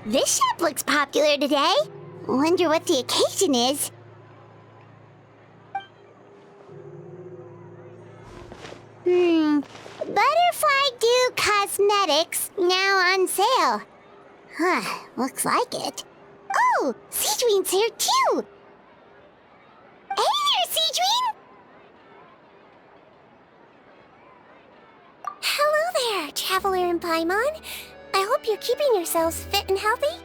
This shop looks popular today. Wonder what the occasion is. Butterfly Dew Cosmetics now on sale. Huh, looks like it. Oh, Sigewinne's here too. Hey there, Sigewinne! Hello there, Traveler and Paimon. I hope you're keeping yourselves fit and healthy.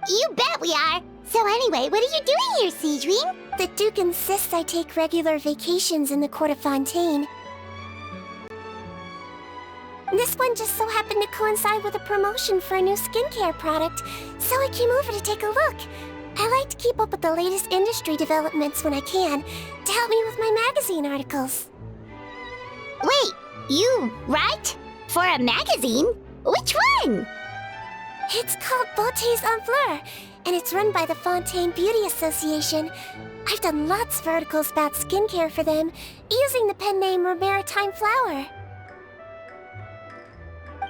You bet we are. So anyway, what are you doing here, Sigewinne? The Duke insists I take regular vacations in the court of Fontaine. This one just so happened to coincide with a promotion for a new skincare product, so I came over to take a look. I like to keep up with the latest industry developments when I can, to help me with my magazine articles. Wait, you write? For a magazine? Which one? It's called Beautés en Fleur, and it's run by the Fontaine Beauty Association. I've done lots of articles about skincare for them, using the pen name Maritime Flower.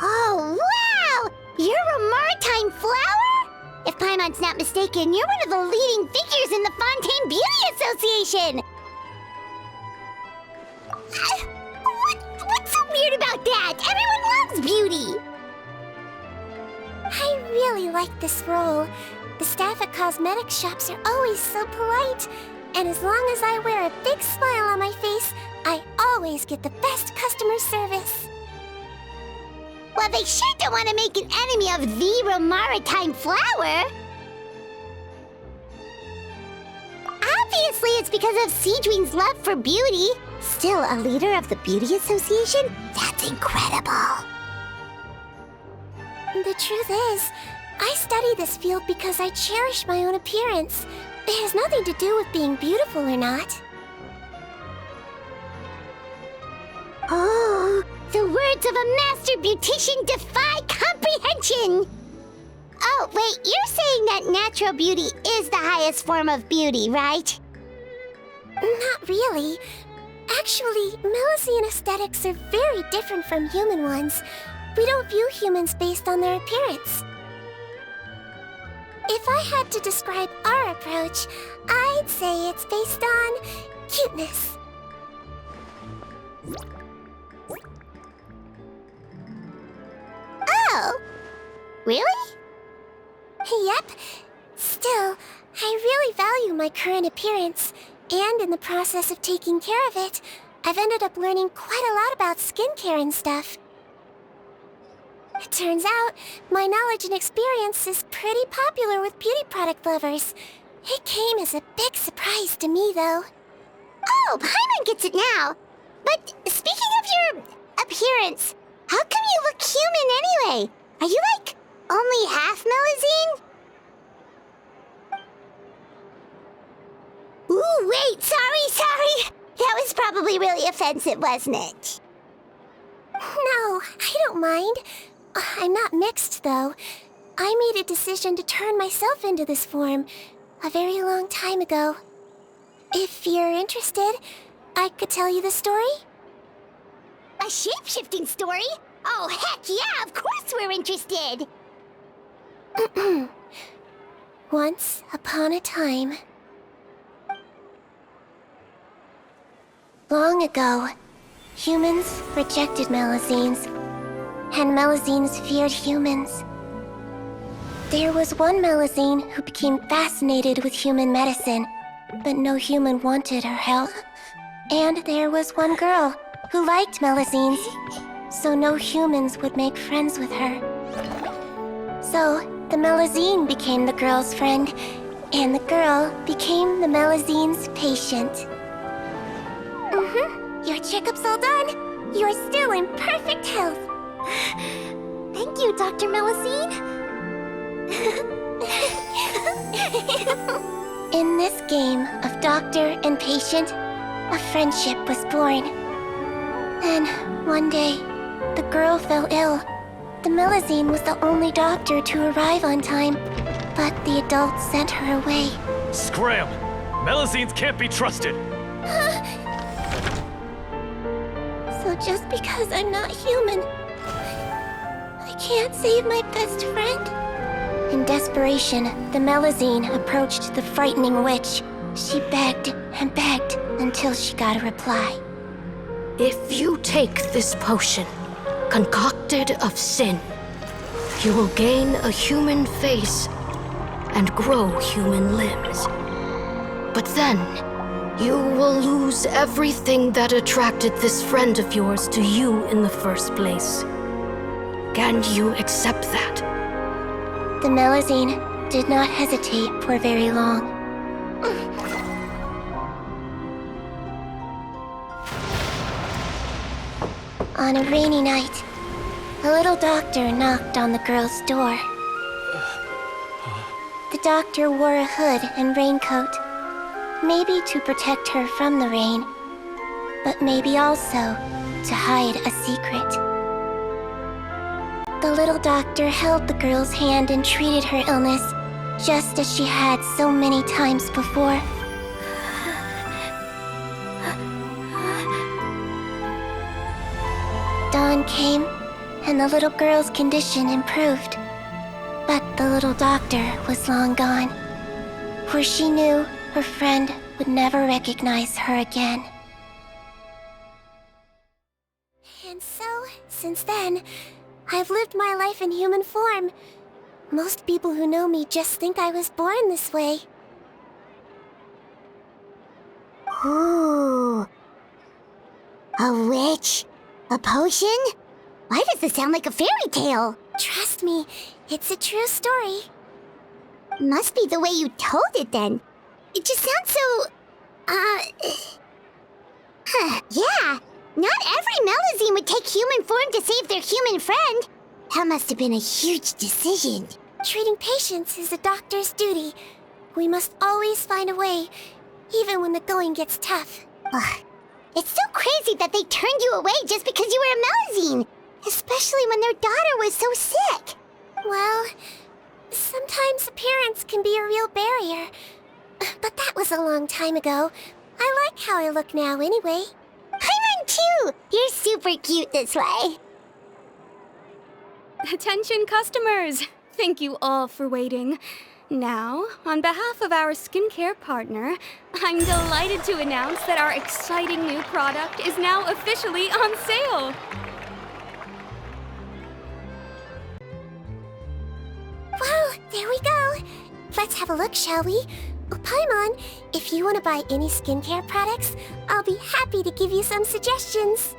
Oh, wow! You're a Maritime Flower? If Paimon's not mistaken, you're one of the leading figures in the Fontaine Beauty Association! What's so weird about that? Everyone loves beauty! I really like this role. The staff at cosmetic shops are always so polite, and as long as I wear a big smile on my face, I always get the best customer service. Well, they sure don't want to make an enemy of the Maritime Flower. Obviously, it's because of Sigewinne's love for beauty. Still a leader of the Beauty Association? That's incredible. The truth is, I study this field because I cherish my own appearance. It has nothing to do with being beautiful or not. Oh, the words of a master beautician defy comprehension! Oh, wait, you're saying that natural beauty is the highest form of beauty, right? Not really. Actually, Melusine aesthetics are very different from human ones. We don't view humans based on their appearance. If I had to describe our approach, I'd say it's based on cuteness. Oh, really? Yep. Still, I really value my current appearance, and in the process of taking care of it, I've ended up learning quite a lot about skincare and stuff. It turns out, my knowledge and experience is pretty popular with beauty product lovers. It came as a big surprise to me, though. Oh, Paimon gets it now. But speaking of your appearance, how come you look human anyway? Are you, like, only half Melusine? Ooh, wait, sorry. That was probably really offensive, wasn't it? No, I don't mind. I'm not mixed, though. I made a decision to turn myself into this form a very long time ago. If you're interested, I could tell you the story. A shape-shifting story? Oh, heck yeah, of course we're interested! Once upon a time. Long ago, humans rejected Melusines, and Melusines feared humans. There was one Melusine who became fascinated with human medicine, but no human wanted her help. And there was one girl who liked Melusines, so no humans would make friends with her. So, the Melusine became the girl's friend, and the girl became the Melusine's patient. Your checkup's all done. You're still in perfect health. Thank you, Dr. Melusine. In this game of doctor and patient, a friendship was born. Then, one day, the girl fell ill. The Melusine was the only doctor to arrive on time, but the adults sent her away. Scram! Melusines can't be trusted! So just because I'm not human, I can't save my best friend? In desperation, the Melusine approached the frightening witch. She begged and begged until she got a reply. If you take this potion, concocted of sin, you will gain a human face and grow human limbs. But then, you will lose everything that attracted this friend of yours to you in the first place. Can you accept that? The Melusine did not hesitate for very long. On a rainy night, a little doctor knocked on the girl's door. The doctor wore a hood and raincoat, maybe to protect her from the rain, but maybe also to hide a secret. The little doctor held the girl's hand and treated her illness, just as she had so many times before. Dawn came, and the little girl's condition improved. But the little doctor was long gone, for she knew her friend would never recognize her again. And so, since then, I've lived my life in human form. Most people who know me just think I was born this way. Ooh. A witch? A potion? Why does this sound like a fairy tale? Trust me, it's a true story. Must be the way you told it then. It just sounds so... Yeah, not every Melusine would take human form to save their human friend. That must have been a huge decision. Treating patients is a doctor's duty. We must always find a way, even when the going gets tough. Ugh. It's so crazy that they turned you away just because you were a Melusine, especially when their daughter was so sick. Well, sometimes appearance can be a real barrier. But that was a long time ago. I like how I look now anyway. Paimon too! You're super cute this way. Attention customers! Thank you all for waiting. Now, on behalf of our skincare partner, I'm delighted to announce that our exciting new product is now officially on sale. Wow, there we go. Let's have a look, shall we? Oh, Paimon, if you want to buy any skincare products, I'll be happy to give you some suggestions.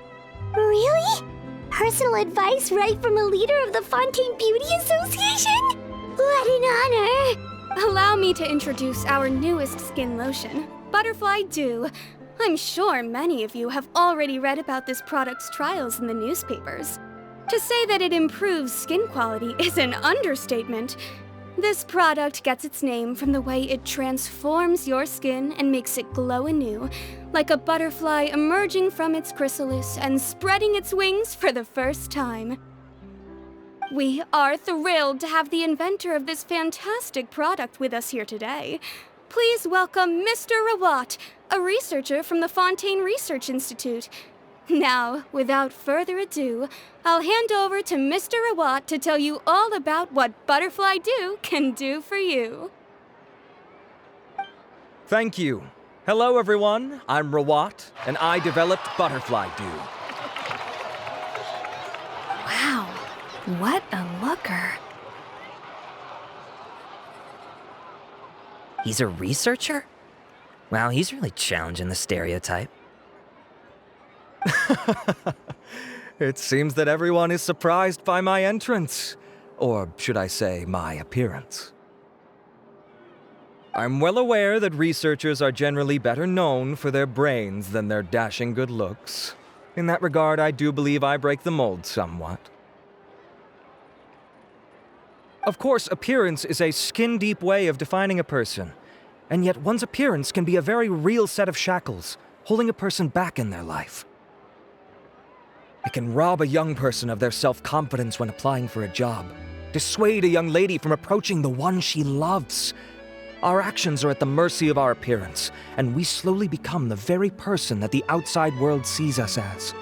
Really? Personal advice right from a leader of the Fontaine Beauty Association? What an honor! Allow me to introduce our newest skin lotion, Butterfly Dew. I'm sure many of you have already read about this product's trials in the newspapers. To say that it improves skin quality is an understatement. This product gets its name from the way it transforms your skin and makes it glow anew, like a butterfly emerging from its chrysalis and spreading its wings for the first time. We are thrilled to have the inventor of this fantastic product with us here today. Please welcome Mr. Rawat, a researcher from the Fontaine Research Institute. Now, without further ado, I'll hand over to Mr. Rawat to tell you all about what Butterfly Dew can do for you. Thank you. Hello, everyone. I'm Rawat, and I developed Butterfly Dew. Wow, what a looker. He's a researcher? Wow, he's really challenging the stereotype. It seems that everyone is surprised by my entrance. Or should I say, my appearance. I'm well aware that researchers are generally better known for their brains than their dashing good looks. In that regard, I do believe I break the mold somewhat. Of course, appearance is a skin-deep way of defining a person. And yet one's appearance can be a very real set of shackles, holding a person back in their life. It can rob a young person of their self-confidence when applying for a job, dissuade a young lady from approaching the one she loves. Our actions are at the mercy of our appearance, and we slowly become the very person that the outside world sees us as.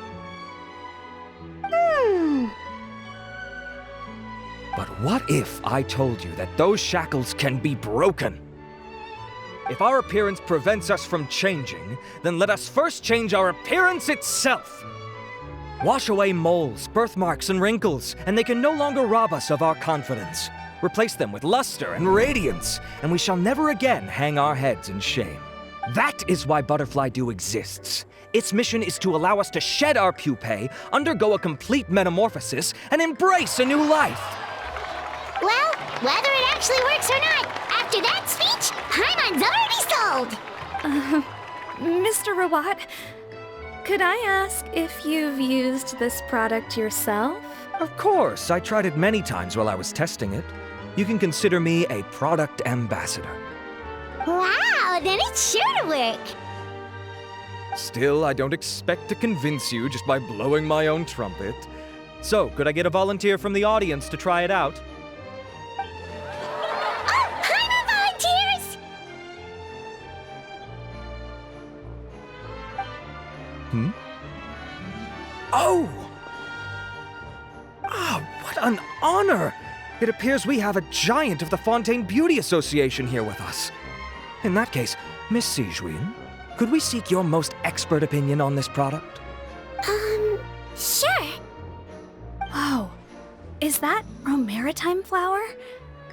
But what if I told you that those shackles can be broken? If our appearance prevents us from changing, then let us first change our appearance itself. Wash away moles, birthmarks, and wrinkles, and they can no longer rob us of our confidence. Replace them with luster and radiance, and we shall never again hang our heads in shame. That is why Butterfly Dew exists. Its mission is to allow us to shed our pupae, undergo a complete metamorphosis, and embrace a new life. Well, whether it actually works or not, after that speech, Paimon's already sold! Mr. Rawat, could I ask if you've used this product yourself? Of course, I tried it many times while I was testing it. You can consider me a product ambassador. Wow, then it's sure to work! Still, I don't expect to convince you just by blowing my own trumpet. So, could I get a volunteer from the audience to try it out? Oh, Paimon volunteers! Oh! Ah, what an honor! It appears we have a giant of the Fontaine Beauty Association here with us. In that case, Miss Sigewinne, could we seek your most expert opinion on this product? Sure. Whoa, is that romaritime flower?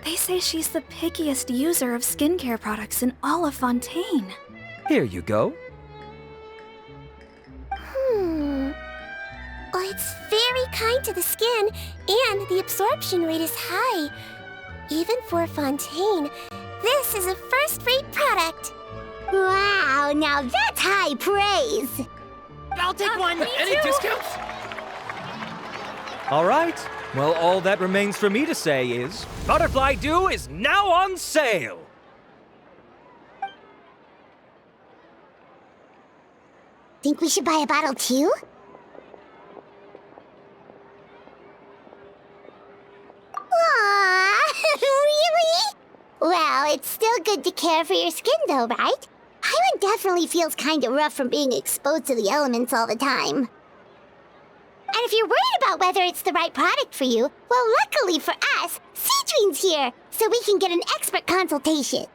They say she's the pickiest user of skincare products in all of Fontaine. Here you go. Well, it's very kind to the skin, and the absorption rate is high. Even for Fontaine, this is a first-rate product. Wow, now that's high praise! I'll take one. Any discounts? All right. Well, all that remains for me to say is, Butterfly Dew is now on sale! Think we should buy a bottle too? Aww, really? Well, it's still good to care for your skin though, right? Paimon definitely feels kinda rough from being exposed to the elements all the time. And if you're worried about whether it's the right product for you, well, luckily for us, Sigewinne's here, so we can get an expert consultation.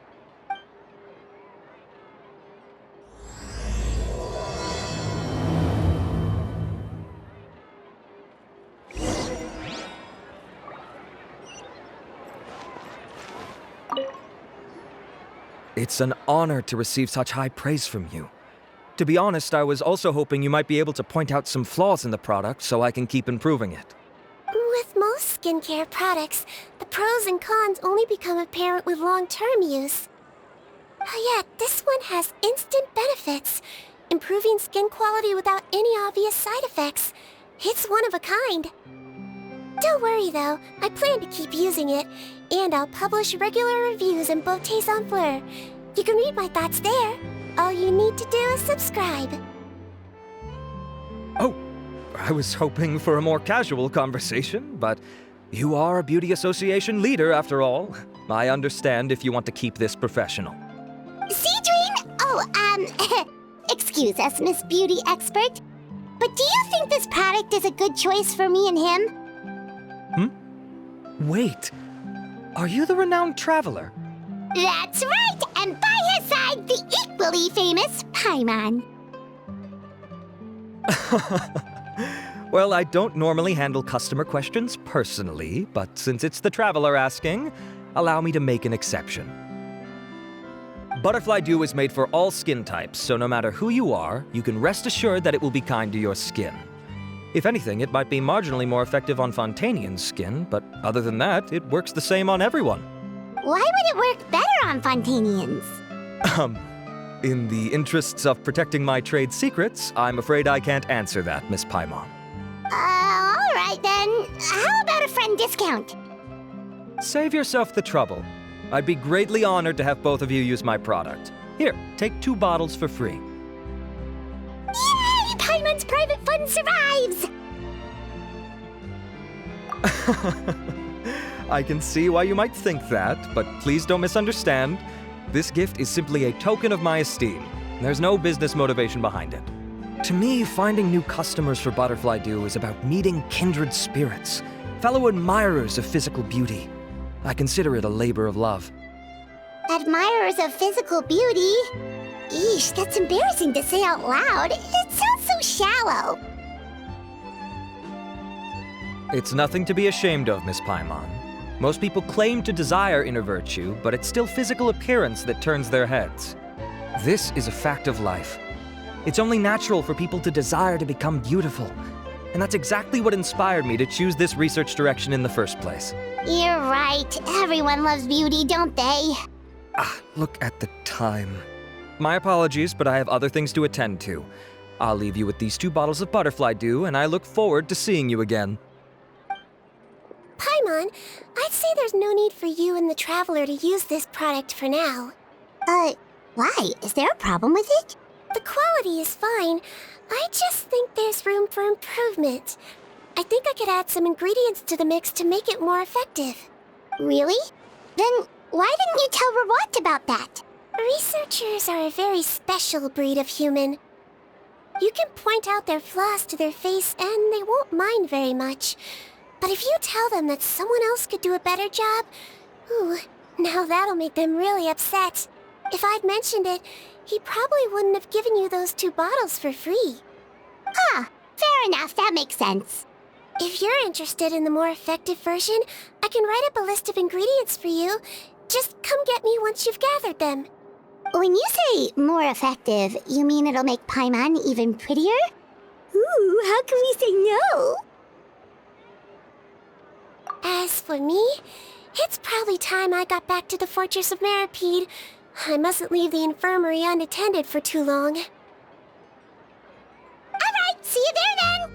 It's an honor to receive such high praise from you. To be honest, I was also hoping you might be able to point out some flaws in the product so I can keep improving it. With most skincare products, the pros and cons only become apparent with long-term use. Yet, this one has instant benefits, improving skin quality without any obvious side effects. It's one of a kind. Don't worry though, I plan to keep using it, and I'll publish regular reviews in Beautician Fleur. You can read my thoughts there. All you need to do is subscribe. Oh, I was hoping for a more casual conversation, but you are a beauty association leader after all. I understand if you want to keep this professional. Sigewinne! Oh, excuse us, Miss Beauty Expert. But do you think this product is a good choice for me and him? Wait, are you the renowned traveler? That's right! And by his side, the equally famous Paimon. Well, I don't normally handle customer questions personally, but since it's the traveler asking, allow me to make an exception. Butterfly Dew is made for all skin types, so no matter who you are, you can rest assured that it will be kind to your skin. If anything, it might be marginally more effective on Fontainian's skin, but other than that, it works the same on everyone. Why would it work better on Fontainians? In the interests of protecting my trade secrets, I'm afraid I can't answer that, Miss Paimon. Alright then. How about a friend discount? Save yourself the trouble. I'd be greatly honored to have both of you use my product. Here, take 2 bottles for free. Yay! Paimon's private fund survives! I can see why you might think that, but please don't misunderstand. This gift is simply a token of my esteem. There's no business motivation behind it. To me, finding new customers for Butterfly Dew is about meeting kindred spirits, fellow admirers of physical beauty. I consider it a labor of love. Admirers of physical beauty? Eesh, that's embarrassing to say out loud. It sounds so shallow. It's nothing to be ashamed of, Miss Paimon. Most people claim to desire inner virtue, but it's still physical appearance that turns their heads. This is a fact of life. It's only natural for people to desire to become beautiful. And that's exactly what inspired me to choose this research direction in the first place. You're right. Everyone loves beauty, don't they? Look at the time. My apologies, but I have other things to attend to. I'll leave you with these 2 bottles of butterfly dew, and I look forward to seeing you again. Paimon, I'd say there's no need for you and the Traveler to use this product for now. Why? Is there a problem with it? The quality is fine. I just think there's room for improvement. I think I could add some ingredients to the mix to make it more effective. Really? Then why didn't you tell Rawat about that? Researchers are a very special breed of human. You can point out their flaws to their face and they won't mind very much. But if you tell them that someone else could do a better job, ooh, now that'll make them really upset. If I'd mentioned it, he probably wouldn't have given you those 2 bottles for free. Fair enough, that makes sense. If you're interested in the more effective version, I can write up a list of ingredients for you. Just come get me once you've gathered them. When you say more effective, you mean it'll make Paimon even prettier? Ooh, how can we say no? As for me, it's probably time I got back to the Fortress of Nereides. I mustn't leave the infirmary unattended for too long. Alright, see you there then!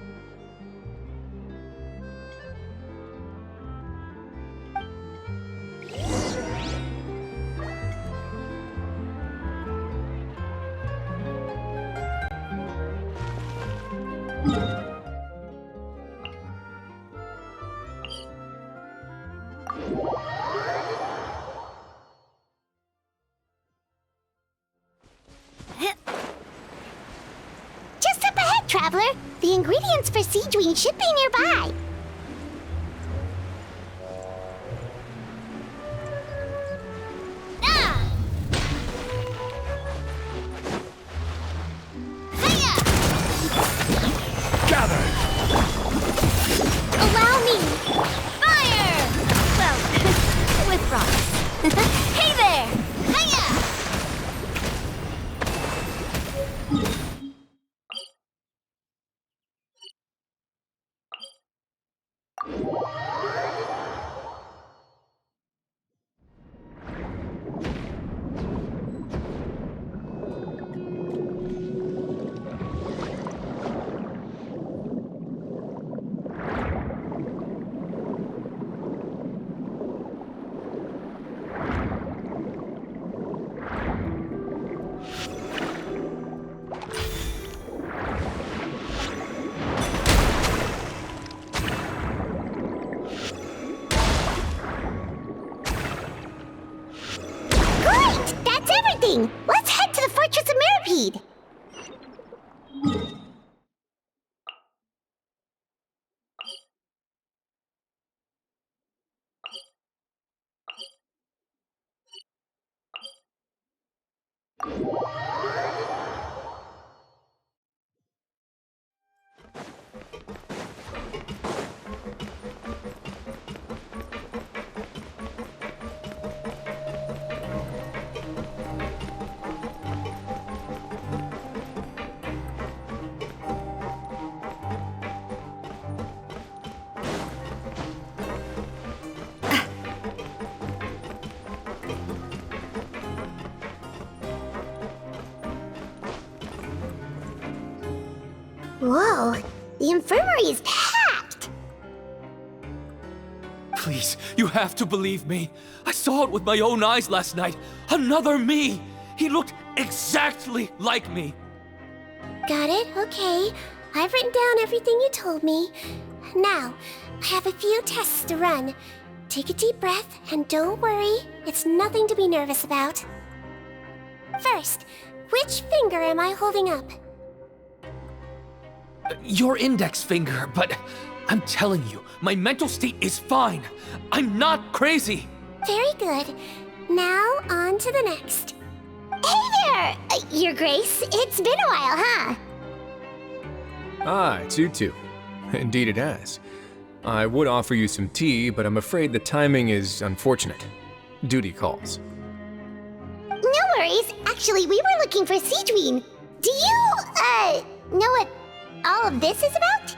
Just up ahead, Traveler. The ingredients for Sigewinne should be nearby. Gather! Allow me! Fire! Well, with rocks. Hey there! Hiya! Great! That's everything! Let's head to the Fortress of Nereides! Whoa, the infirmary is packed! Please, you have to believe me. I saw it with my own eyes last night. Another me! He looked exactly like me. Got it? Okay. I've written down everything you told me. Now, I have a few tests to run. Take a deep breath, and don't worry. It's nothing to be nervous about. First, which finger am I holding up? Your index finger, but I'm telling you, my mental state is fine. I'm not crazy. Very good. Now, on to the next. Hey there, Your Grace. It's been a while, huh? Ah, it's you two. Indeed it has. I would offer you some tea, but I'm afraid the timing is unfortunate. Duty calls. No worries. Actually, we were looking for Sigewinne. Do you, know what all of this is about?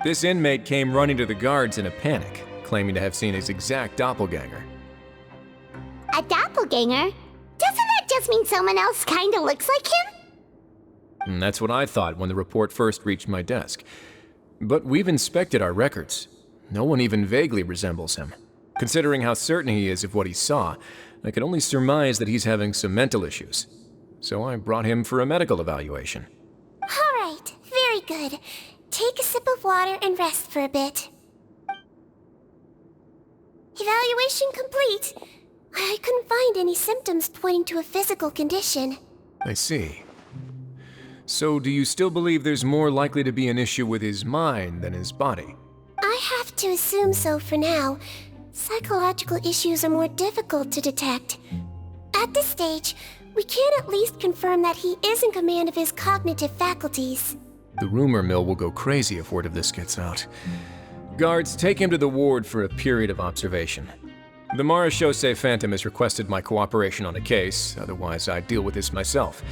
This inmate came running to the guards in a panic, claiming to have seen his exact doppelganger. A doppelganger? Doesn't that just mean someone else kinda looks like him? And that's what I thought when the report first reached my desk. But we've inspected our records. No one even vaguely resembles him. Considering how certain he is of what he saw, I could only surmise that he's having some mental issues. So I brought him for a medical evaluation. All right, very good. Take a sip of water and rest for a bit. Evaluation complete. I couldn't find any symptoms pointing to a physical condition. I see. So do you still believe there's more likely to be an issue with his mind than his body? I have to assume so for now. Psychological issues are more difficult to detect. At this stage, we can at least confirm that he is in command of his cognitive faculties. The rumor mill will go crazy if word of this gets out. Guards, take him to the ward for a period of observation. The Nereides Phantom has requested my cooperation on a case, otherwise I'd deal with this myself.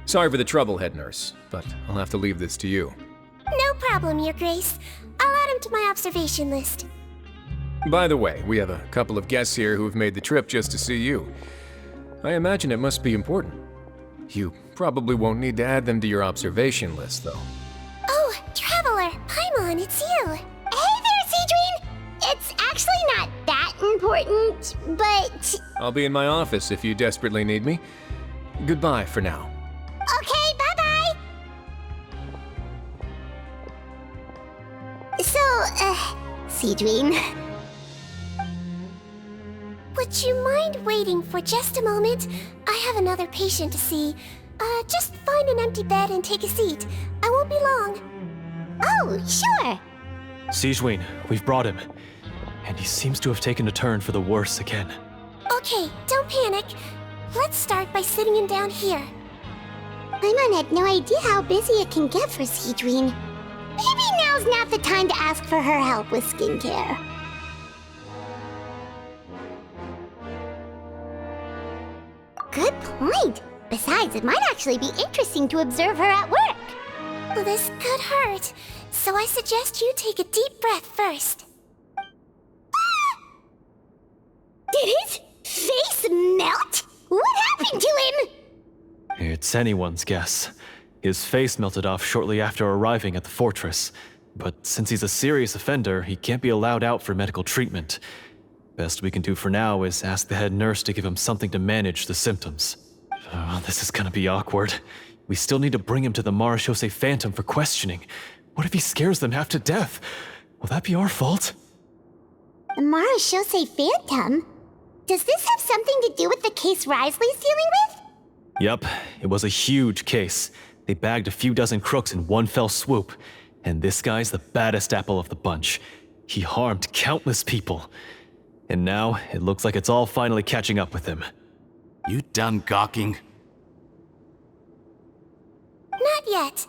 Sorry for the trouble, head nurse, but I'll have to leave this to you. No problem, Your Grace. I'll add him to my observation list. By the way, we have a couple of guests here who have made the trip just to see you. I imagine it must be important. You probably won't need to add them to your observation list, though. Oh, Traveler, Paimon, it's you. Hey there, Sigewinne! It's actually not that important, but... I'll be in my office if you desperately need me. Goodbye for now. Okay, bye-bye! So, Sigewinne... Would you mind waiting for just a moment? I have another patient to see. Just find an empty bed and take a seat. I won't be long. Oh, sure! Sigewinne, we've brought him. And he seems to have taken a turn for the worse again. Okay, don't panic. Let's start by sitting him down here. Paimon had no idea how busy it can get for Sigewinne. Maybe now's not the time to ask for her help with skincare. Good point. Besides, it might actually be interesting to observe her at work. Well, this could hurt, so I suggest you take a deep breath first. Did his face melt? What happened to him? It's anyone's guess. His face melted off shortly after arriving at the fortress. But since he's a serious offender, he can't be allowed out for medical treatment. Best we can do for now is ask the head nurse to give him something to manage the symptoms. Oh, this is gonna be awkward. We still need to bring him to the Nereides Phantom for questioning. What if he scares them half to death? Will that be our fault? The Nereides Phantom? Does this have something to do with the case Risley's dealing with? Yep, it was a huge case. They bagged a few dozen crooks in one fell swoop. And this guy's the baddest apple of the bunch. He harmed countless people. And now, it looks like it's all finally catching up with him. You done gawking? Not yet.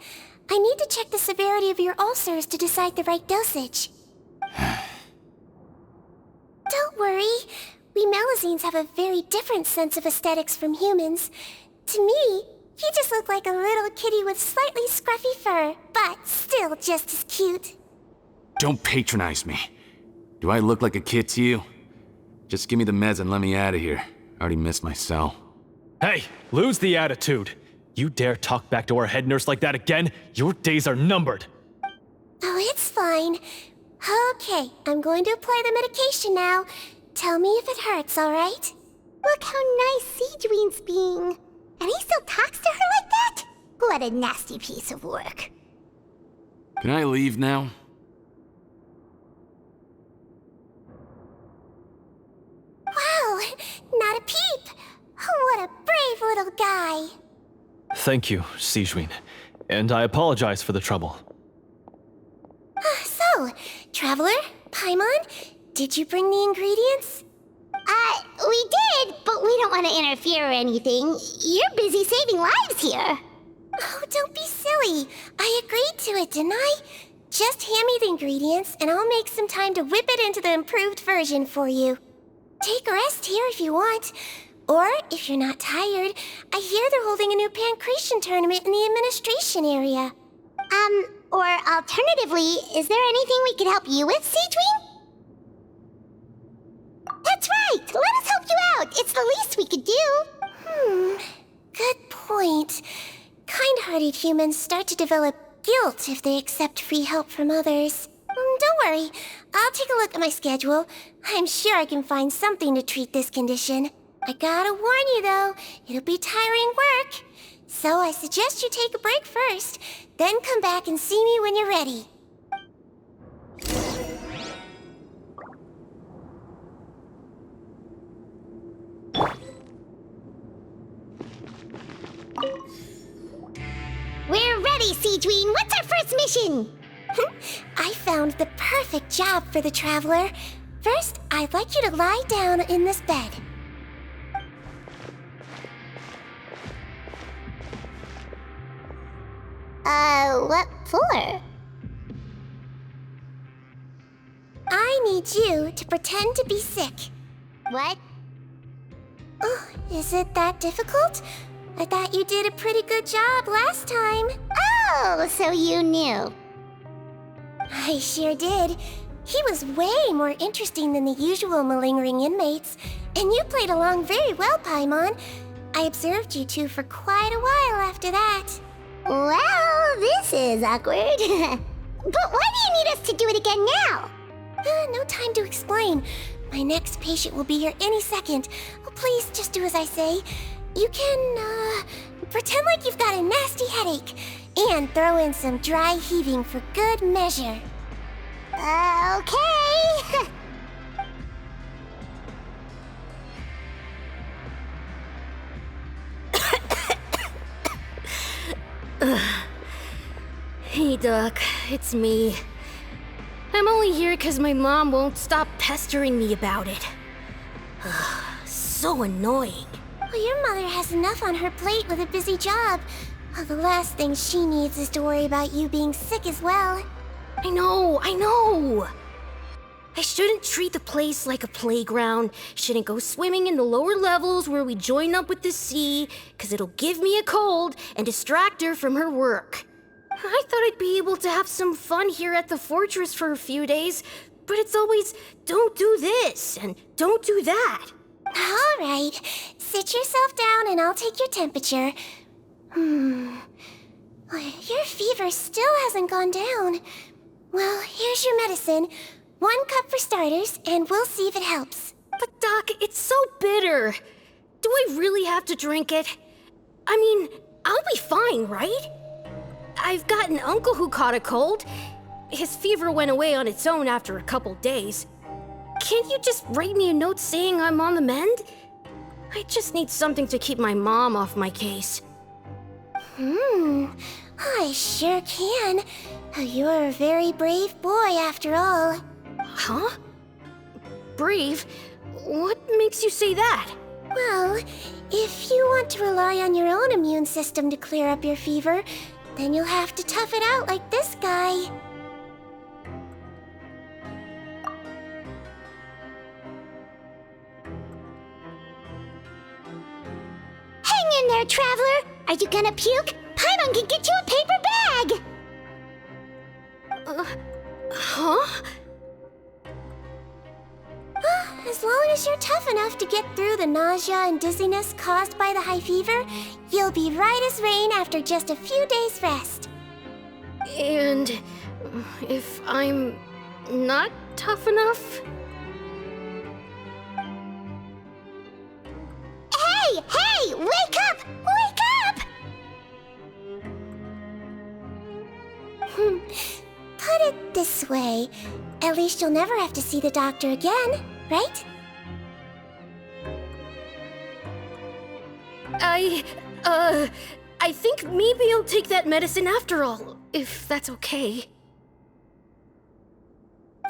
I need to check the severity of your ulcers to decide the right dosage. Don't worry. We Melusines have a very different sense of aesthetics from humans. To me, he just looked like a little kitty with slightly scruffy fur, but still just as cute. Don't patronize me. Do I look like a kid to you? Just give me the meds and let me out of here. I already missed my cell. Hey, lose the attitude. You dare talk back to our head nurse like that again, your days are numbered. Oh, it's fine. Okay, I'm going to apply the medication now. Tell me if it hurts, alright? Look how nice Sigewinne's being. And he still talks to her like that? What a nasty piece of work. Can I leave now? Wow, not a peep. What a brave little guy. Thank you, Sigewinne. And I apologize for the trouble. So, Traveler, Paimon, did you bring the ingredients? We did, but we don't want to interfere or anything. You're busy saving lives here. Oh, don't be silly. I agreed to it, didn't I? Just hand me the ingredients, and I'll make some time to whip it into the improved version for you. Take a rest here if you want. Or, if you're not tired, I hear they're holding a new pancreation tournament in the administration area. Or alternatively, is there anything we could help you with, Sigewinne? That's right! Let us help you out! It's the least we could do! Good point. Kind-hearted humans start to develop guilt if they accept free help from others. Don't worry, I'll take a look at my schedule. I'm sure I can find something to treat this condition. I gotta warn you though, it'll be tiring work. So I suggest you take a break first, then come back and see me when you're ready. We're ready, Sigewinne! What's our first mission? I found the perfect job for the Traveler. First, I'd like you to lie down in this bed. What for? I need you to pretend to be sick. What? Oh, is it that difficult? I thought you did a pretty good job last time. Oh, so you knew. I sure did. He was way more interesting than the usual malingering inmates, and you played along very well, Paimon. I observed you two for quite a while after that. Well, this is awkward. But why do you need us to do it again now? No time to explain. My next patient will be here any second. Oh, please, just do as I say. You can, pretend like you've got a nasty headache, and throw in some dry heaving for good measure. Okay. Hey, Doc, it's me. I'm only here because my mom won't stop pestering me about it. So annoying. Well, your mother has enough on her plate with a busy job. Well, the last thing she needs is to worry about you being sick as well. I know. I shouldn't treat the place like a playground. Shouldn't go swimming in the lower levels where we join up with the sea, because it'll give me a cold and distract her from her work. I thought I'd be able to have some fun here at the fortress for a few days, but it's always, don't do this and don't do that. All right, sit yourself down and I'll take your temperature. Your fever still hasn't gone down. Well, here's your medicine. 1 cup for starters, and we'll see if it helps. But Doc, it's so bitter. Do I really have to drink it? I mean, I'll be fine, right? I've got an uncle who caught a cold. His fever went away on its own after a couple days. Can't you just write me a note saying I'm on the mend? I just need something to keep my mom off my case. I sure can. You're a very brave boy after all. Huh? Brave? What makes you say that? Well, if you want to rely on your own immune system to clear up your fever, then you'll have to tough it out like this guy. Hang in there, Traveler! Are you gonna puke? Paimon can get you a paper bag! Huh? As long as you're tough enough to get through the nausea and dizziness caused by the high fever, you'll be right as rain after just a few days' rest. And if I'm not tough enough? Hey! Wake up! Wake up! Put it this way. At least you'll never have to see the doctor again, right? I think maybe I'll take that medicine after all, if that's okay.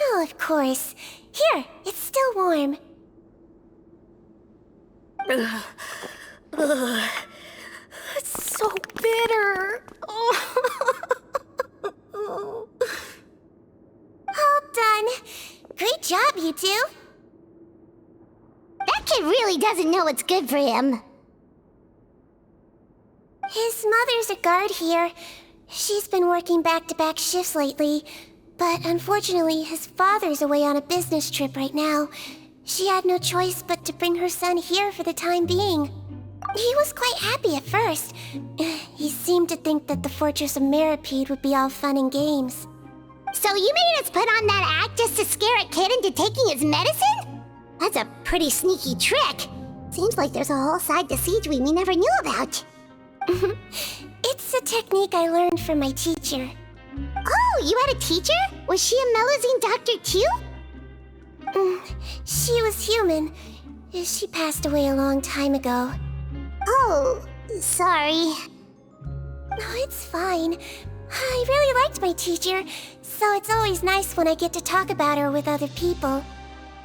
Oh, of course. Here, it's still warm. It's so bitter. All done. Great job, you two. That kid really doesn't know what's good for him. His mother's a guard here. She's been working back-to-back shifts lately, but unfortunately his father's away on a business trip right now. She had no choice but to bring her son here for the time being. He was quite happy at first. He seemed to think that the Fortress of Meropide would be all fun and games. So you made us put on that act just to scare a kid into taking his medicine? That's a pretty sneaky trick. Seems like there's a whole side to Sigewinne we never knew about. It's a technique I learned from my teacher. Oh, you had a teacher? Was she a Melusine doctor too? She was human. She passed away a long time ago. Oh, sorry. No, it's fine. I really liked my teacher, so it's always nice when I get to talk about her with other people.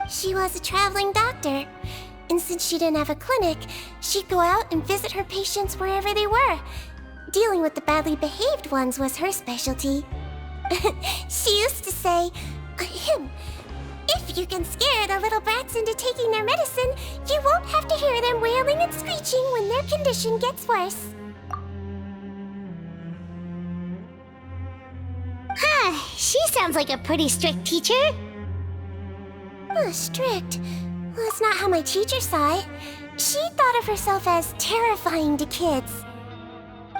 She was a traveling doctor, and since she didn't have a clinic, she'd go out and visit her patients wherever they were. Dealing with the badly behaved ones was her specialty. She used to say, if you can scare the little brats into taking their medicine, you won't have to hear them wailing and screeching when their condition gets worse. She sounds like a pretty strict teacher. Strict? Well, that's not how my teacher saw it. She thought of herself as terrifying to kids.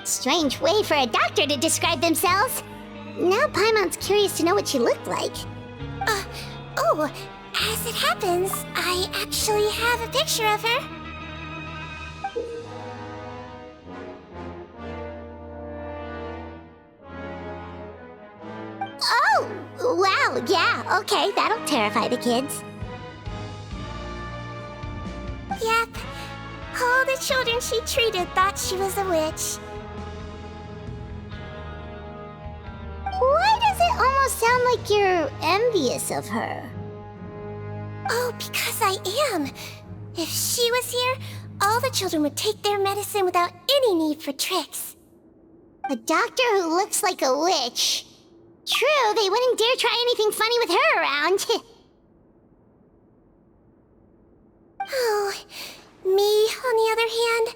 Strange way for a doctor to describe themselves. Now Paimon's curious to know what she looked like. Oh, as it happens, I actually have a picture of her. Oh, wow, yeah, okay, that'll terrify the kids. Yep. All the children she treated thought she was a witch. Why does it almost sound like you're envious of her? Oh, because I am. If she was here, all the children would take their medicine without any need for tricks. A doctor who looks like a witch. True, they wouldn't dare try anything funny with her around. Oh, me, on the other hand,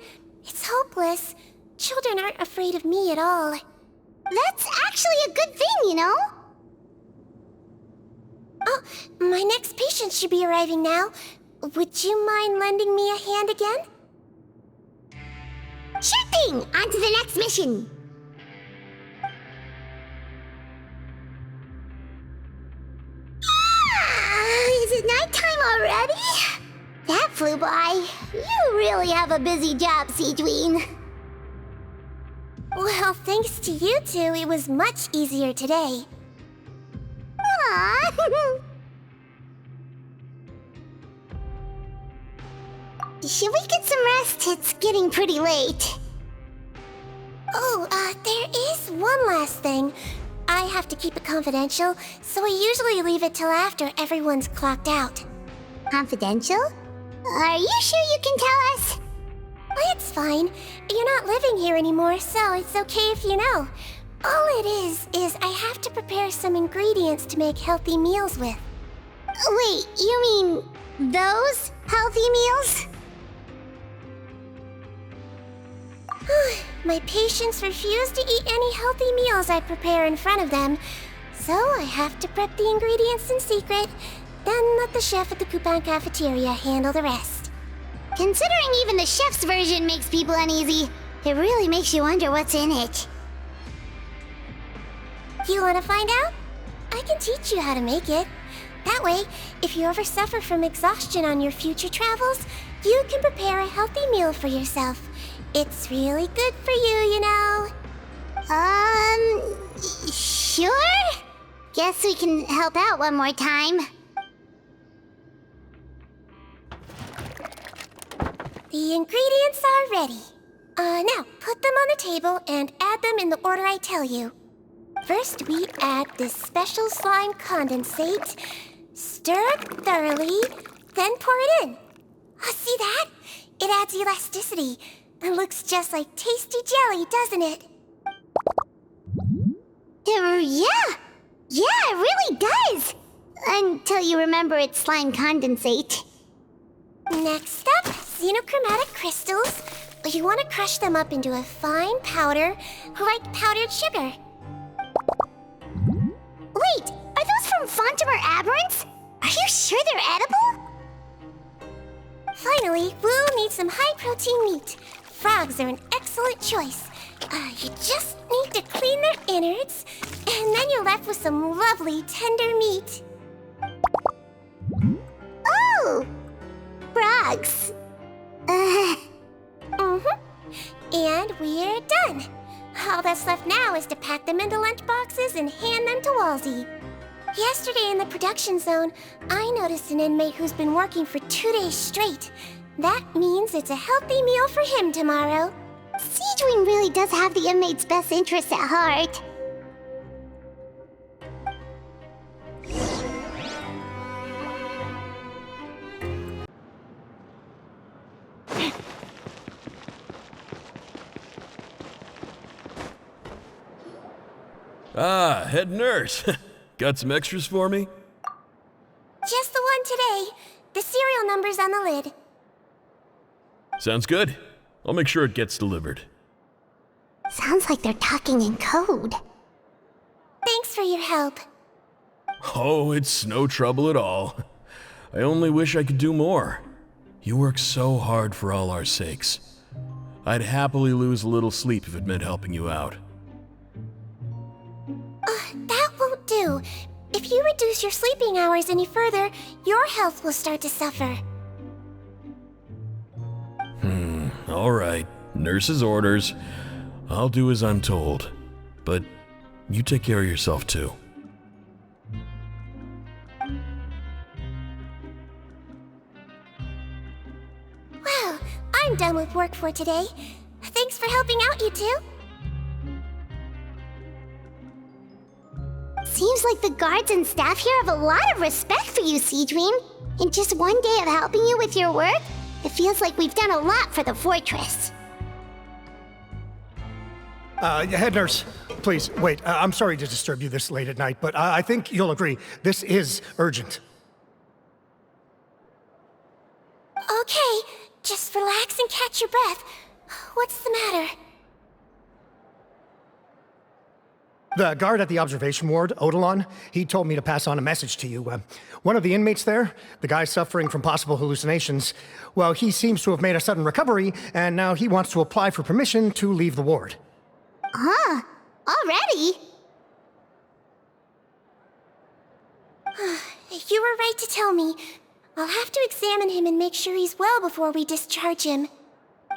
it's hopeless. Children aren't afraid of me at all. That's actually a good thing, you know? Oh, my next patient should be arriving now. Would you mind lending me a hand again? Sure thing! On to the next mission! Is it nighttime already? That flew by. You really have a busy job, Sigewinne. Well, thanks to you two, it was much easier today. Aww. Should we get some rest? It's getting pretty late. Oh, there is one last thing. I have to keep it confidential, so I usually leave it till after everyone's clocked out. Confidential? Are you sure you can tell us? It's fine. You're not living here anymore, so it's okay if you know. All it is I have to prepare some ingredients to make healthy meals with. Wait, you mean those healthy meals? My patients refuse to eat any healthy meals I prepare in front of them, so I have to prep the ingredients in secret, then let the chef at the coupon cafeteria handle the rest. Considering even the chef's version makes people uneasy, it really makes you wonder what's in it. You want to find out? I can teach you how to make it. That way, if you ever suffer from exhaustion on your future travels, you can prepare a healthy meal for yourself. It's really good for you, you know. Sure? Guess we can help out one more time. The ingredients are ready. Now, put them on the table and add them in the order I tell you. First, we add this special slime condensate, stir it thoroughly, then pour it in. See that? It adds elasticity and looks just like tasty jelly, doesn't it? Yeah. Yeah, it really does. Until you remember it's slime condensate. Next up, xenochromatic crystals. You want to crush them up into a fine powder, like powdered sugar. Wait, are those from Fontimer aberrants? Are you sure they're edible? Finally, we'll need some high-protein meat. Frogs are an excellent choice. You just need to clean their innards, and then you're left with some lovely, tender meat. Oh! Frogs. And we're done. All that's left now is to pack them into lunch boxes and hand them to Walsey. Yesterday in the production zone, I noticed an inmate who's been working for 2 days straight. That means it's a healthy meal for him tomorrow. Sigewinne really does have the inmate's best interests at heart. Ah, head nurse. Got some extras for me? Just the one today. The serial number's on the lid. Sounds good. I'll make sure it gets delivered. Sounds like they're talking in code. Thanks for your help. Oh, it's no trouble at all. I only wish I could do more. You work so hard for all our sakes. I'd happily lose a little sleep if it meant helping you out. That won't do. If you reduce your sleeping hours any further, your health will start to suffer. All right. Nurse's orders. I'll do as I'm told. But you take care of yourself too. Well, I'm done with work for today. Thanks for helping out, you two. Seems like the guards and staff here have a lot of respect for you, Sigewinne. In just one day of helping you with your work, it feels like we've done a lot for the fortress. Head nurse, please, wait. I'm sorry to disturb you this late at night, but I think you'll agree, this is urgent. Okay, just relax and catch your breath. What's the matter? The guard at the observation ward, Odilon, he told me to pass on a message to you. One of the inmates there, the guy suffering from possible hallucinations, well, he seems to have made a sudden recovery, and now he wants to apply for permission to leave the ward. Huh? Already? You were right to tell me. I'll have to examine him and make sure he's well before we discharge him.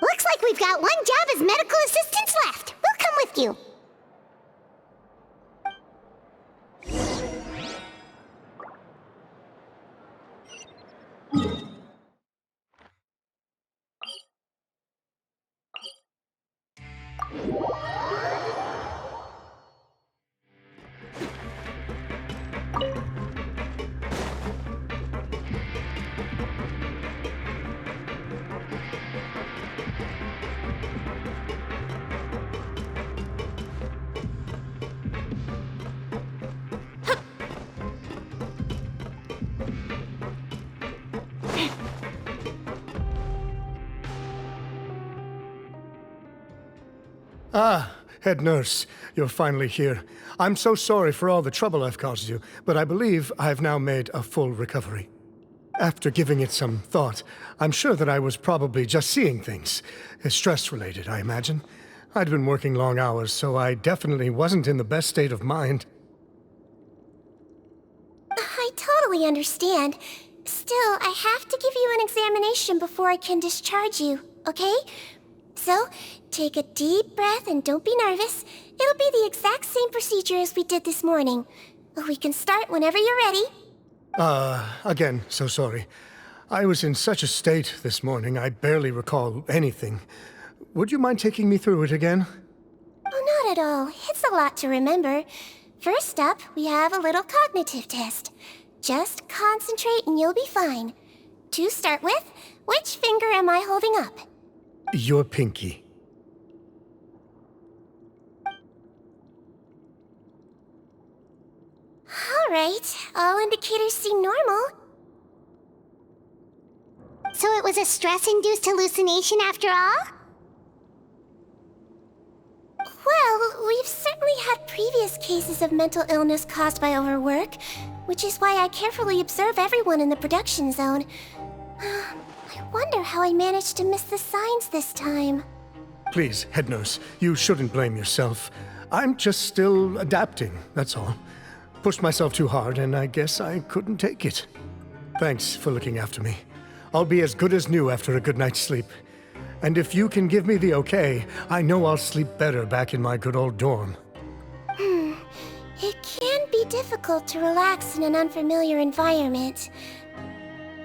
Looks like we've got one job as medical assistants left. We'll come with you. Ah, head nurse, you're finally here. I'm so sorry for all the trouble I've caused you, but I believe I've now made a full recovery. After giving it some thought, I'm sure that I was probably just seeing things. Stress-related, I imagine. I'd been working long hours, so I definitely wasn't in the best state of mind. I totally understand. Still, I have to give you an examination before I can discharge you, okay? So, take a deep breath and don't be nervous. It'll be the exact same procedure as we did this morning. We can start whenever you're ready. Again, so sorry. I was in such a state this morning, I barely recall anything. Would you mind taking me through it again? Oh, not at all. It's a lot to remember. First up, we have a little cognitive test. Just concentrate and you'll be fine. To start with, which finger am I holding up? Your pinky. Alright, all indicators seem normal. So it was a stress-induced hallucination after all? Well, we've certainly had previous cases of mental illness caused by overwork, which is why I carefully observe everyone in the production zone. I wonder how I managed to miss the signs this time. Please, head nurse, you shouldn't blame yourself. I'm just still adapting, that's all. Pushed myself too hard, and I guess I couldn't take it. Thanks for looking after me. I'll be as good as new after a good night's sleep. And if you can give me the okay, I know I'll sleep better back in my good old dorm. It can be difficult to relax in an unfamiliar environment.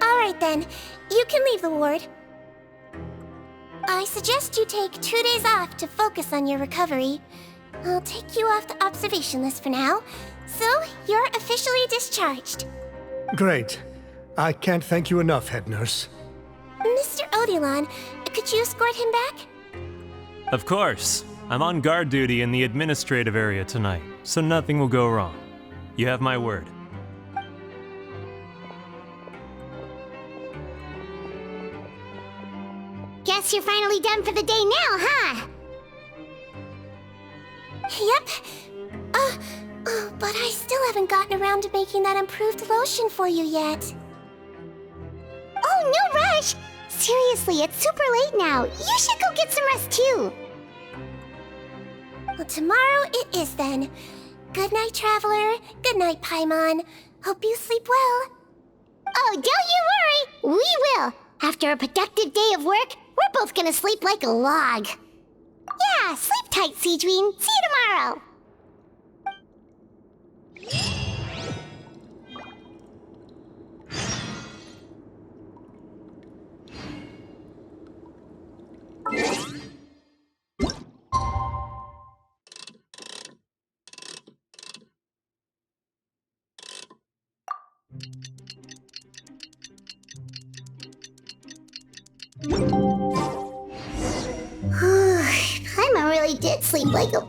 Alright then, you can leave the ward. I suggest you take 2 days off to focus on your recovery. I'll take you off the observation list for now, so you're officially discharged. Great. I can't thank you enough, head nurse. Mr. Odilon, could you escort him back? Of course. I'm on guard duty in the administrative area tonight, so nothing will go wrong. You have my word. Guess you're finally done for the day now, huh? Yep. But I still haven't gotten around to making that improved lotion for you yet. Oh, no rush! Seriously, it's super late now. You should go get some rest too. Well, tomorrow it is then. Good night, Traveler. Good night, Paimon. Hope you sleep well. Oh, don't you worry! We will! After a productive day of work, we're both gonna sleep like a log. Yeah, sleep tight, Sigewinne. See you tomorrow! Paimon really did sleep like a...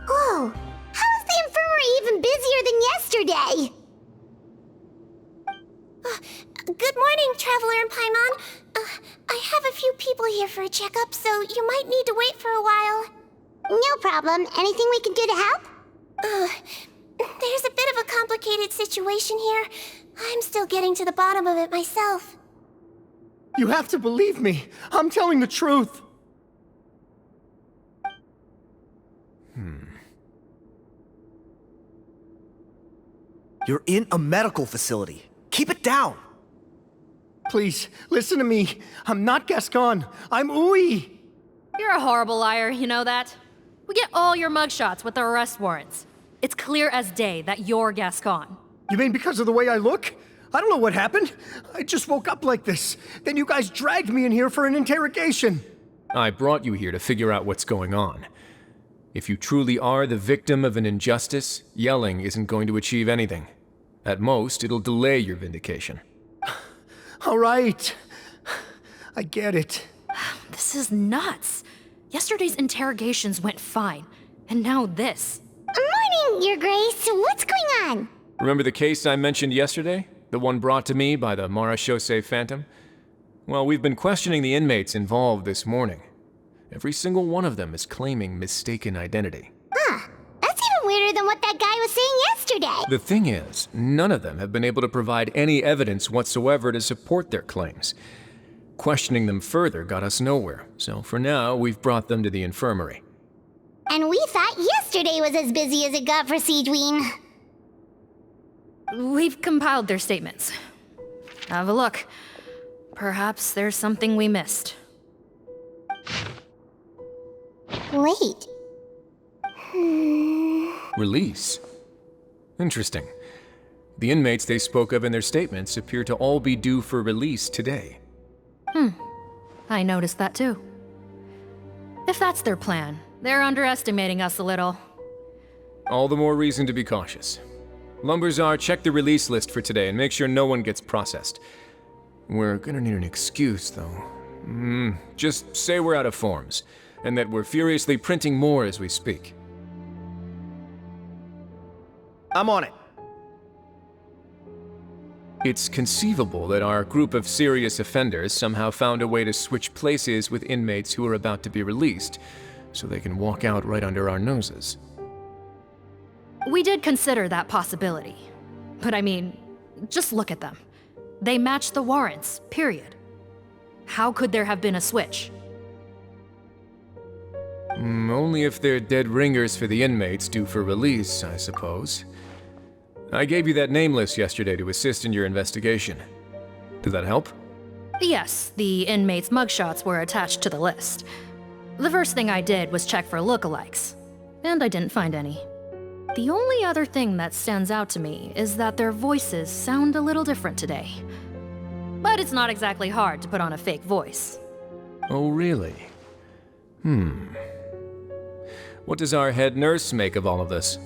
Whoa! How is the infirmary even busier than yesterday? Good morning, Traveler and Paimon. I have a few people here for a checkup, so you might need to wait for a while. No problem. Anything we can do to help? There's a bit of a complicated situation here. I'm still getting to the bottom of it myself. You have to believe me. I'm telling the truth. You're in a medical facility. Keep it down. Please, listen to me. I'm not Gascon. I'm Uy. You're a horrible liar, you know that? We get all your mugshots with the arrest warrants. It's clear as day that you're Gascon. You mean because of the way I look? I don't know what happened. I just woke up like this. Then you guys dragged me in here for an interrogation. I brought you here to figure out what's going on. If you truly are the victim of an injustice, yelling isn't going to achieve anything. At most, it'll delay your vindication. All right. I get it. This is nuts. Yesterday's interrogations went fine, and now this. Morning, Your Grace. What's going on? Remember the case I mentioned yesterday? The one brought to me by the Marechaussee Phantom? Well, we've been questioning the inmates involved this morning. Every single one of them is claiming mistaken identity. Huh. That's even weirder than what that guy was saying yesterday. The thing is, none of them have been able to provide any evidence whatsoever to support their claims. Questioning them further got us nowhere, so for now, we've brought them to the infirmary. And we thought yesterday was as busy as it got for Sigewinne. We've compiled their statements. Have a look. Perhaps there's something we missed. Wait. Release? Interesting. The inmates they spoke of in their statements appear to all be due for release today. I noticed that too. If that's their plan, they're underestimating us a little. All the more reason to be cautious. Lumberzar, check the release list for today and make sure no one gets processed. We're gonna need an excuse, though. Just say we're out of forms, and that we're furiously printing more as we speak. I'm on it. It's conceivable that our group of serious offenders somehow found a way to switch places with inmates who are about to be released, so they can walk out right under our noses. We did consider that possibility. But I mean, just look at them. They match the warrants, period. How could there have been a switch? Only if they're dead ringers for the inmates due for release, I suppose. I gave you that name list yesterday to assist in your investigation. Did that help? Yes, the inmates' mugshots were attached to the list. The first thing I did was check for lookalikes, and I didn't find any. The only other thing that stands out to me is that their voices sound a little different today. But it's not exactly hard to put on a fake voice. Oh, really? What does our head nurse make of all of this?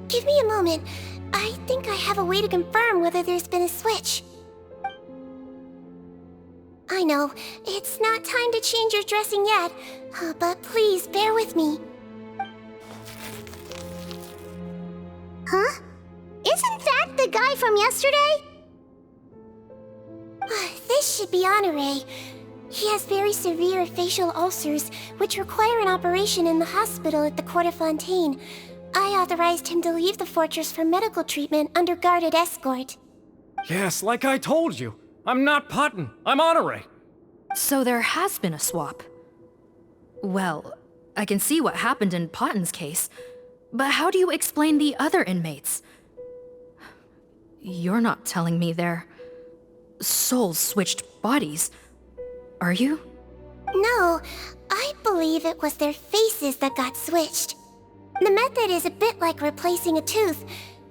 Give me a moment. I think I have a way to confirm whether there's been a switch. I know, it's not time to change your dressing yet, but please bear with me. Huh? Isn't that the guy from yesterday? This should be Honore. He has very severe facial ulcers, which require an operation in the hospital at the Confronting. I authorized him to leave the fortress for medical treatment under guarded escort. Yes, like I told you. I'm not Potton. I'm Honore. So there has been a swap. Well, I can see what happened in Potton's case, but how do you explain the other inmates? You're not telling me their souls switched bodies, are you? No, I believe it was their faces that got switched. The method is a bit like replacing a tooth.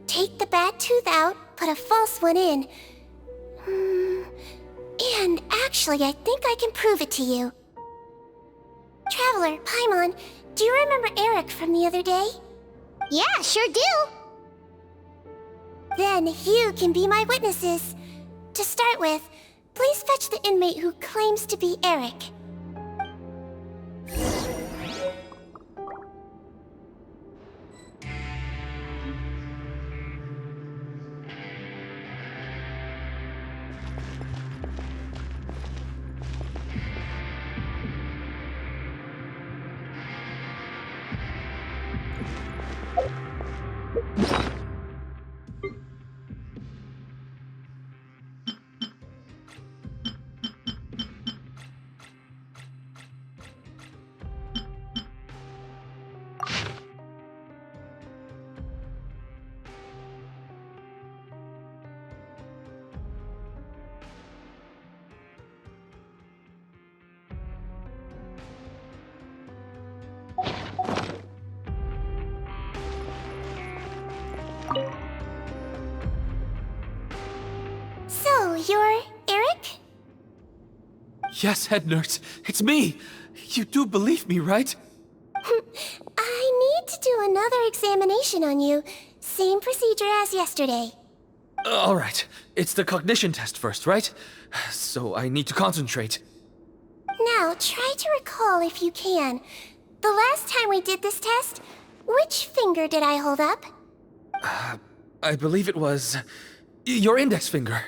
Take the bad tooth out, put a false one in. And actually, I think I can prove it to you. Traveler, Paimon, do you remember Eric from the other day? Yeah, sure do. Then you can be my witnesses. To start with, please fetch the inmate who claims to be Eric. So, you're Eric? Yes, head nurse. It's me. You do believe me, right? I need to do another examination on you. Same procedure as yesterday. All right. It's the cognition test first, right? So I need to concentrate. Now, try to recall if you can. The last time we did this test, which finger did I hold up? I believe it was your index finger.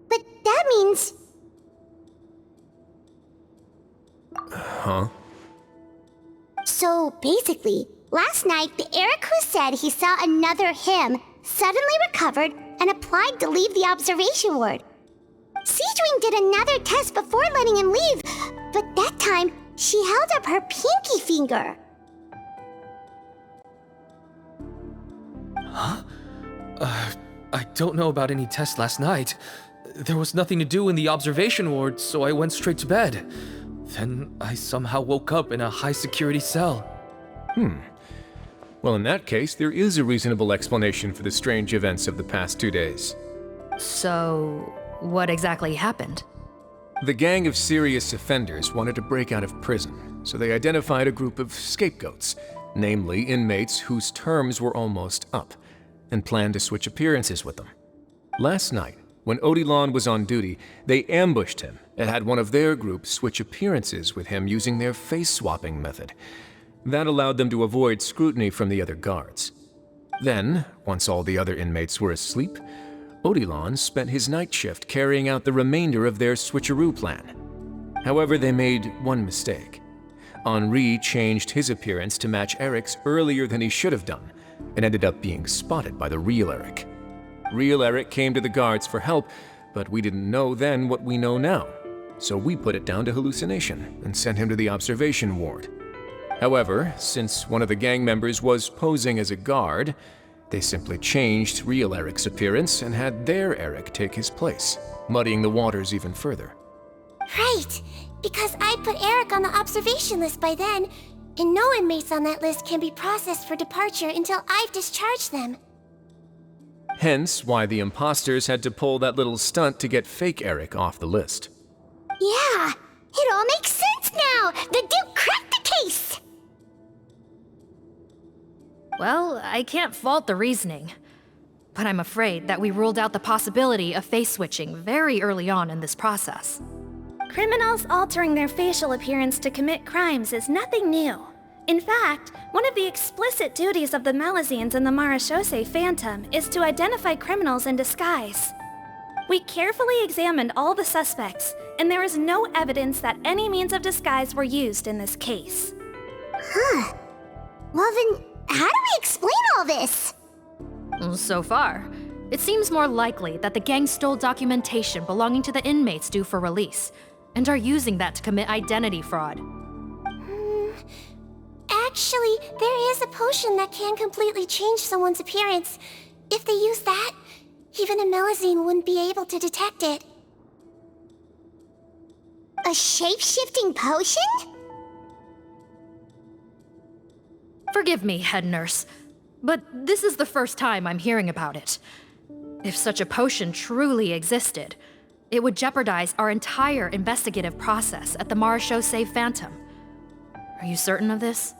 But that means... Huh? So basically, last night the Eric who said he saw another him suddenly recovered and applied to leave the observation ward. Sigewinne did another test before letting him leave, but that time she held up her pinky finger. Huh? I don't know about any test last night. There was nothing to do in the observation ward, so I went straight to bed. Then I somehow woke up in a high-security cell. Well, in that case, there is a reasonable explanation for the strange events of the past 2 days. So, what exactly happened? The gang of serious offenders wanted to break out of prison, so they identified a group of scapegoats, namely inmates whose terms were almost up, and planned to switch appearances with them. Last night, when Odilon was on duty, they ambushed him and had one of their group switch appearances with him using their face-swapping method. That allowed them to avoid scrutiny from the other guards. Then, once all the other inmates were asleep, Odilon spent his night shift carrying out the remainder of their switcheroo plan. However, they made one mistake. Henri changed his appearance to match Eric's earlier than he should have done, and ended up being spotted by the real Eric. Real Eric came to the guards for help, but we didn't know then what we know now, so we put it down to hallucination and sent him to the observation ward. However, since one of the gang members was posing as a guard, they simply changed real Eric's appearance and had their Eric take his place, muddying the waters even further. Right, because I put Eric on the observation list by then, and no inmates on that list can be processed for departure until I've discharged them. Hence why the imposters had to pull that little stunt to get fake Eric off the list. Yeah, it all makes sense now! The Duke cracked the case! Well, I can't fault the reasoning. But I'm afraid that we ruled out the possibility of face switching very early on in this process. Criminals altering their facial appearance to commit crimes is nothing new. In fact, one of the explicit duties of the Malazines in the Marechaussee Phantom is to identify criminals in disguise. We carefully examined all the suspects, and there is no evidence that any means of disguise were used in this case. Huh. Well then, how do we explain all this? So far, it seems more likely that the gang stole documentation belonging to the inmates due for release, and are using that to commit identity fraud. Actually, there is a potion that can completely change someone's appearance. If they use that, even a Melazine wouldn't be able to detect it. A shape-shifting potion? Forgive me, head nurse, but this is the first time I'm hearing about it. If such a potion truly existed, it would jeopardize our entire investigative process at the Marechaussee Phantom. Are you certain of this?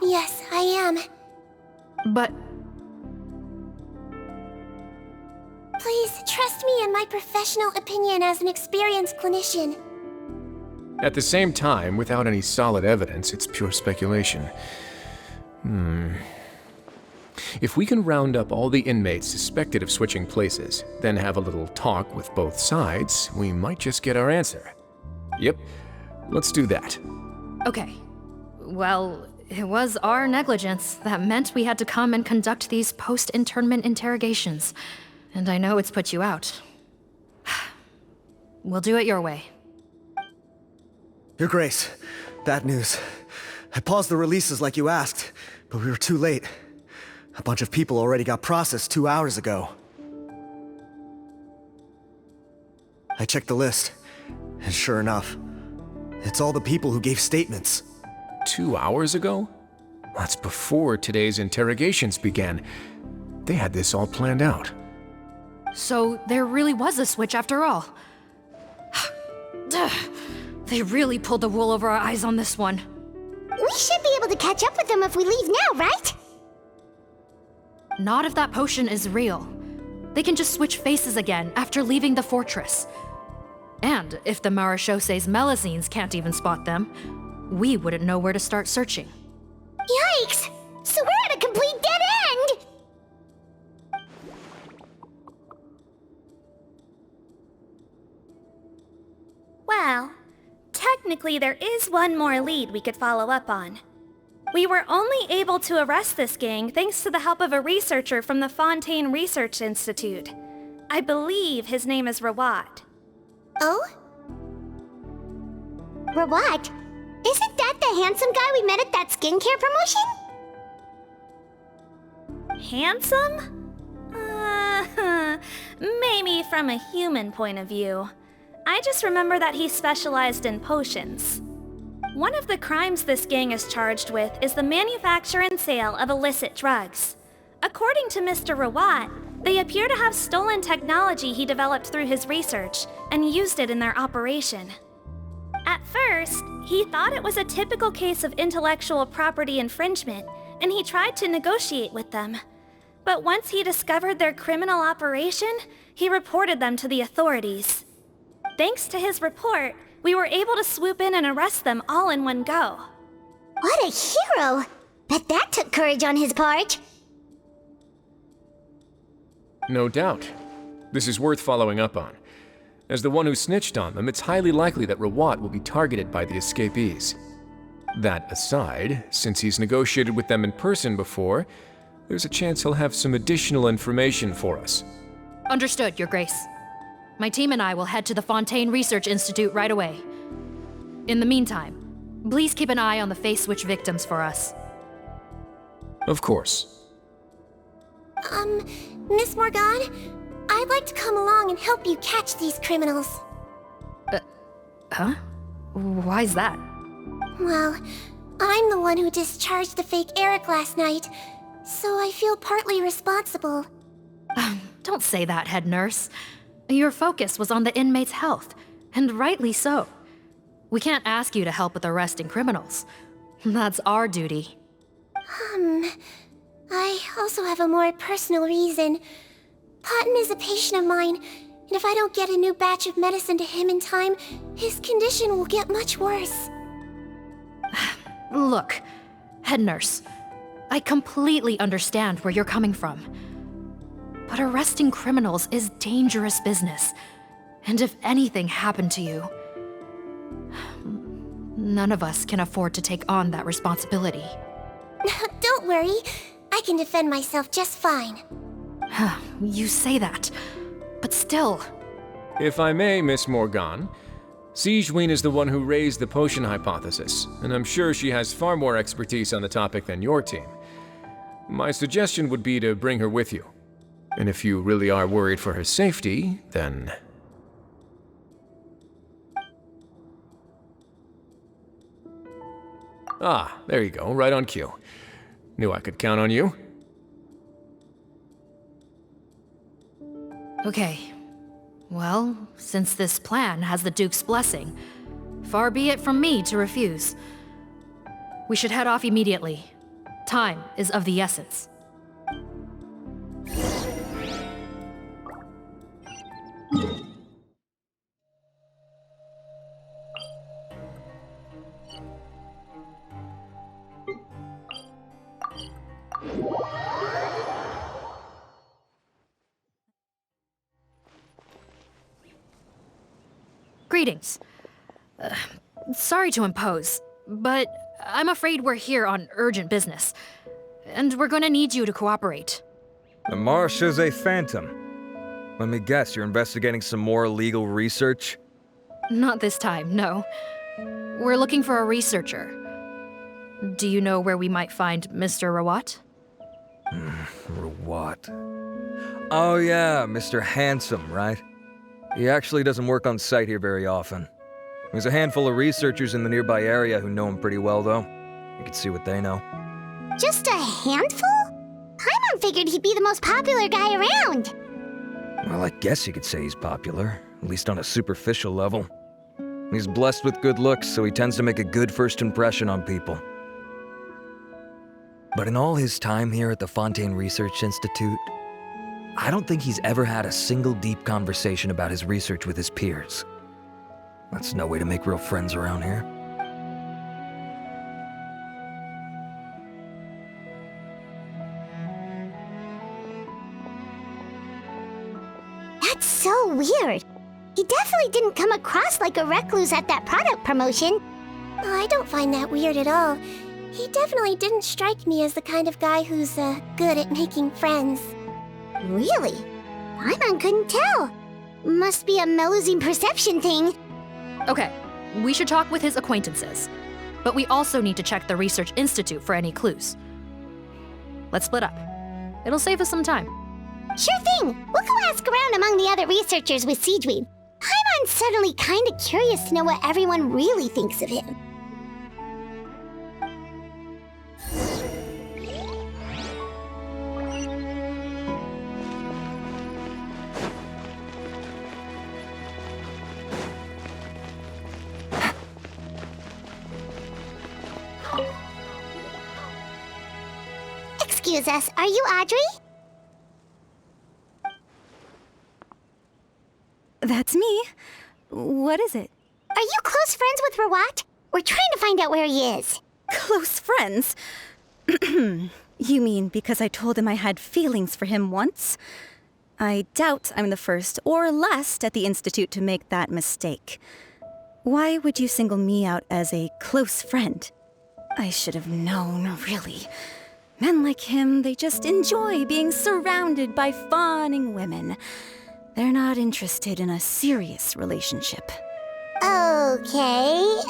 Yes, I am. But... Please, trust me in my professional opinion as an experienced clinician. At the same time, without any solid evidence, it's pure speculation. If we can round up all the inmates suspected of switching places, then have a little talk with both sides, we might just get our answer. Yep, let's do that. Okay. Well, it was our negligence that meant we had to come and conduct these post-internment interrogations. And I know it's put you out. We'll do it your way. Your Grace, bad news. I paused the releases like you asked, but we were too late. A bunch of people already got processed 2 hours ago. I checked the list, and sure enough, it's all the people who gave statements. 2 hours ago? That's before today's interrogations began. They had this all planned out. So there really was a switch after all. They really pulled the wool over our eyes on this one. We should be able to catch up with them if we leave now, right? Not if that potion is real. They can just switch faces again after leaving the fortress. And if the Marechaussee's Melazines can't even spot them, we wouldn't know where to start searching. Yikes! So we're at a complete dead end! Well, technically there is one more lead we could follow up on. We were only able to arrest this gang thanks to the help of a researcher from the Confronting Research Institute. I believe his name is Rawat. Oh? Rawat? Isn't that the handsome guy we met at that skincare promotion? Handsome? Maybe from a human point of view. I just remember that he specialized in potions. One of the crimes this gang is charged with is the manufacture and sale of illicit drugs. According to Mr. Rawat, they appear to have stolen technology he developed through his research and used it in their operation. At first, he thought it was a typical case of intellectual property infringement, and he tried to negotiate with them. But once he discovered their criminal operation, he reported them to the authorities. Thanks to his report, we were able to swoop in and arrest them all in one go. What a hero! Bet that took courage on his part. No doubt. This is worth following up on. As the one who snitched on them, it's highly likely that Rawat will be targeted by the escapees. That aside, since he's negotiated with them in person before, there's a chance he'll have some additional information for us. Understood, Your Grace. My team and I will head to the Confronting Research Institute right away. In the meantime, please keep an eye on the face switch victims for us. Of course. Miss Morgan, I'd like to come along and help you catch these criminals. Huh? Why's that? Well, I'm the one who discharged the fake Eric last night, so I feel partly responsible. Don't say that, head nurse. Your focus was on the inmate's health, and rightly so. We can't ask you to help with arresting criminals. That's our duty. I also have a more personal reason. Potton is a patient of mine, and if I don't get a new batch of medicine to him in time, his condition will get much worse. Look, head nurse, I completely understand where you're coming from. But arresting criminals is dangerous business. And if anything happened to you, none of us can afford to take on that responsibility. Don't worry, I can defend myself just fine. You say that, but still. If I may, Miss Morgan, Sigewinne is the one who raised the potion hypothesis, and I'm sure she has far more expertise on the topic than your team. My suggestion would be to bring her with you. And if you really are worried for her safety, then... Ah, there you go, right on cue. Knew I could count on you. Okay. Well, since this plan has the Duke's blessing, far be it from me to refuse. We should head off immediately. Time is of the essence. Greetings. Sorry to impose, but I'm afraid we're here on urgent business, and we're gonna need you to cooperate. The Nereides Phantom. Let me guess, you're investigating some more illegal research? Not this time, no. We're looking for a researcher. Do you know where we might find Mr. Rawat? Rawat. Oh yeah, Mr. Handsome, right? He actually doesn't work on site here very often. There's a handful of researchers in the nearby area who know him pretty well, though. You can see what they know. Just a handful? Paimon figured he'd be the most popular guy around. Well, I guess you could say he's popular, at least on a superficial level. He's blessed with good looks, so he tends to make a good first impression on people. But in all his time here at the Confronting Research Institute, I don't think he's ever had a single deep conversation about his research with his peers. That's no way to make real friends around here. That's so weird. He definitely didn't come across like a recluse at that product promotion. Oh, I don't find that weird at all. He definitely didn't strike me as the kind of guy who's, good at making friends. Really? Paimon couldn't tell. Must be a Melusine perception thing. Okay, we should talk with his acquaintances. But we also need to check the Research Institute for any clues. Let's split up. It'll save us some time. Sure thing. We'll go ask around among the other researchers with Sigewinne. Paimon's suddenly kind of curious to know what everyone really thinks of him. Excuse us, are you Audrey? That's me. What is it? Are you close friends with Rawat? We're trying to find out where he is. Close friends? You mean because I told him I had feelings for him once? I doubt I'm the first or last at the Institute to make that mistake. Why would you single me out as a close friend? I should have known, really. Men like him, they just enjoy being surrounded by fawning women. They're not interested in a serious relationship. Okay.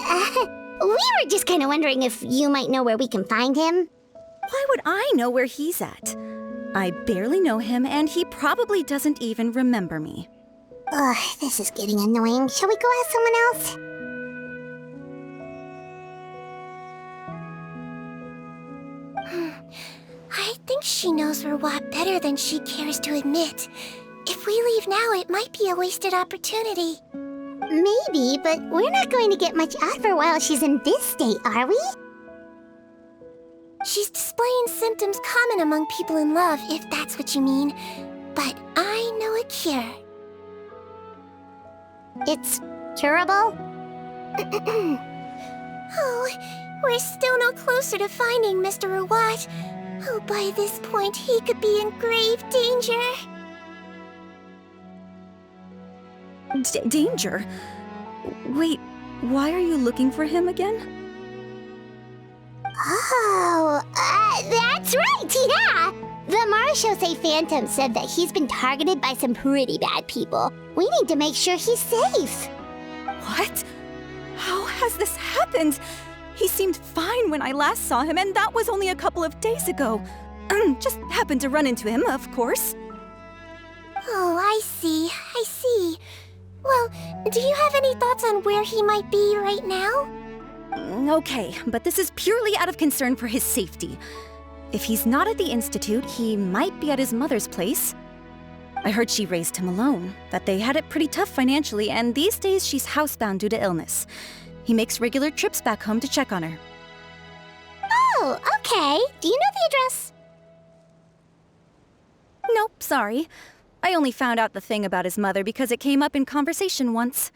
We were just kind of wondering if you might know where we can find him. Why would I know where he's at? I barely know him, and he probably doesn't even remember me. Ugh, this is getting annoying. Shall we go ask someone else? I think she knows Rawat better than she cares to admit. If we leave now, it might be a wasted opportunity. Maybe, but we're not going to get much out of her while she's in this state, are we? She's displaying symptoms common among people in love, if that's what you mean. But I know a cure. It's curable? Oh, we're still no closer to finding Mr. Rawat. Oh, by this point, he could be in grave danger. Danger? Wait, why are you looking for him again? Oh, that's right, yeah! The Marechaussee Phantom said that he's been targeted by some pretty bad people. We need to make sure he's safe. What? How has this happened? He seemed fine when I last saw him, and that was only a couple of days ago. Just happened to run into him, of course. Oh, I see. Well, do you have any thoughts on where he might be right now? Okay, but this is purely out of concern for his safety. If he's not at the Institute, he might be at his mother's place. I heard she raised him alone, that they had it pretty tough financially, and these days she's housebound due to illness. He makes regular trips back home to check on her. Oh, okay. Do you know the address? Nope, sorry. I only found out the thing about his mother because it came up in conversation once.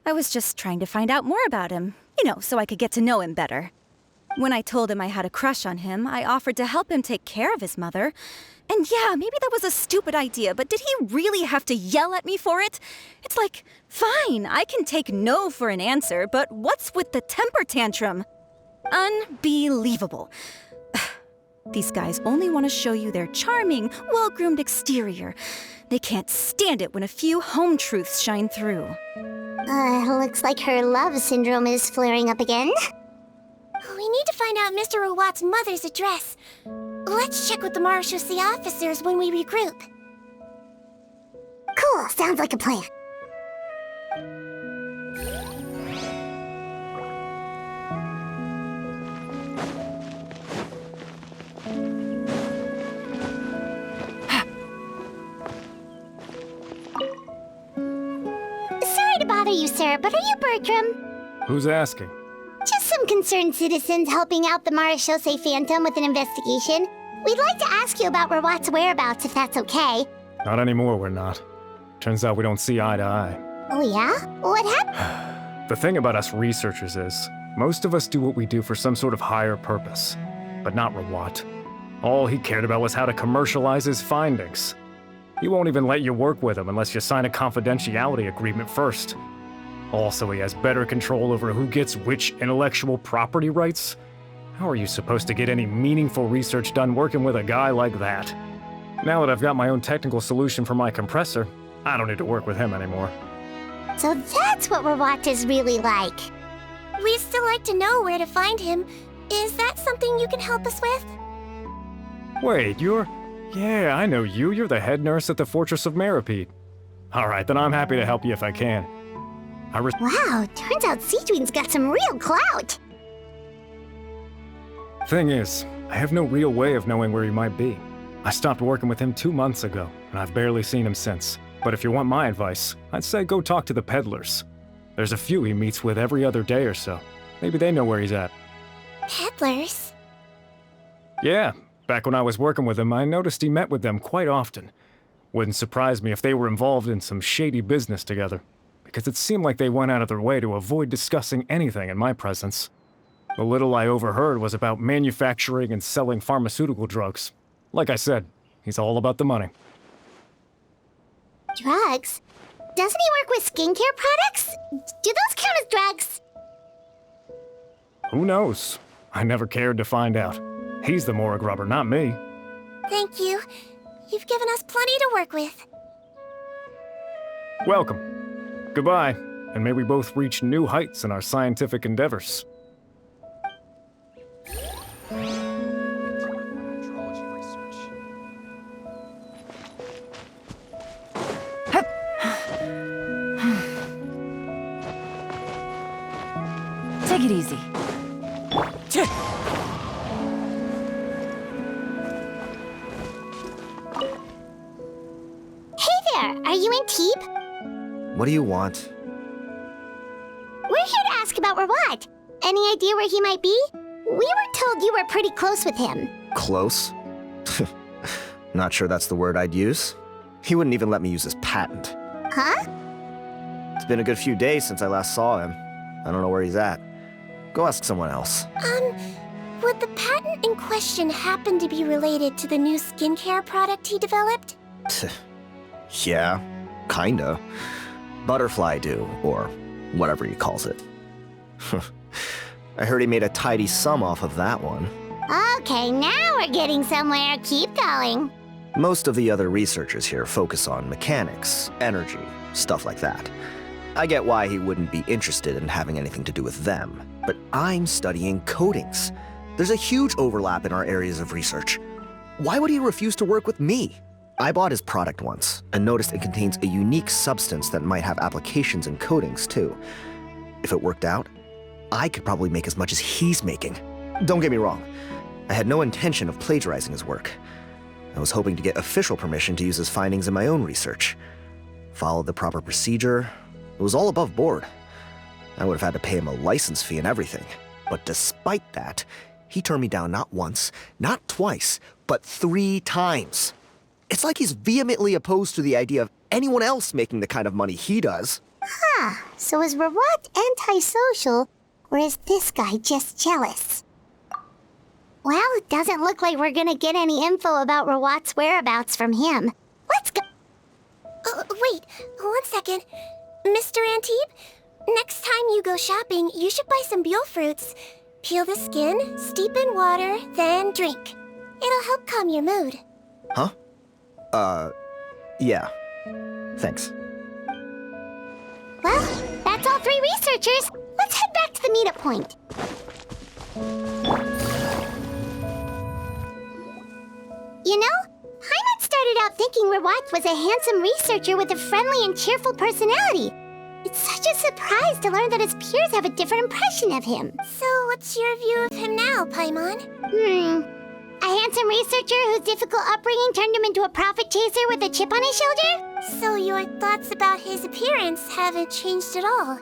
I was just trying to find out more about him, so I could get to know him better. When I told him I had a crush on him, I offered to help him take care of his mother. And yeah, maybe that was a stupid idea, but did he really have to yell at me for it? It's like, fine, I can take no for an answer, but what's with the temper tantrum? Unbelievable. These guys only want to show you their charming, well-groomed exterior. They can't stand it when a few home truths shine through. Looks like her love syndrome is flaring up again. We need to find out Mr. Rawat's mother's address. Let's check with the Marechaussee officers when we regroup. Cool, sounds like a plan. Sorry to bother you, sir, but are you Bertram? Who's asking? Just some concerned citizens helping out the Marechaussee Phantom with an investigation. We'd like to ask you about Rawat's whereabouts, if that's okay. Not anymore, we're not. Turns out we don't see eye to eye. Oh yeah? What happened? The thing about us researchers is, most of us do what we do for some sort of higher purpose. But not Rawat. All he cared about was how to commercialize his findings. He won't even let you work with him unless you sign a confidentiality agreement first. Also, he has better control over who gets which intellectual property rights. How are you supposed to get any meaningful research done working with a guy like that? Now that I've got my own technical solution for my compressor, I don't need to work with him anymore. So that's what Rawat is really like. We'd still like to know where to find him. Is that something you can help us with? Wait, you're... Yeah, I know you. You're the head nurse at the Fortress of Meropide. Alright, then I'm happy to help you if I can. Wow, turns out Sigewinne's got some real clout. Thing is, I have no real way of knowing where he might be. I stopped working with him 2 months ago, and I've barely seen him since. But if you want my advice, I'd say go talk to the peddlers. There's a few he meets with every other day or so. Maybe they know where he's at. Peddlers? Yeah, back when I was working with him, I noticed he met with them quite often. Wouldn't surprise me if they were involved in some shady business together, because it seemed like they went out of their way to avoid discussing anything in my presence. The little I overheard was about manufacturing and selling pharmaceutical drugs. Like I said, he's all about the money. Drugs? Doesn't he work with skincare products? Do those count as drugs? Who knows? I never cared to find out. He's the morgue rubber, not me. Thank you. You've given us plenty to work with. Welcome. Goodbye, and may we both reach new heights in our scientific endeavors. Take it easy. Hey there, are you in Teeb? What do you want? We're here to ask about Rawat. Any idea where he might be? We were told you were pretty close with him. Close? Not sure that's the word I'd use. He wouldn't even let me use his patent. Huh? It's been a good few days since I last saw him. I don't know where he's at. Go ask someone else. Would the patent in question happen to be related to the new skincare product he developed? Yeah, kinda. Butterfly dew, or whatever he calls it. I heard he made a tidy sum off of that one. Okay, now we're getting somewhere. Keep going. Most of the other researchers here focus on mechanics, energy, stuff like that. I get why he wouldn't be interested in having anything to do with them, but I'm studying coatings. There's a huge overlap in our areas of research. Why would he refuse to work with me? I bought his product once and noticed it contains a unique substance that might have applications in coatings too. If it worked out, I could probably make as much as he's making. Don't get me wrong, I had no intention of plagiarizing his work. I was hoping to get official permission to use his findings in my own research. Followed the proper procedure. It was all above board. I would have had to pay him a license fee and everything. But despite that, he turned me down not once, not twice, but 3 times. It's like he's vehemently opposed to the idea of anyone else making the kind of money he does. Huh, so is Rawat antisocial, or is this guy just jealous? Well, it doesn't look like we're gonna get any info about Rawat's whereabouts from him. Let's go. Wait, 1 second. Mr. Antibes, next time you go shopping, you should buy some buell fruits. Peel the skin, steep in water, then drink. It'll help calm your mood. Huh? Yeah. Thanks. Well, that's all 3 researchers. Let's head back to the meetup point. You know, Paimon started out thinking Rawat was a handsome researcher with a friendly and cheerful personality. It's such a surprise to learn that his peers have a different impression of him. So what's your view of him now, Paimon? A handsome researcher whose difficult upbringing turned him into a profit chaser with a chip on his shoulder? So your thoughts about his appearance haven't changed at all?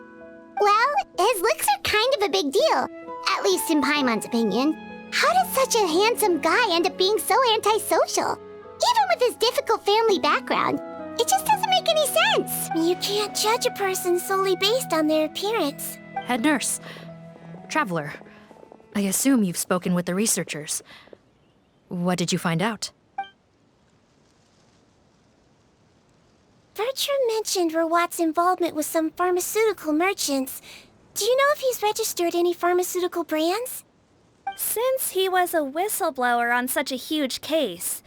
Well, his looks are kind of a big deal, at least in Paimon's opinion. How did such a handsome guy end up being so antisocial? Even with his difficult family background, it just doesn't make any sense. You can't judge a person solely based on their appearance. Head nurse. Traveler. I assume you've spoken with the researchers. What did you find out? Bertram mentioned Rawat's involvement with some pharmaceutical merchants. Do you know if he's registered any pharmaceutical brands? Since he was a whistleblower on such a huge case,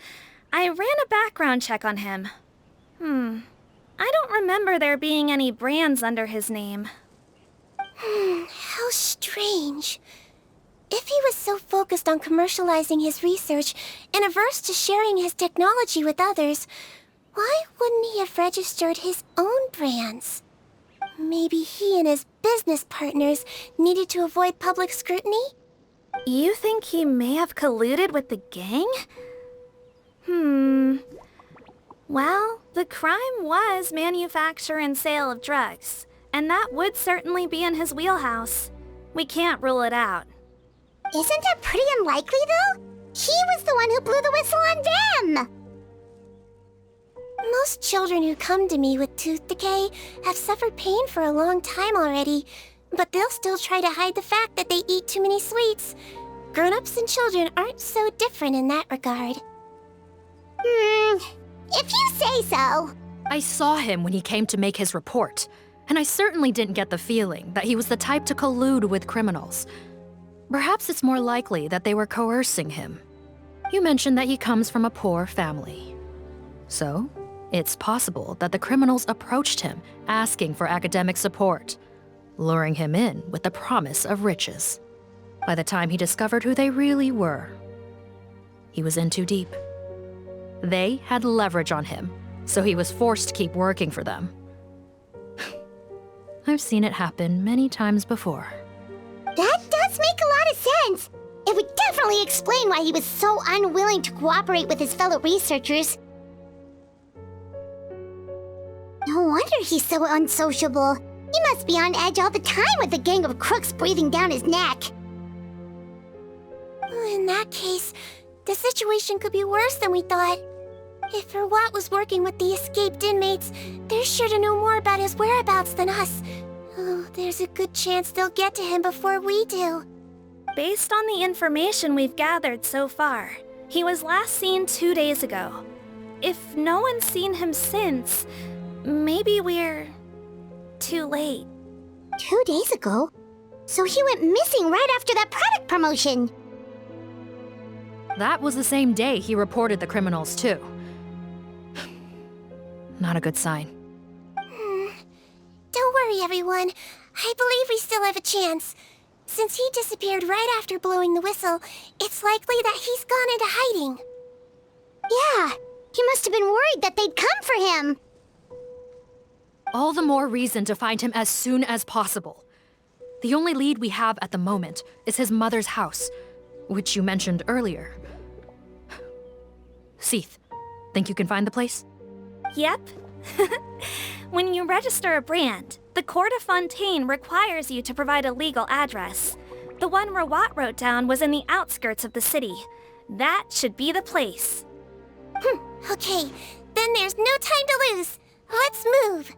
I ran a background check on him. I don't remember there being any brands under his name. How strange. If he was so focused on commercializing his research and averse to sharing his technology with others, why wouldn't he have registered his own brands? Maybe he and his business partners needed to avoid public scrutiny? You think he may have colluded with the gang? Well, the crime was manufacture and sale of drugs, and that would certainly be in his wheelhouse. We can't rule it out. Isn't that pretty unlikely, though? He was the one who blew the whistle on them! Most children who come to me with tooth decay have suffered pain for a long time already, but they'll still try to hide the fact that they eat too many sweets. Grown-ups and children aren't so different in that regard. If you say so. I saw him when he came to make his report, and I certainly didn't get the feeling that he was the type to collude with criminals. Perhaps it's more likely that they were coercing him. You mentioned that he comes from a poor family. So, it's possible that the criminals approached him asking for academic support, luring him in with the promise of riches. By the time he discovered who they really were, he was in too deep. They had leverage on him, so he was forced to keep working for them. I've seen it happen many times before. That does make a lot of sense. It would definitely explain why he was so unwilling to cooperate with his fellow researchers. No wonder he's so unsociable. He must be on edge all the time with a gang of crooks breathing down his neck. In that case, the situation could be worse than we thought. If Rawat was working with the escaped inmates, they're sure to know more about his whereabouts than us. Oh, there's a good chance they'll get to him before we do. Based on the information we've gathered so far, he was last seen 2 days ago. If no one's seen him since, maybe we're too late. 2 days ago? So he went missing right after that product promotion. That was the same day he reported the criminals, too. Not a good sign. Don't worry, everyone. I believe we still have a chance. Since he disappeared right after blowing the whistle, it's likely that he's gone into hiding. Yeah, he must have been worried that they'd come for him. All the more reason to find him as soon as possible. The only lead we have at the moment is his mother's house, which you mentioned earlier. Seath, think you can find the place? Yep. When you register a brand, the Court of Confronting requires you to provide a legal address. The one Rawat wrote down was in the outskirts of the city. That should be the place. Okay, then there's no time to lose. Let's move.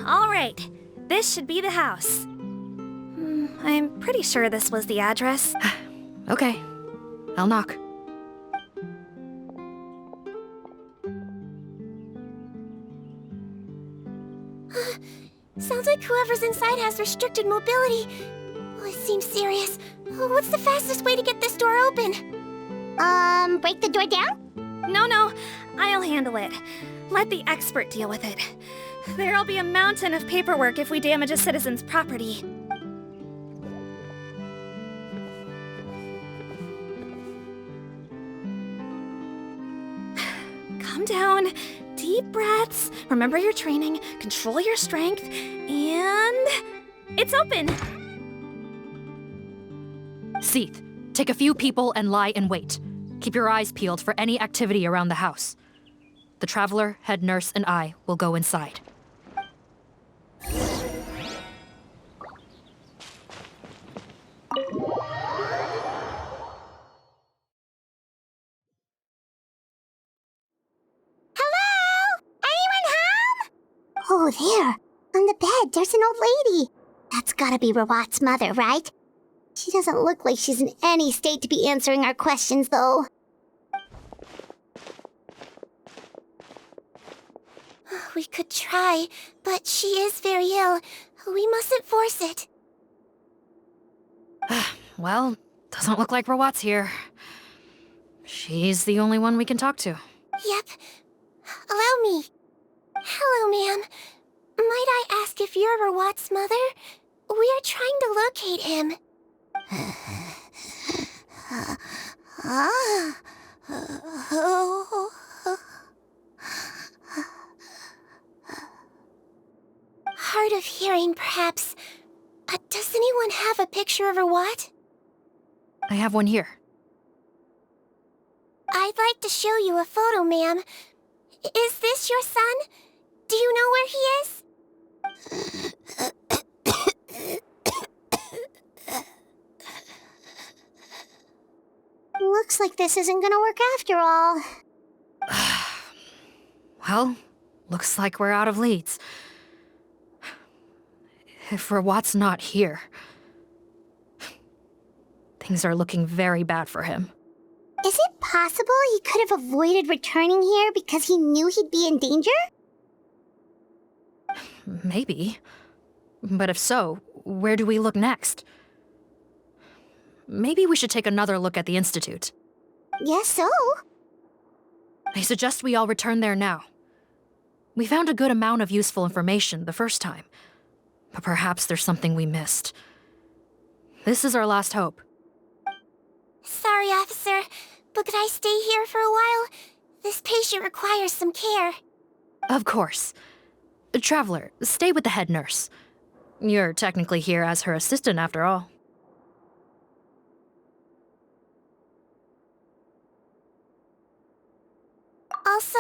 All right, this should be the house. I'm pretty sure this was the address. Okay, I'll knock. Sounds like whoever's inside has restricted mobility. Oh, it seems serious. Oh, what's the fastest way to get this door open? Break the door down? No, I'll handle it. Let the expert deal with it. There'll be a mountain of paperwork if we damage a citizen's property. Calm down. Deep deep breaths, remember your training, control your strength, and... it's open! Seath, take a few people and lie in wait. Keep your eyes peeled for any activity around the house. The Traveler, head nurse, and I will go inside. Oh, there. On the bed, there's an old lady. That's gotta be Rawat's mother, right? She doesn't look like she's in any state to be answering our questions, though. We could try, but she is very ill. We mustn't force it. Well, doesn't look like Rawat's here. She's the only one we can talk to. Yep. Allow me. Hello, ma'am. Might I ask if you're Rawat's mother? We are trying to locate him. Hard of hearing, perhaps. Does anyone have a picture of Rawat? I have one here. I'd like to show you a photo, ma'am. Is this your son? Do you know where he is? Looks like this isn't gonna work after all. Well, looks like we're out of leads. If Rawat's not here, things are looking very bad for him. Is it possible he could have avoided returning here because he knew he'd be in danger? Maybe. But if so, where do we look next? Maybe we should take another look at the Institute. Yes, so. I suggest we all return there now. We found a good amount of useful information the first time, but perhaps there's something we missed. This is our last hope. Sorry, officer, but could I stay here for a while? This patient requires some care. Of course. Traveler, stay with the head nurse. You're technically here as her assistant after all. Also,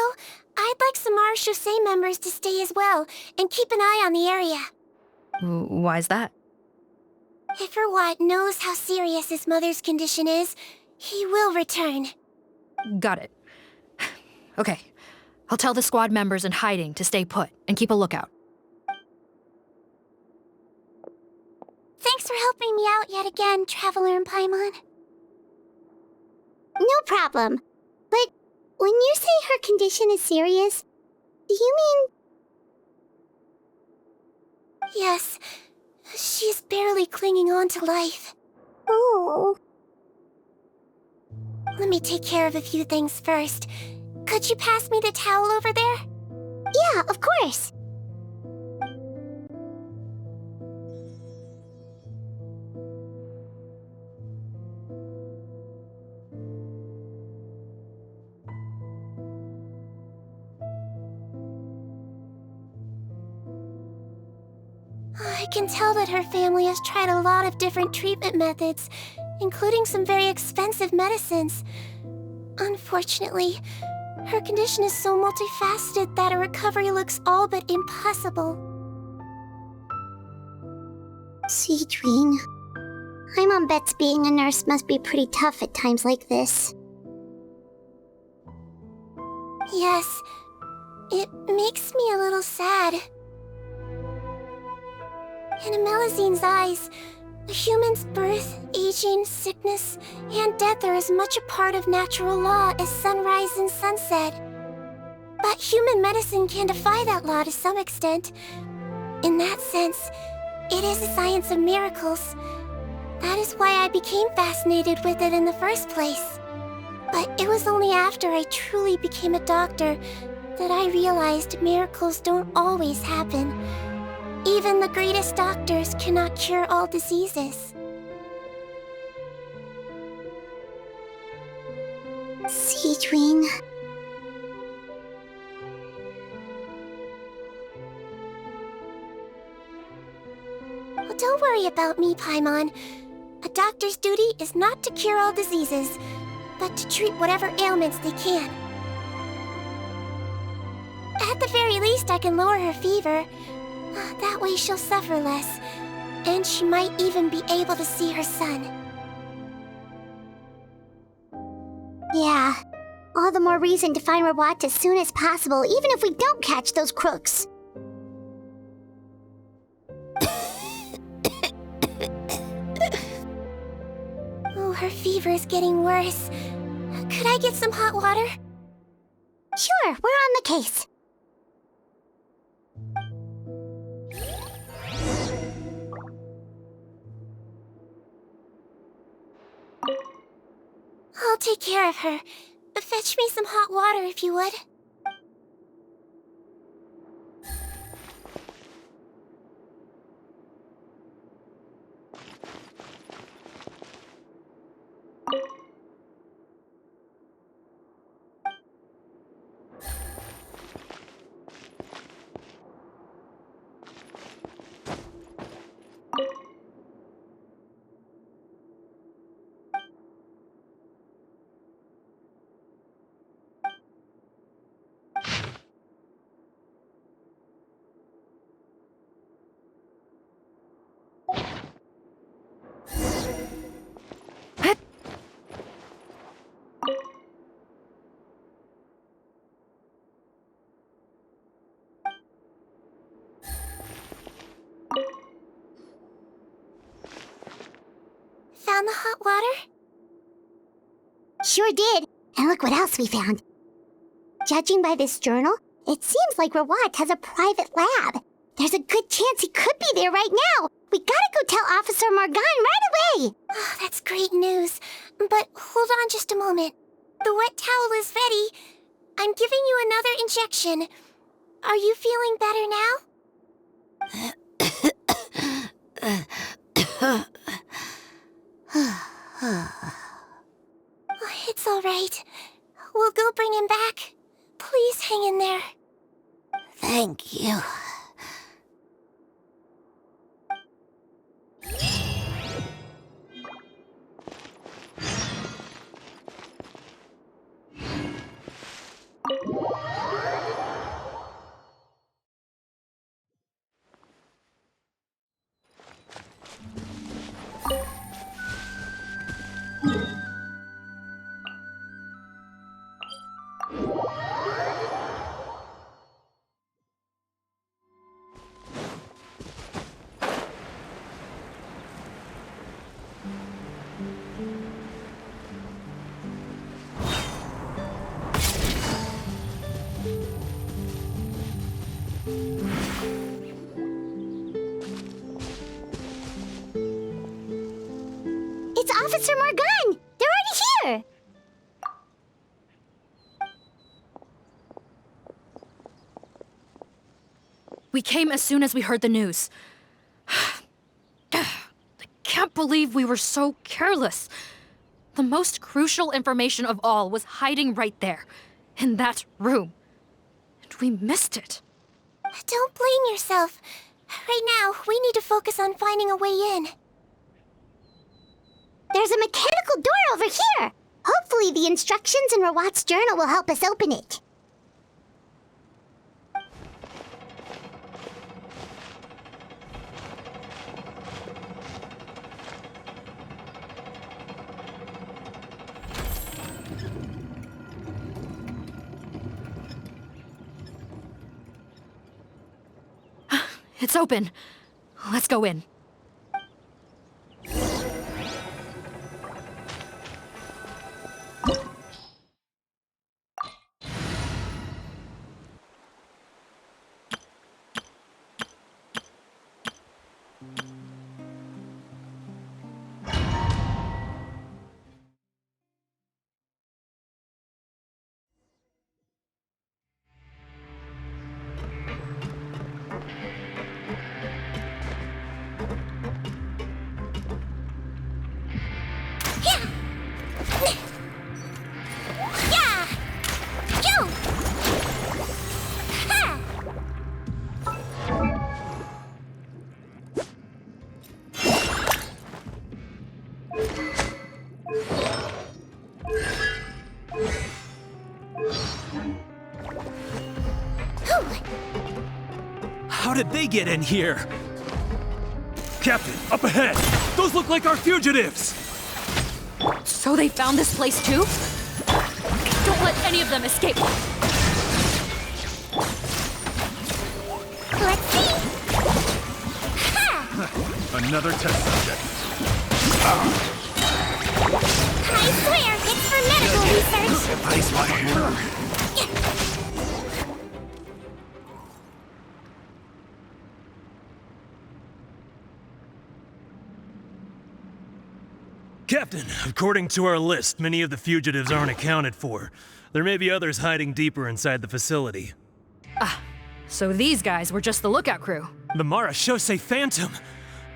I'd like some Marechaussee members to stay as well, and keep an eye on the area. Why's that? If Rawat knows how serious his mother's condition is, he will return. Got it. Okay. I'll tell the squad members in hiding to stay put and keep a lookout. Thanks for helping me out yet again, Traveler and Paimon. No problem. But when you say her condition is serious, do you mean... Yes. She's barely clinging on to life. Oh. Let me take care of a few things first. Could you pass me the towel over there? Yeah, of course. I can tell that her family has tried a lot of different treatment methods, including some very expensive medicines. Unfortunately, her condition is so multifaceted that a recovery looks all but impossible. Sigewinne. I'm on bets being a nurse must be pretty tough at times like this. Yes, it makes me a little sad. In a Melizine's eyes, a human's birth, aging, sickness, and death are as much a part of natural law as sunrise and sunset. But human medicine can defy that law to some extent. In that sense, it is a science of miracles. That is why I became fascinated with it in the first place. But it was only after I truly became a doctor that I realized miracles don't always happen. Even the greatest doctors cannot cure all diseases. Sigewinne. Well, don't worry about me, Paimon. A doctor's duty is not to cure all diseases, but to treat whatever ailments they can. At the very least, I can lower her fever. That way she'll suffer less, and she might even be able to see her son. Yeah. All the more reason to find Rawat as soon as possible, even if we don't catch those crooks. Oh, her fever is getting worse. Could I get some hot water? Sure, we're on the case. I'll take care of her. Fetch me some hot water if you would. Found the hot water? Sure did. And look what else we found. Judging by this journal, it seems like Rawat has a private lab. There's a good chance he could be there right now. We gotta go tell Officer Morgan right away. Oh, that's great news. But hold on just a moment. The wet towel is ready. I'm giving you another injection. Are you feeling better now? It's all right. We'll go bring him back. Please hang in there. Thank you. It's Officer Morgan! They're already here! We came as soon as we heard the news. I can't believe we were so careless. The most crucial information of all was hiding right there, in that room. And we missed it. Don't blame yourself. Right now, we need to focus on finding a way in. There's a mechanical door over here! Hopefully the instructions in Rawat's journal will help us open it. It's open. Let's go in. did they get in here? Captain, up ahead! Those look like our fugitives! So they found this place too? Don't let any of them escape! Let's see! Another test subject. I swear, it's for medical research! Ice my hair. Captain, according to our list, many of the fugitives aren't accounted for. There may be others hiding deeper inside the facility. So these guys were just the lookout crew. The Nereides Phantom!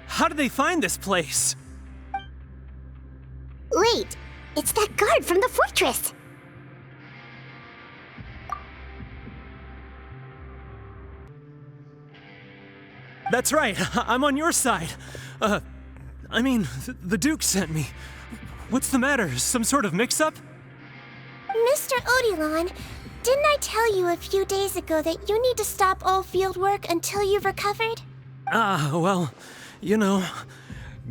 How did they find this place? Wait, it's that guard from the fortress! That's right, I'm on your side. The Duke sent me. What's the matter? Some sort of mix-up? Mr. Odilon, didn't I tell you a few days ago that you need to stop all field work until you've recovered? Well, you know,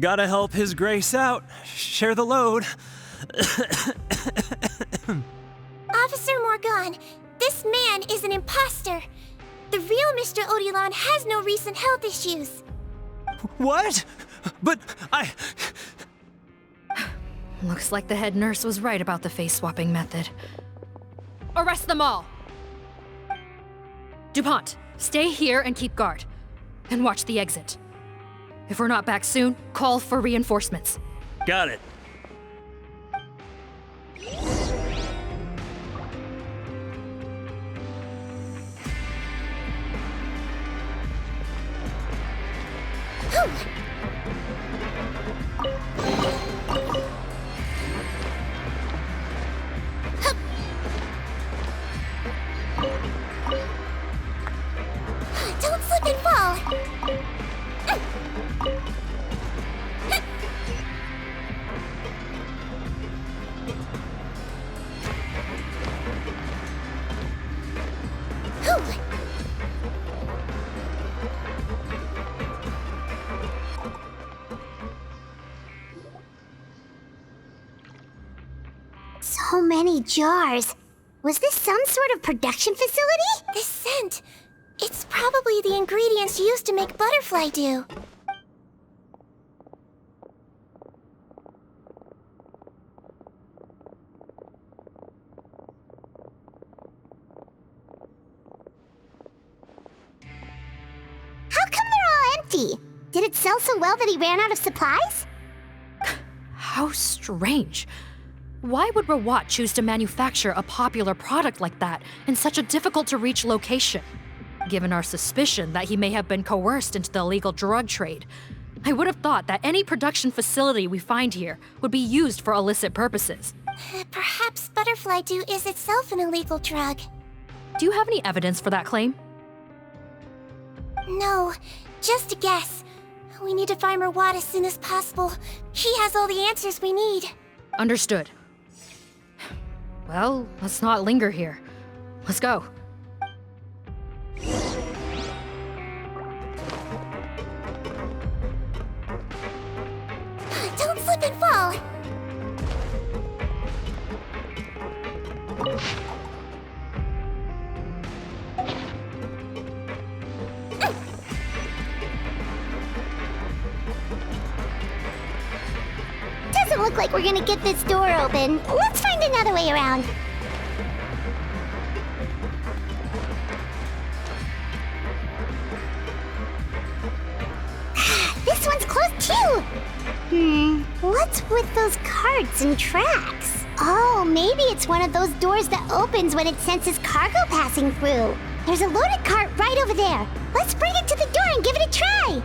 gotta help His Grace out. Share the load. Officer Morgan, this man is an imposter. The real Mr. Odilon has no recent health issues. What? But Looks like the head nurse was right about the face-swapping method. Arrest them all! DuPont, stay here and keep guard. And watch the exit. If we're not back soon, call for reinforcements. Got it. Don't slip and fall! So many jars. Was this some sort of production facility? This scent. It's probably the ingredients used to make butterfly dew. How come they're all empty? Did it sell so well that he ran out of supplies? How strange. Why would Rawat choose to manufacture a popular product like that in such a difficult-to-reach location? Given our suspicion that he may have been coerced into the illegal drug trade, I would have thought that any production facility we find here would be used for illicit purposes. Perhaps butterfly dew is itself an illegal drug. Do you have any evidence for that claim? No, just a guess. We need to find Rawat as soon as possible. He has all the answers we need. Understood. Well, let's not linger here. Let's go. Don't slip and fall! Doesn't look like we're gonna get this door open. Let's find another way around. This one's closed too! What's with those carts and tracks? Oh, maybe it's one of those doors that opens when it senses cargo passing through. There's a loaded cart right over there. Let's bring it to the door and give it a try!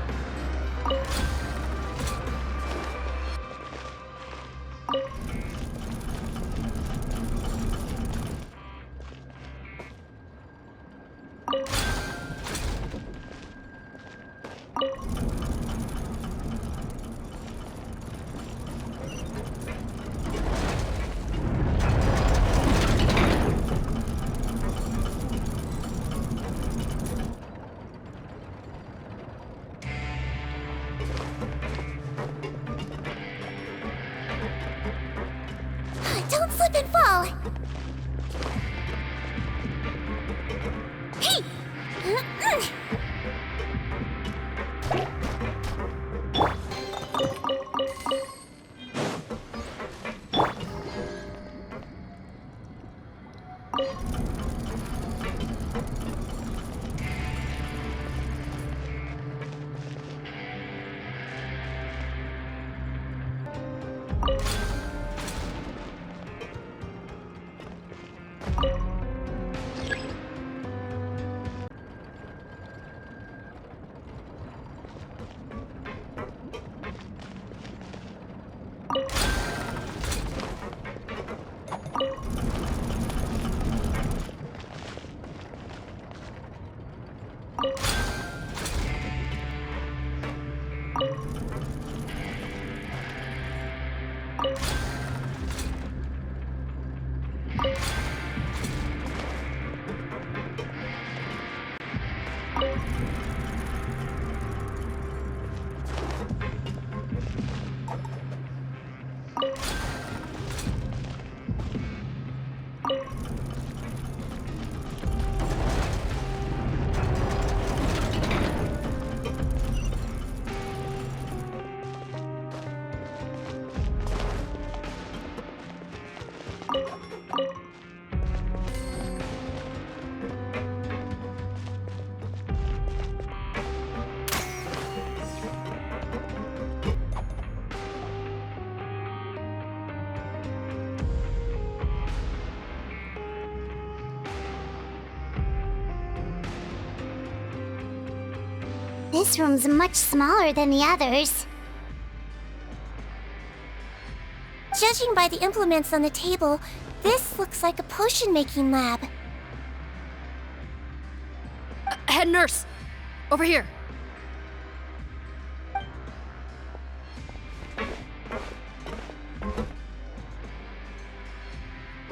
all. Hey! This room's much smaller than the others. Judging by the implements on the table, this looks like a potion-making lab. Head nurse! Over here!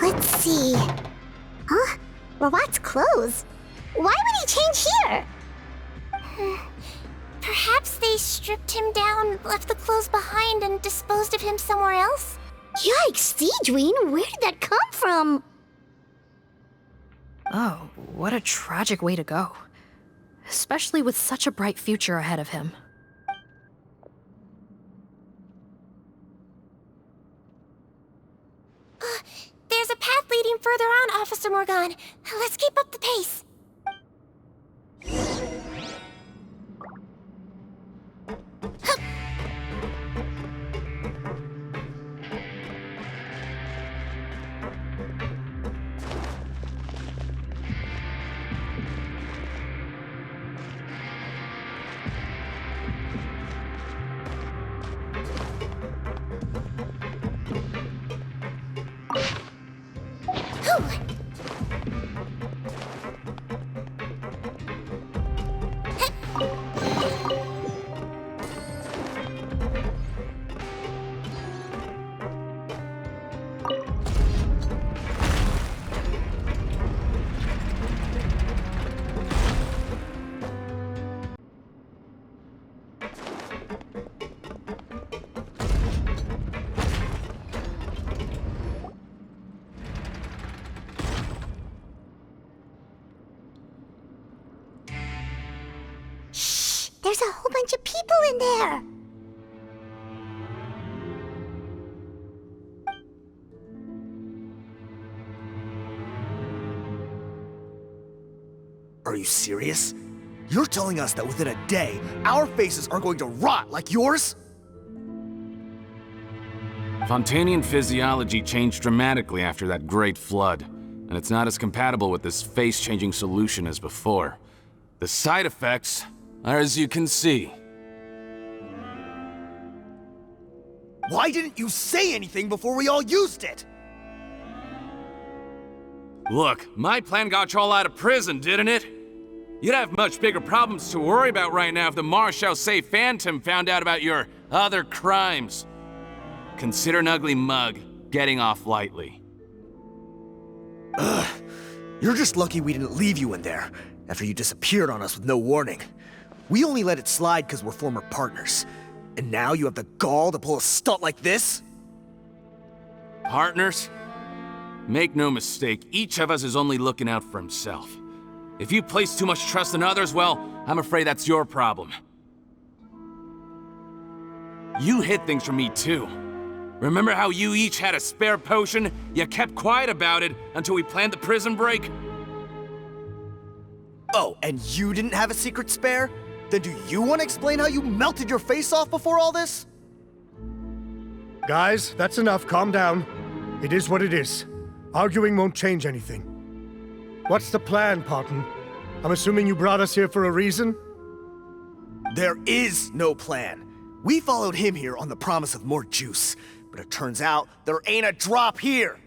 Let's see. Huh? Rawat's clothes. Why would he change here? Perhaps they stripped him down, left the clothes behind, and disposed of him somewhere else? Yikes, Sigewinne, where did that come from? Oh, what a tragic way to go. Especially with such a bright future ahead of him. There's a path leading further on, Officer Morgan. Let's keep up the pace. There's a whole bunch of people in there. Are you serious? You're telling us that within a day, our faces are going to rot like yours? Fontanian physiology changed dramatically after that great flood, and it's not as compatible with this face-changing solution as before. The side effects are as you can see. Why didn't you say anything before we all used it? Look, my plan got you all out of prison, didn't it? You'd have much bigger problems to worry about right now if the Marechaussee Phantom found out about your other crimes. Consider an ugly mug getting off lightly. Ugh. You're just lucky we didn't leave you in there after you disappeared on us with no warning. We only let it slide because we're former partners. And now you have the gall to pull a stunt like this? Partners? Make no mistake, each of us is only looking out for himself. If you place too much trust in others, well, I'm afraid that's your problem. You hid things from me too. Remember how you each had a spare potion? You kept quiet about it until we planned the prison break? Oh, and you didn't have a secret spare? Then do you want to explain how you melted your face off before all this? Guys, that's enough. Calm down. It is what it is. Arguing won't change anything. What's the plan, Potton? I'm assuming you brought us here for a reason? There is no plan. We followed him here on the promise of more juice, but it turns out there ain't a drop here.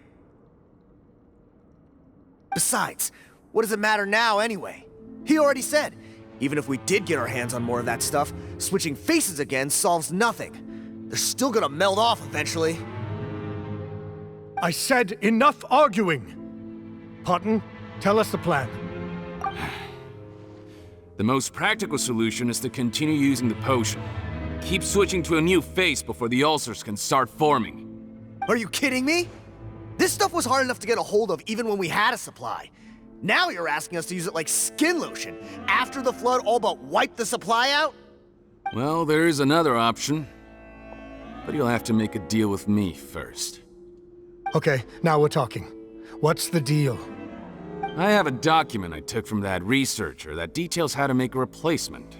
Besides, what does it matter now anyway? He already said, even if we did get our hands on more of that stuff, switching faces again solves nothing. They're still gonna melt off eventually. I said enough arguing! Potton, tell us the plan. The most practical solution is to continue using the potion. Keep switching to a new face before the ulcers can start forming. Are you kidding me? This stuff was hard enough to get a hold of even when we had a supply. Now you're asking us to use it like skin lotion, after the flood all but wiped the supply out? Well, there is another option. But you'll have to make a deal with me first. Okay, now we're talking. What's the deal? I have a document I took from that researcher that details how to make a replacement.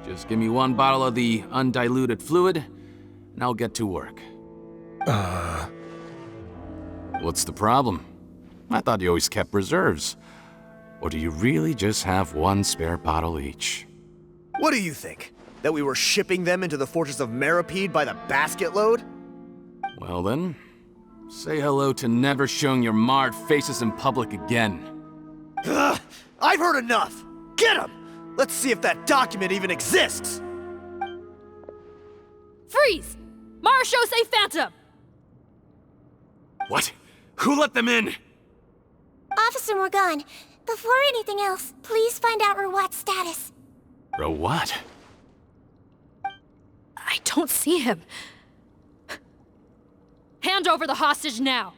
Just give me one bottle of the undiluted fluid, and I'll get to work. What's the problem? I thought you always kept reserves. Or do you really just have one spare bottle each? What do you think? That we were shipping them into the fortress of Nereides by the basket load? Well then, say hello to never showing your marred faces in public again. Ugh, I've heard enough! Get him! Let's see if that document even exists! Freeze! Marechaussee Phantom! What? Who let them in? Officer Morgan, before anything else, please find out Rawat's status. Rawat? I don't see him. Hand over the hostage now,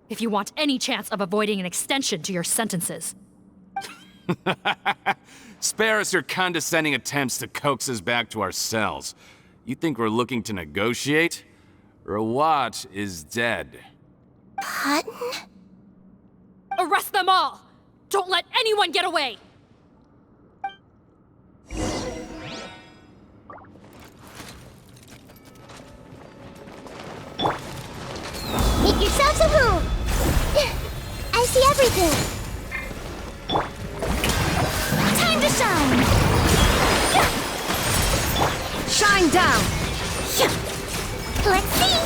if you want any chance of avoiding an extension to your sentences. Spare us your condescending attempts to coax us back to our cells. You think we're looking to negotiate? Rawat is dead. Potton? Arrest them all! Don't let anyone get away! Make yourselves a move! I see everything! Time to shine! Shine down! Let's see!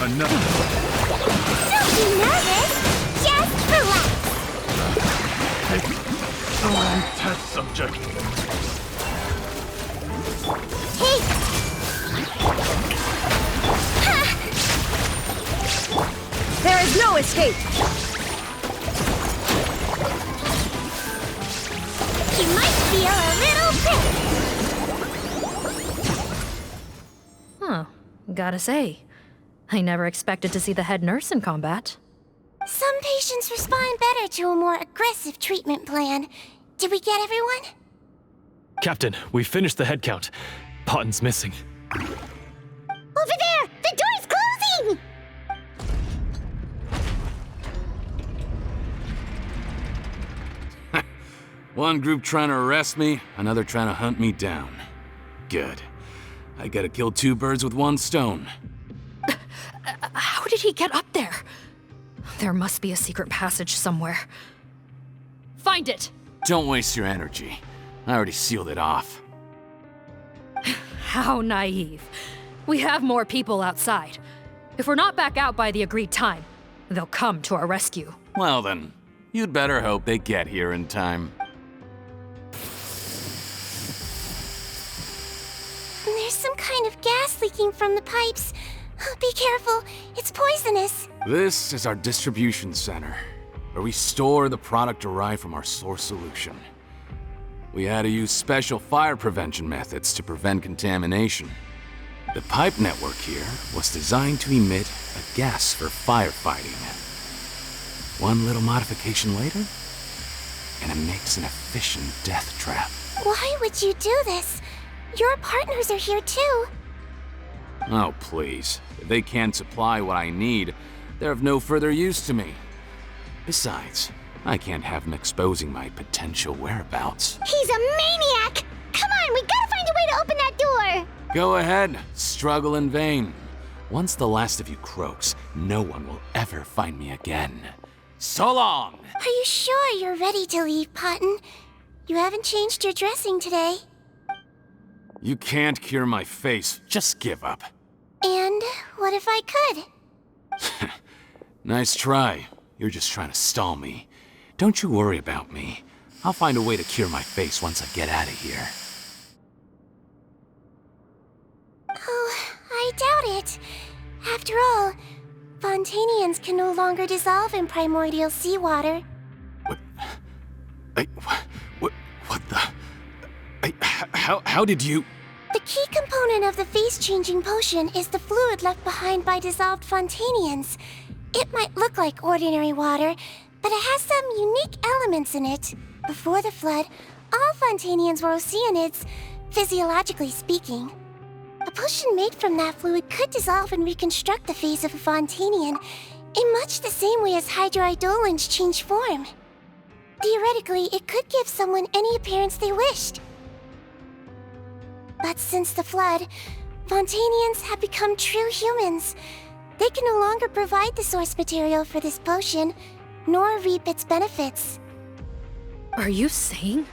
Enough. Don't be nervous! Just relax! Test subject. Take! There is no escape! You might feel a little prick! Huh. Gotta say, I never expected to see the head nurse in combat. Some patients respond better to a more aggressive treatment plan. Did we get everyone? Captain, we finished the head count. Potton's missing. Over there! The door's closing! One group trying to arrest me, another trying to hunt me down. Good. I gotta kill two birds with one stone. How did he get up there? There must be a secret passage somewhere. Find it! Don't waste your energy. I already sealed it off. How naive. We have more people outside. If we're not back out by the agreed time, they'll come to our rescue. Well then, you'd better hope they get here in time. There's some kind of gas leaking from the pipes. Be careful, it's poisonous. This is our distribution center, where we store the product derived from our source solution. We had to use special fire prevention methods to prevent contamination. The pipe network here was designed to emit a gas for firefighting. One little modification later, and it makes an efficient death trap. Why would you do this? Your partners are here too. Oh, please. If they can't supply what I need, they're of no further use to me. Besides, I can't have him exposing my potential whereabouts. He's a maniac! Come on, we gotta find a way to open that door! Go ahead, struggle in vain. Once the last of you croaks, no one will ever find me again. So long! Are you sure you're ready to leave, Potton? You haven't changed your dressing today. You can't cure my face, just give up. And what if I could? Nice try. You're just trying to stall me. Don't you worry about me. I'll find a way to cure my face once I get out of here. Oh, I doubt it. After all, Fontanians can no longer dissolve in primordial seawater. What the... How did you... The key component of the face-changing potion is the fluid left behind by dissolved Fontanians. It might look like ordinary water, but it has some unique elements in it. Before the flood, all Fontanians were oceanids, physiologically speaking. A potion made from that fluid could dissolve and reconstruct the face of a Fontanian in much the same way as hydroidolins change form. Theoretically, it could give someone any appearance they wished. But since the flood, Fontanians have become true humans. They can no longer provide the source material for this potion, nor reap its benefits. Are you saying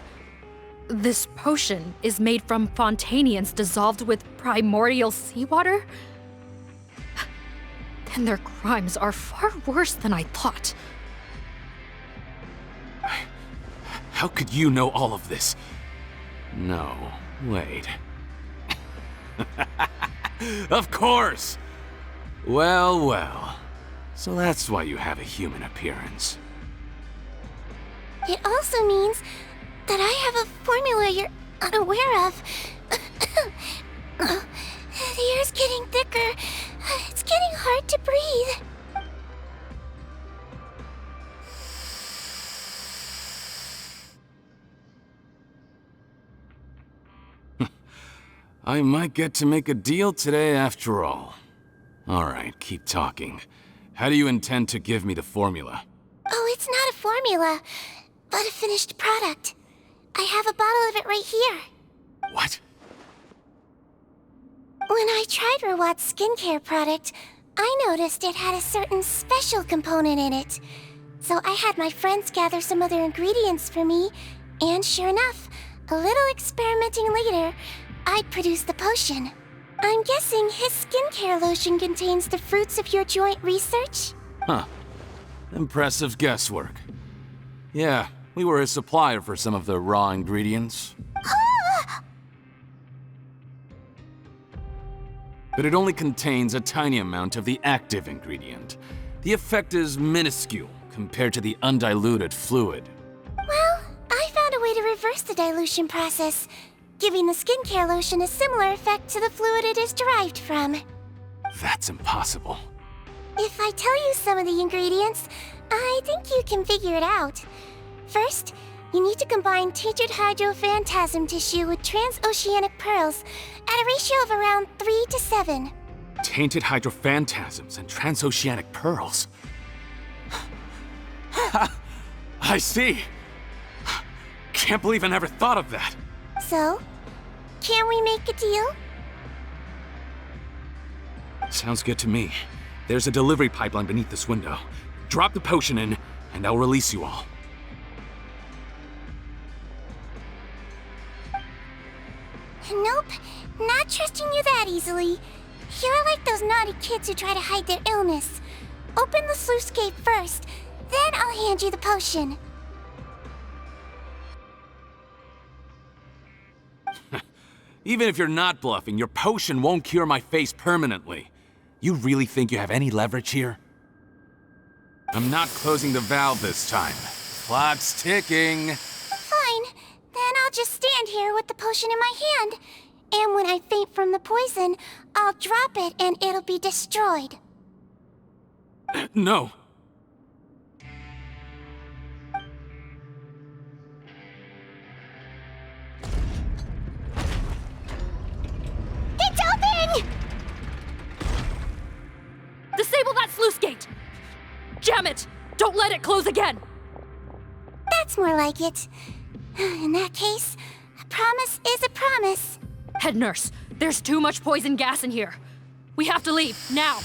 this potion is made from Fontanians dissolved with primordial seawater? Then their crimes are far worse than I thought. How could you know all of this? No, wait. Of course! Well, well. So that's why you have a human appearance. It also means that I have a formula you're unaware of. The air's getting thicker. It's getting hard to breathe. I might get to make a deal today after all. Alright, keep talking. How do you intend to give me the formula? Oh, it's not a formula, but a finished product. I have a bottle of it right here. What? When I tried Rawat's skincare product, I noticed it had a certain special component in it. So I had my friends gather some other ingredients for me, and sure enough, a little experimenting later, I produced the potion. I'm guessing his skincare lotion contains the fruits of your joint research? Huh. Impressive guesswork. Yeah, we were his supplier for some of the raw ingredients. But it only contains a tiny amount of the active ingredient. The effect is minuscule compared to the undiluted fluid. Well, I found a way to reverse the dilution process, giving the skincare lotion a similar effect to the fluid it is derived from. That's impossible. If I tell you some of the ingredients, I think you can figure it out. First, you need to combine tainted hydrophantasm tissue with transoceanic pearls at a ratio of around 3 to 7. Tainted hydrophantasms and transoceanic pearls. I see. Can't believe I never thought of that. So, can we make a deal? Sounds good to me. There's a delivery pipeline beneath this window. Drop the potion in, and I'll release you all. Nope, not trusting you that easily. You're like those naughty kids who try to hide their illness. Open the sluice gate first, then I'll hand you the potion. Even if you're not bluffing, your potion won't cure my face permanently. You really think you have any leverage here? I'm not closing the valve this time. Clock's ticking. Fine, then I'll just stand here with the potion in my hand. And when I faint from the poison, I'll drop it and it'll be destroyed. No. It's open! Disable that sluice gate! Jam it! Don't let it close again! That's more like it. In that case, a promise is a promise. Head nurse, there's too much poison gas in here. We have to leave, now!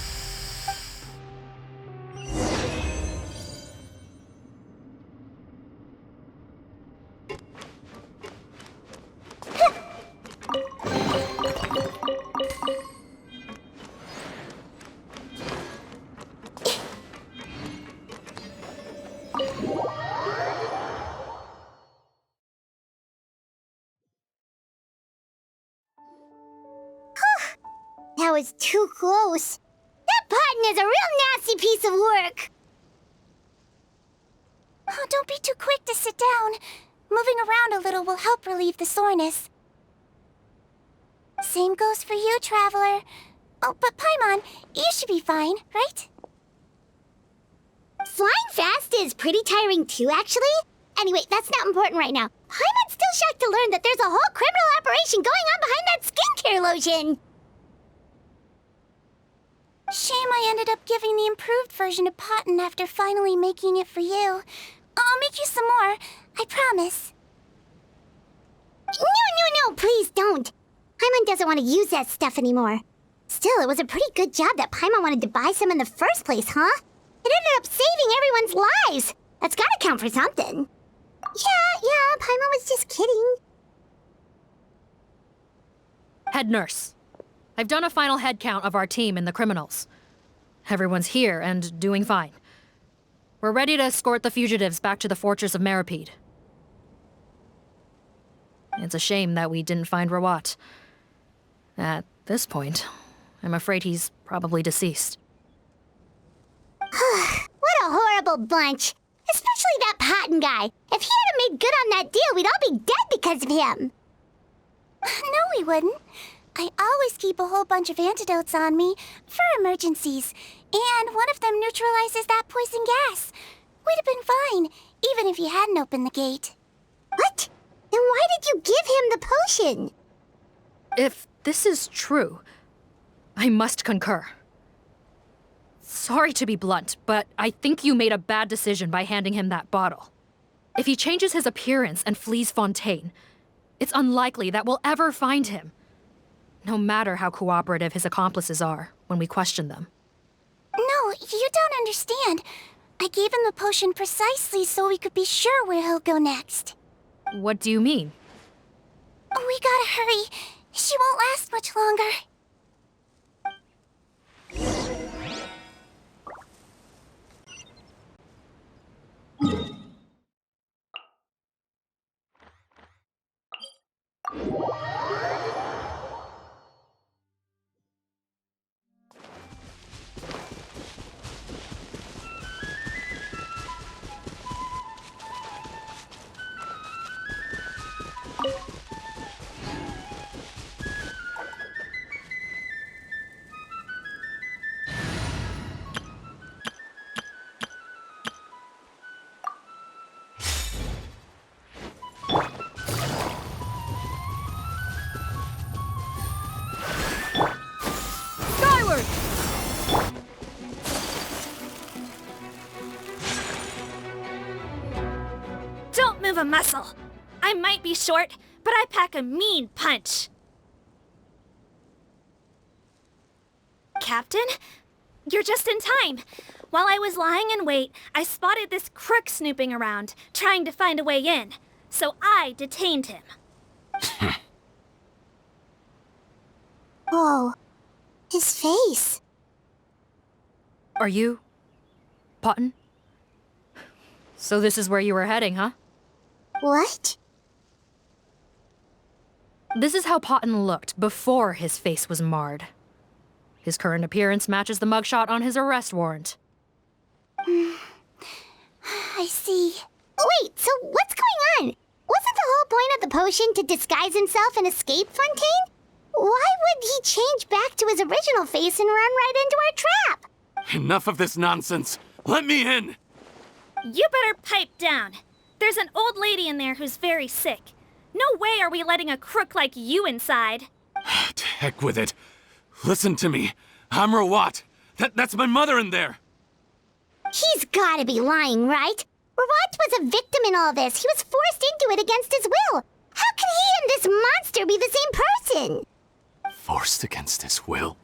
That was too close. That potton is a real nasty piece of work. Oh, don't be too quick to sit down. Moving around a little will help relieve the soreness. Same goes for you, Traveler. Oh, but Paimon, you should be fine, right? Flying fast is pretty tiring too, actually. Anyway, that's not important right now. Paimon's still shocked to learn that there's a whole criminal operation going on behind that skincare lotion. Shame I ended up giving the improved version of Potton after finally making it for you. I'll make you some more, I promise. No, please don't. Paimon doesn't want to use that stuff anymore. Still, it was a pretty good job that Paimon wanted to buy some in the first place, huh? It ended up saving everyone's lives. That's gotta count for something. Yeah, Paimon was just kidding. Head nurse, I've done a final head count of our team and the criminals. Everyone's here and doing fine. We're ready to escort the fugitives back to the fortress of Nereides. It's a shame that we didn't find Rawat. At this point, I'm afraid he's probably deceased. What a horrible bunch. Especially that Potton guy. If he hadn't made good on that deal, we'd all be dead because of him. No, we wouldn't. I always keep a whole bunch of antidotes on me for emergencies, and one of them neutralizes that poison gas. We'd have been fine, even if you hadn't opened the gate. What? Then why did you give him the potion? If this is true, I must concur. Sorry to be blunt, but I think you made a bad decision by handing him that bottle. If he changes his appearance and flees Fontaine, it's unlikely that we'll ever find him. No matter how cooperative his accomplices are when we question them. No, you don't understand. I gave him the potion precisely so we could be sure where he'll go next. What do you mean? We gotta hurry. She won't last much longer. Don't move a muscle. I might be short, but I pack a mean punch. Captain? You're just in time. While I was lying in wait, I spotted this crook snooping around, trying to find a way in. So I detained him. Whoa. His face. Are you... Potton? So this is where you were heading, huh? What? This is how Potton looked before his face was marred. His current appearance matches the mugshot on his arrest warrant. I see. Wait, so what's going on? Wasn't the whole point of the potion to disguise himself and escape Fontaine? Why would he change back to his original face and run right into our trap? Enough of this nonsense. Let me in! You better pipe down. There's an old lady in there who's very sick. No way are we letting a crook like you inside. To heck with it. Listen to me. I'm Rawat. That's my mother in there. He's gotta be lying, right? Rawat was a victim in all this. He was forced into it against his will. How can he and this monster be the same person? Forced against his will?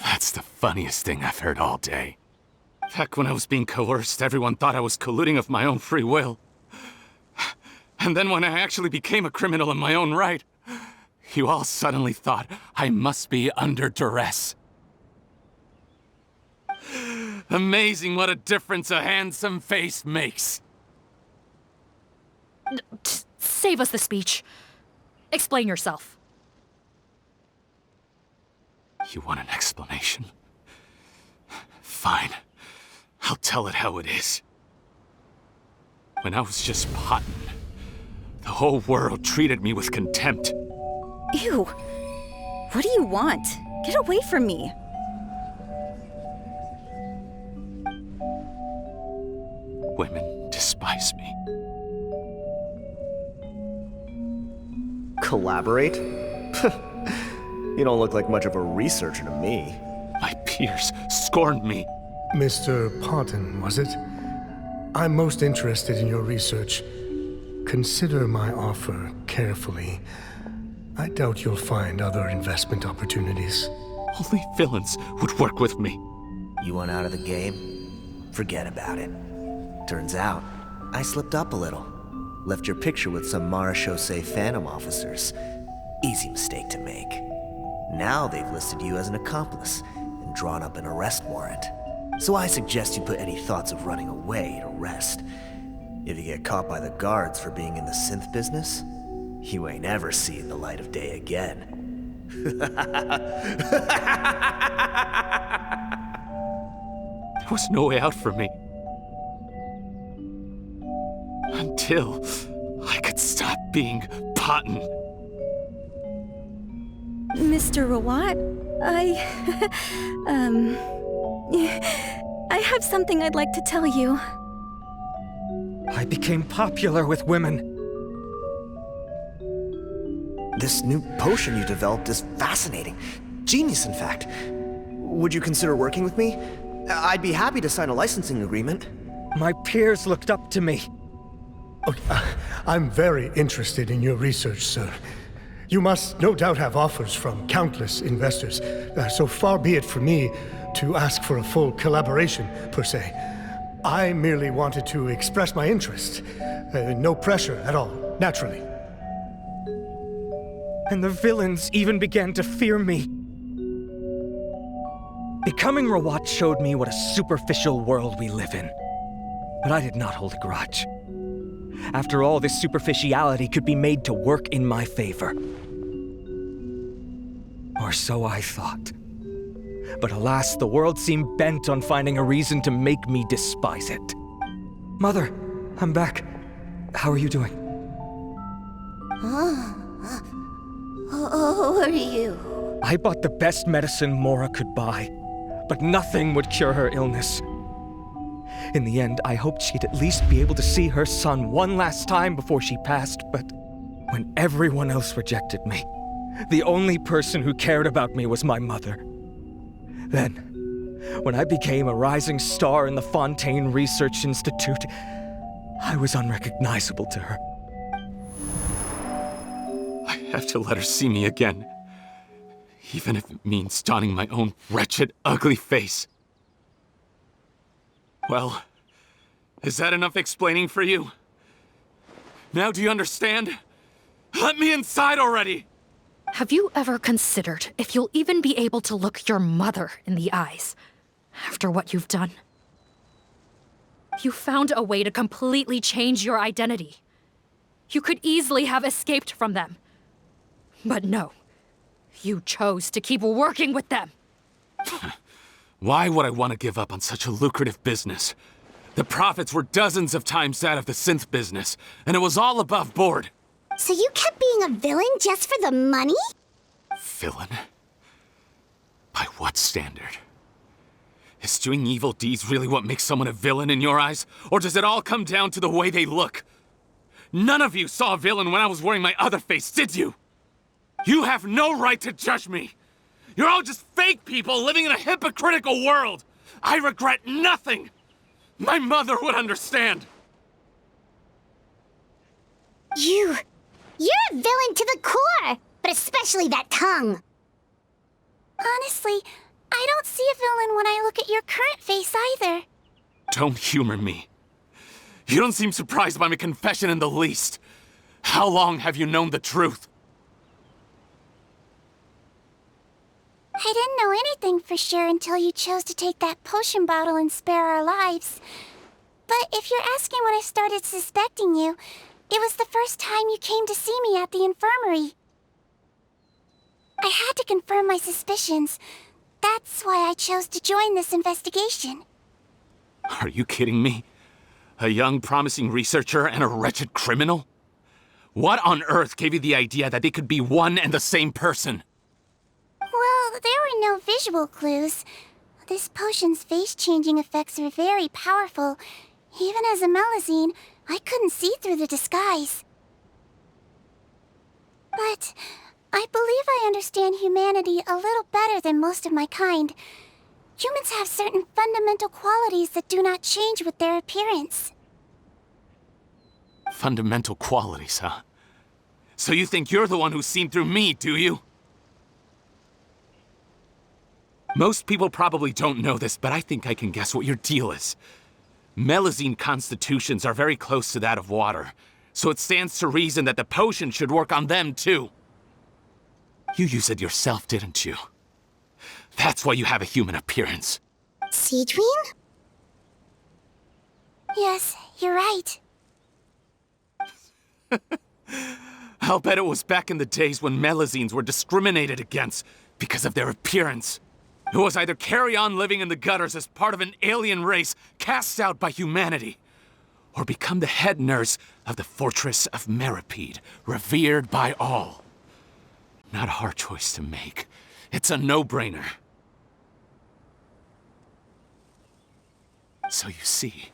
That's the funniest thing I've heard all day. Back when I was being coerced, everyone thought I was colluding of my own free will. And then when I actually became a criminal in my own right, you all suddenly thought I must be under duress. Amazing what a difference a handsome face makes. Save us the speech. Explain yourself. You want an explanation? Fine. I'll tell it how it is. When I was just potton, the whole world treated me with contempt. Ew. What do you want? Get away from me. Women despise me. Collaborate? You don't look like much of a researcher to me. My peers scorned me. Mr. Potton, was it? I'm most interested in your research. Consider my offer carefully. I doubt you'll find other investment opportunities. Only villains would work with me. You want out of the game? Forget about it. Turns out, I slipped up a little. Left your picture with some Marechaussee Phantom officers. Easy mistake to make. Now they've listed you as an accomplice and drawn up an arrest warrant. So I suggest you put any thoughts of running away to rest. If you get caught by the guards for being in the synth business, you ain't ever seen the light of day again. There was no way out for me. Until I could stop being potton. Mr. Rawat, I have something I'd like to tell you. I became popular with women. This new potion you developed is fascinating. Genius, in fact. Would you consider working with me? I'd be happy to sign a licensing agreement. My peers looked up to me. I'm very interested in your research, sir. You must no doubt have offers from countless investors, so far be it from me to ask for a full collaboration, per se. I merely wanted to express my interest. No pressure at all, naturally. And the villains even began to fear me. Becoming Rawat showed me what a superficial world we live in. But I did not hold a grudge. After all, this superficiality could be made to work in my favor. Or so I thought. But alas, the world seemed bent on finding a reason to make me despise it. Mother, I'm back. How are you doing? Who are you? I bought the best medicine Mora could buy, but nothing would cure her illness. In the end, I hoped she'd at least be able to see her son one last time before she passed, but when everyone else rejected me, the only person who cared about me was my mother. Then, when I became a rising star in the Fontaine Research Institute, I was unrecognizable to her. I have to let her see me again. Even if it means donning my own wretched, ugly face. Well, is that enough explaining for you? Now do you understand? Let me inside already! Have you ever considered if you'll even be able to look your mother in the eyes after what you've done? You found a way to completely change your identity. You could easily have escaped from them. But no, you chose to keep working with them. Why would I want to give up on such a lucrative business? The profits were dozens of times that of the synth business, and it was all above board. So you kept being a villain just for the money? Villain? By what standard? Is doing evil deeds really what makes someone a villain in your eyes? Or does it all come down to the way they look? None of you saw a villain when I was wearing my other face, did you? You have no right to judge me! You're all just fake people living in a hypocritical world! I regret nothing! My mother would understand! You're a villain to the core! But especially that tongue! Honestly, I don't see a villain when I look at your current face either. Don't humor me. You don't seem surprised by my confession in the least. How long have you known the truth? I didn't know anything for sure until you chose to take that potion bottle and spare our lives. But if you're asking when I started suspecting you, it was the first time you came to see me at the infirmary. I had to confirm my suspicions. That's why I chose to join this investigation. Are you kidding me? A young, promising researcher and a wretched criminal? What on earth gave you the idea that they could be one and the same person? Well, there were no visual clues. This potion's face-changing effects are very powerful. Even as a Melusine, I couldn't see through the disguise. But I believe I understand humanity a little better than most of my kind. Humans have certain fundamental qualities that do not change with their appearance. Fundamental qualities, huh? So you think you're the one who's seen through me, do you? Most people probably don't know this, but I think I can guess what your deal is. Melusine constitutions are very close to that of water, so it stands to reason that the potion should work on them too. You use it yourself, didn't you? That's why you have a human appearance. Sigewinne? Yes, you're right. I'll bet it was back in the days when Melusines were discriminated against because of their appearance. It was either carry on living in the gutters as part of an alien race cast out by humanity, or become the head nurse of the fortress of Nereides, revered by all. Not a hard choice to make. It's a no-brainer. So you see,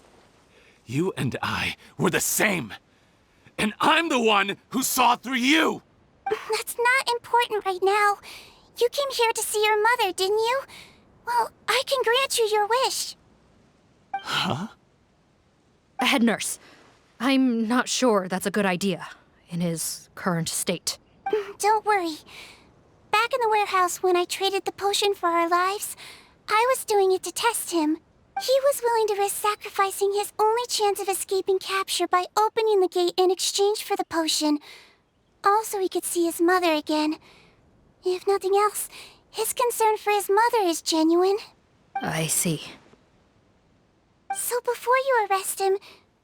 you and I were the same. And I'm the one who saw through you! That's not important right now. You came here to see your mother, didn't you? Well, I can grant you your wish. Huh? Head nurse, I'm not sure that's a good idea in his current state. Don't worry. Back in the warehouse when I traded the potion for our lives, I was doing it to test him. He was willing to risk sacrificing his only chance of escaping capture by opening the gate in exchange for the potion. Also, he could see his mother again. If nothing else, his concern for his mother is genuine. I see. So before you arrest him,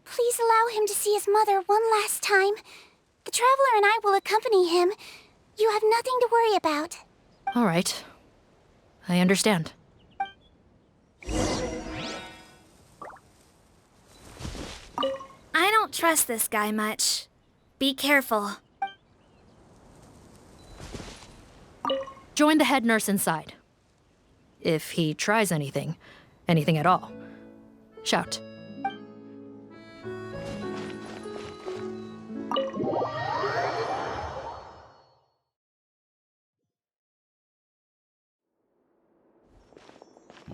please allow him to see his mother one last time. The Traveler and I will accompany him. You have nothing to worry about. All right. I understand. I don't trust this guy much. Be careful. Join the head nurse inside. If he tries anything at all, shout.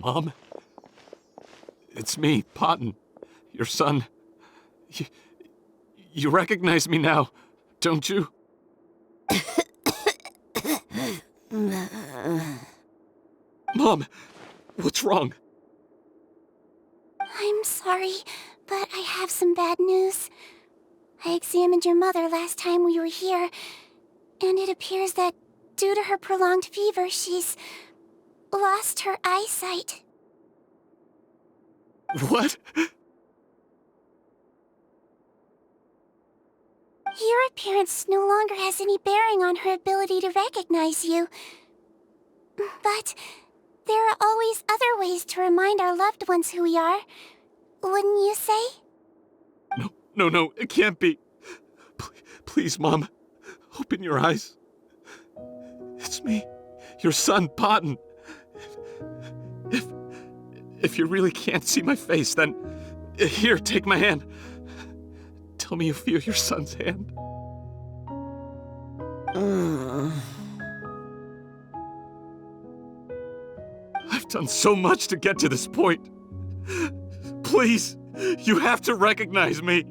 Mom? It's me, Potton, your son. You recognize me now, don't you? Mom, what's wrong? I'm sorry, but I have some bad news. I examined your mother last time we were here, and it appears that due to her prolonged fever, she's lost her eyesight. What? Your appearance no longer has any bearing on her ability to recognize you. But there are always other ways to remind our loved ones who we are. Wouldn't you say? No, it can't be. Please, Mom. Open your eyes. It's me, your son, Potton. If you really can't see my face, then here, take my hand. Tell me you feel your son's hand. I've done so much to get to this point. Please, you have to recognize me.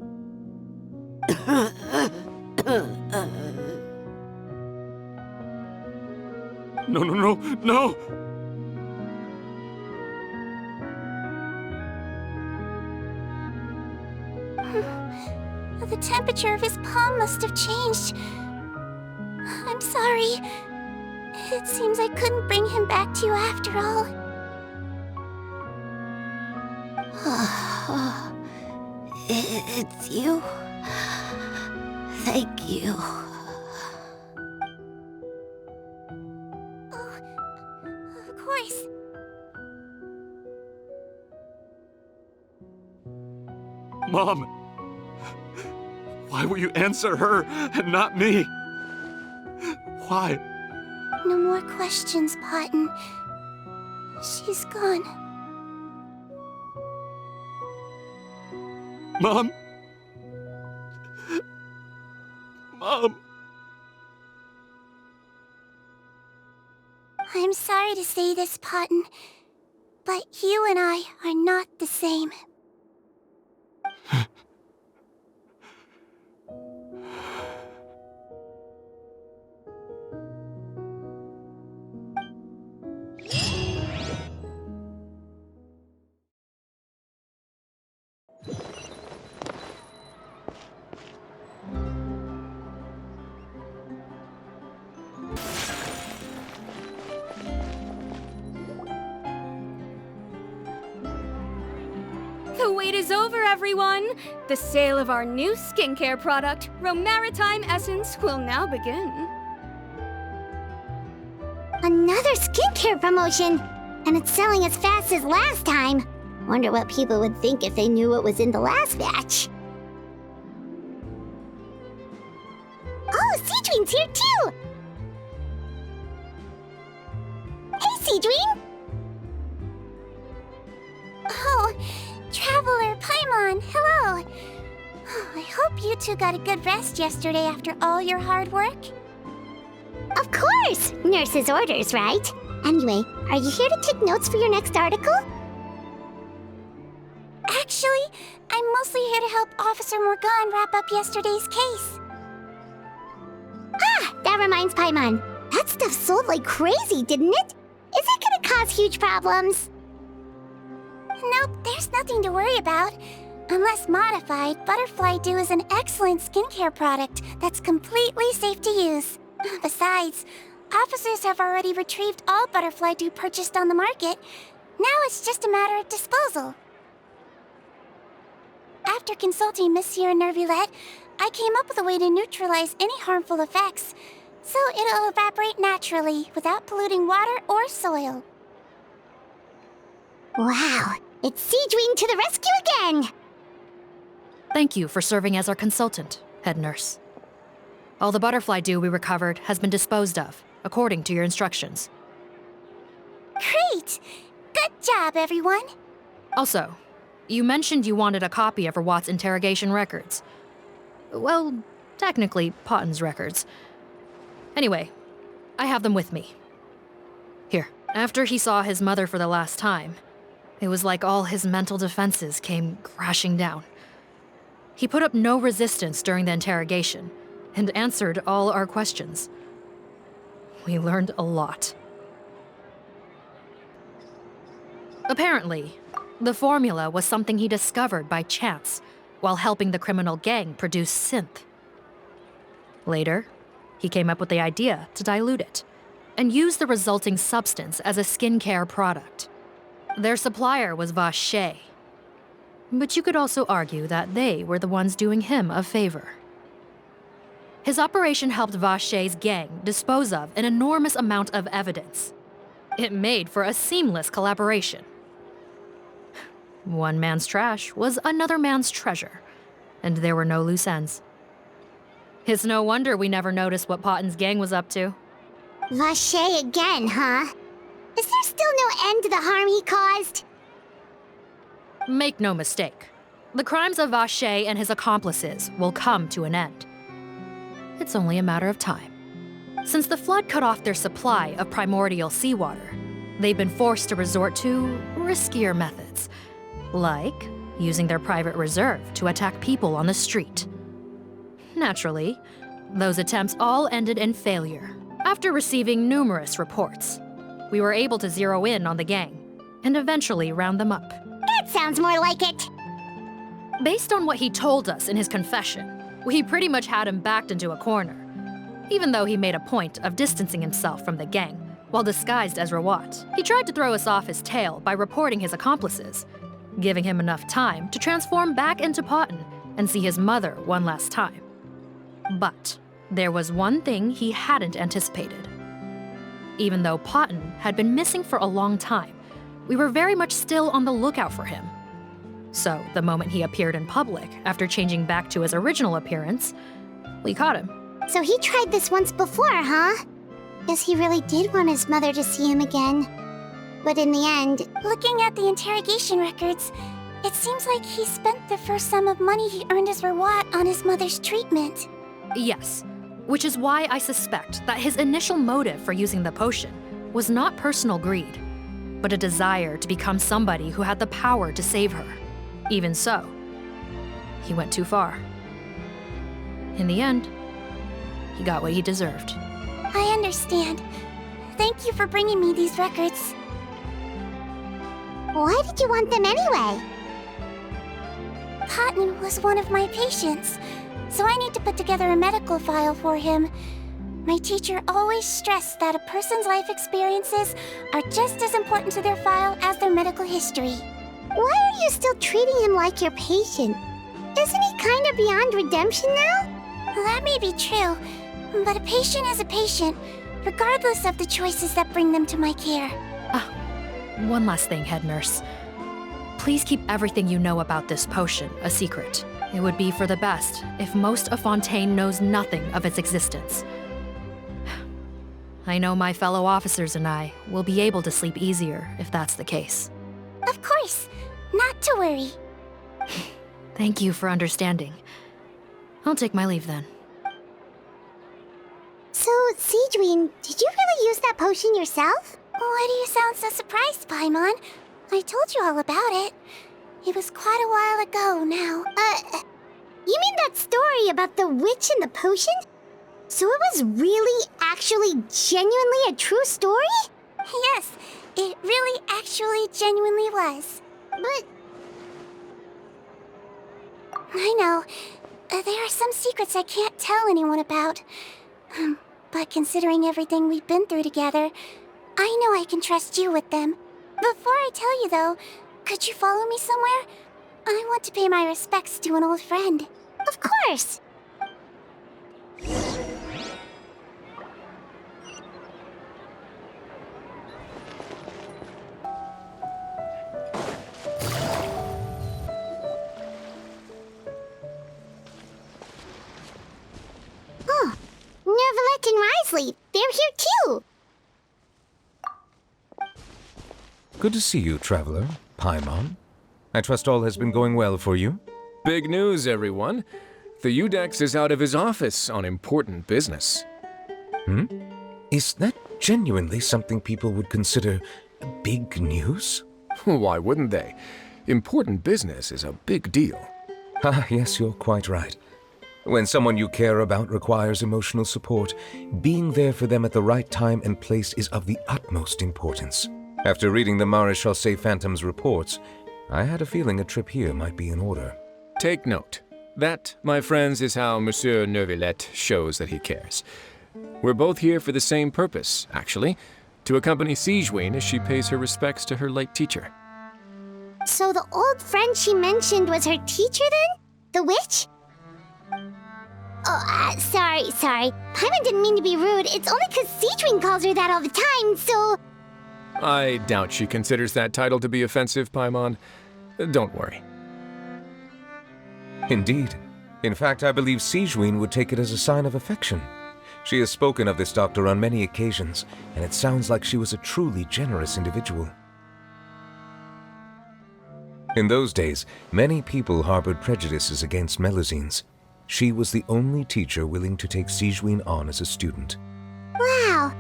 No. The temperature of his palm must have changed. I'm sorry. It seems I couldn't bring him back to you after all. It's you. Thank you. Oh, of course. Mom, why will you answer her and not me? Why? No more questions, Potton. She's gone. Mom? Mom? I'm sorry to say this, Potton, but you and I are not the same. The wait is over, everyone! The sale of our new skincare product, Maritime Essence, will now begin. Another skincare promotion! And it's selling as fast as last time. Wonder what people would think if they knew what was in the last batch. Oh, Sigewinne's here too! Hey, Sigewinne! Oh, Traveler Paimon, hello! Oh, I hope you two got a good rest yesterday after all your hard work. Of course! Nurse's orders, right? Anyway, are you here to take notes for your next article? Actually, I'm mostly here to help Officer Morgan wrap up yesterday's case. Ah, that reminds Paimon. That stuff sold like crazy, didn't it? Is it gonna cause huge problems? Nope, there's nothing to worry about. Unless modified, Butterfly Dew is an excellent skincare product that's completely safe to use. Besides, officers have already retrieved all Butterfly Dew purchased on the market. Now it's just a matter of disposal. After consulting Monsieur Neuvillette, I came up with a way to neutralize any harmful effects, so it'll evaporate naturally without polluting water or soil. Wow, it's Sigewinne to the rescue again! Thank you for serving as our consultant, head nurse. All the butterfly dew we recovered has been disposed of, according to your instructions. Great! Good job, everyone! Also, you mentioned you wanted a copy of Rawat's interrogation records. Well, technically, Potton's records. Anyway, I have them with me. Here, after he saw his mother for the last time, it was like all his mental defenses came crashing down. He put up no resistance during the interrogation, and answered all our questions. We learned a lot. Apparently, the formula was something he discovered by chance while helping the criminal gang produce synth. Later, he came up with the idea to dilute it and use the resulting substance as a skincare product. Their supplier was Vache, but you could also argue that they were the ones doing him a favor. His operation helped Vache's gang dispose of an enormous amount of evidence. It made for a seamless collaboration. One man's trash was another man's treasure, and there were no loose ends. It's no wonder we never noticed what Potton's gang was up to. Vache again, huh? Is there still no end to the harm he caused? Make no mistake. The crimes of Vache and his accomplices will come to an end. It's only a matter of time. Since the flood cut off their supply of primordial seawater, they've been forced to resort to riskier methods, like using their private reserve to attack people on the street. Naturally, those attempts all ended in failure. After receiving numerous reports, we were able to zero in on the gang and eventually round them up. That sounds more like it. Based on what he told us in his confession, we pretty much had him backed into a corner, even though he made a point of distancing himself from the gang while disguised as Rawat. He tried to throw us off his tail by reporting his accomplices, giving him enough time to transform back into Potton and see his mother one last time. But there was one thing he hadn't anticipated. Even though Potton had been missing for a long time, we were very much still on the lookout for him. So the moment he appeared in public after changing back to his original appearance, we caught him. So he tried this once before, huh? Guess he really did want his mother to see him again. But in the end... Looking at the interrogation records, it seems like he spent the first sum of money he earned as Rawat on his mother's treatment. Yes, which is why I suspect that his initial motive for using the potion was not personal greed, but a desire to become somebody who had the power to save her. Even so, he went too far. In the end, he got what he deserved. I understand. Thank you for bringing me these records. Why did you want them anyway? Potton was one of my patients, so I need to put together a medical file for him. My teacher always stressed that a person's life experiences are just as important to their file as their medical history. Why are you still treating him like your patient? Isn't he kind of beyond redemption now? That may be true, but a patient is a patient, regardless of the choices that bring them to my care. One last thing, head nurse. Please keep everything you know about this potion a secret. It would be for the best if most of Fontaine knows nothing of its existence. I know my fellow officers and I will be able to sleep easier if that's the case. Of course, not to worry. Thank you for understanding. I'll take my leave then. So, Sigewinne, did you really use that potion yourself? Why do you sound so surprised, Paimon? I told you all about it. It was quite a while ago now. You mean that story about the witch and the potion? So it was really, actually, genuinely a true story? Yes, it really, actually, genuinely was. But... I know. There are some secrets I can't tell anyone about. But considering everything we've been through together, I know I can trust you with them. Before I tell you, though, could you follow me somewhere? I want to pay my respects to an old friend. Of course! Oh, Neuvillette and Risley, they're here too! Good to see you, Traveler. Paimon. I trust all has been going well for you? Big news, everyone. The Udex is out of his office on important business. Is that genuinely something people would consider big news? Why wouldn't they? Important business is a big deal. Ah, yes, you're quite right. When someone you care about requires emotional support, being there for them at the right time and place is of the utmost importance. After reading the Maréchal Phantom's reports, I had a feeling a trip here might be in order. Take note. That, my friends, is how Monsieur Neuvillette shows that he cares. We're both here for the same purpose, actually, to accompany Sigewinne as she pays her respects to her late teacher. So the old friend she mentioned was her teacher then? The witch? Oh, sorry. Paimon didn't mean to be rude. It's only because Sigewinne calls her that all the time, so... I doubt she considers that title to be offensive, Paimon. Don't worry. Indeed. In fact, I believe Sigewinne would take it as a sign of affection. She has spoken of this doctor on many occasions, and it sounds like she was a truly generous individual. In those days, many people harbored prejudices against Melusines. She was the only teacher willing to take Sigewinne on as a student. Wow.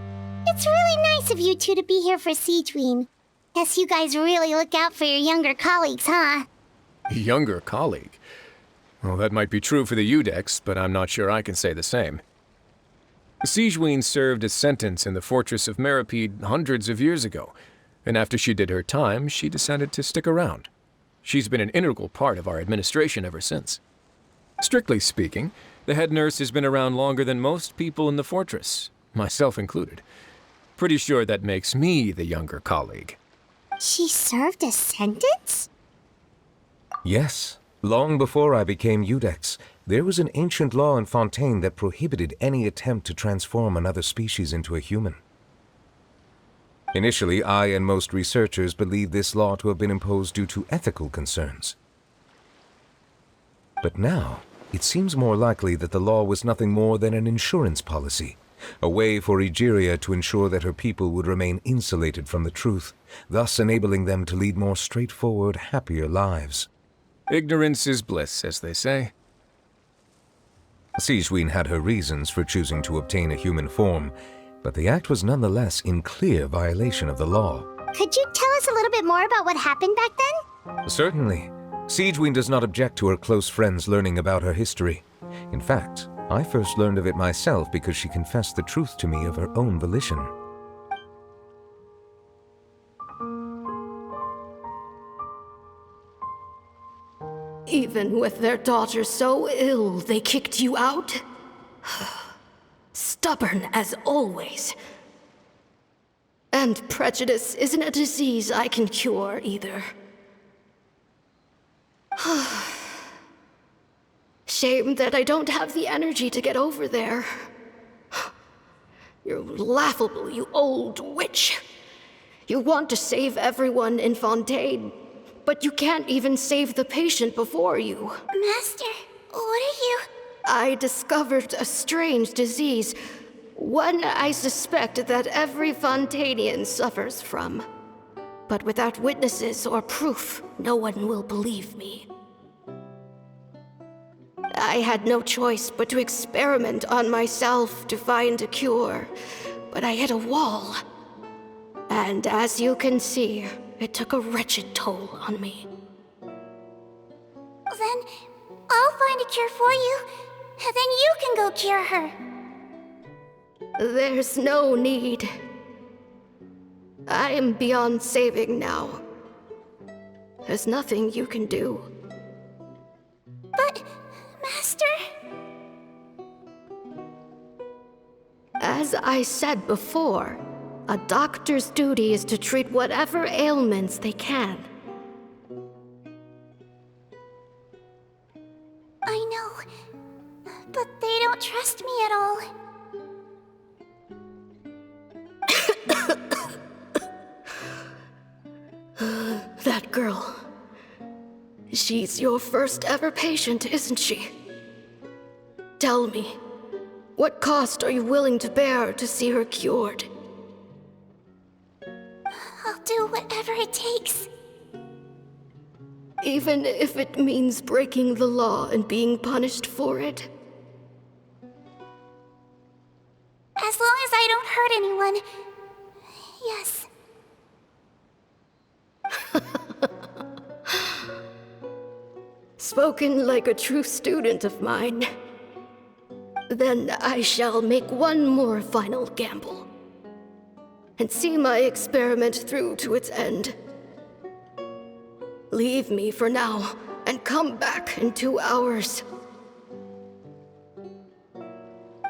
It's really nice of you two to be here for Sigewinne. Guess you guys really look out for your younger colleagues, huh? Younger colleague? Well, that might be true for the Udex, but I'm not sure I can say the same. Sigewinne served a sentence in the fortress of Meripede hundreds of years ago, and after she did her time, she decided to stick around. She's been an integral part of our administration ever since. Strictly speaking, the head nurse has been around longer than most people in the fortress, myself included. Pretty sure that makes me the younger colleague. She served a sentence? Yes. Long before I became Udex, there was an ancient law in Fontaine that prohibited any attempt to transform another species into a human. Initially, I and most researchers believed this law to have been imposed due to ethical concerns. But now, it seems more likely that the law was nothing more than an insurance policy, a way for Egeria to ensure that her people would remain insulated from the truth, thus enabling them to lead more straightforward, happier lives. Ignorance is bliss, as they say. Sigewinne had her reasons for choosing to obtain a human form, but the act was nonetheless in clear violation of the law. Could you tell us a little bit more about what happened back then? Certainly. Sigewinne does not object to her close friends learning about her history. In fact, I first learned of it myself because she confessed the truth to me of her own volition. Even with their daughter so ill, they kicked you out? Stubborn as always. And prejudice isn't a disease I can cure either. Shame that I don't have the energy to get over there. You're laughable, you old witch. You want to save everyone in Fontaine, but you can't even save the patient before you. Master, what are you? I discovered a strange disease, one I suspect that every Fontainian suffers from. But without witnesses or proof, no one will believe me. I had no choice but to experiment on myself to find a cure, but I hit a wall. And as you can see, it took a wretched toll on me. Then I'll find a cure for you, and then you can go cure her. There's no need. I am beyond saving now. There's nothing you can do. But, Master... As I said before, a doctor's duty is to treat whatever ailments they can. I know, but they don't trust me at all. That girl. She's your first ever patient, isn't she? Tell me, what cost are you willing to bear to see her cured? I'll do whatever it takes. Even if it means breaking the law and being punished for it? As long as I don't hurt anyone, yes. Spoken like a true student of mine. Then I shall make one more final gamble, and see my experiment through to its end. Leave me for now, and come back in 2 hours.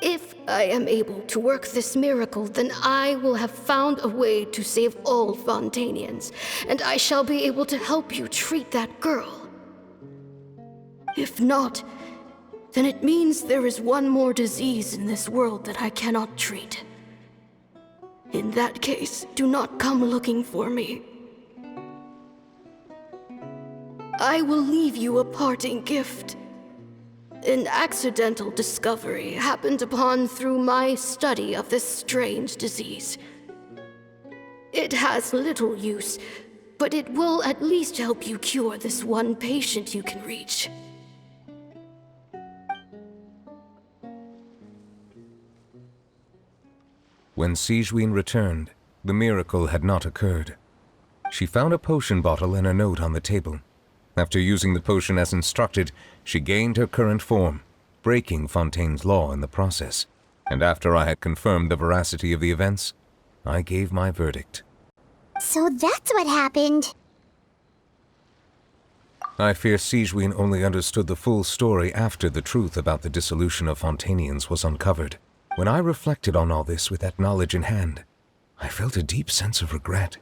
If I am able to work this miracle, then I will have found a way to save all Fontainians, and I shall be able to help you treat that girl. If not, then it means there is one more disease in this world that I cannot treat. In that case, do not come looking for me. I will leave you a parting gift. an accidental discovery happened upon through my study of this strange disease. It has little use, but it will at least help you cure this one patient you can reach. When Sigewinne returned, the miracle had not occurred. She found a potion bottle and a note on the table. After using the potion as instructed, she gained her current form, breaking Fontaine's law in the process. And after I had confirmed the veracity of the events, I gave my verdict. So that's what happened. I fear Sigewinne only understood the full story after the truth about the dissolution of Fontanians was uncovered. When I reflected on all this with that knowledge in hand, I felt a deep sense of regret.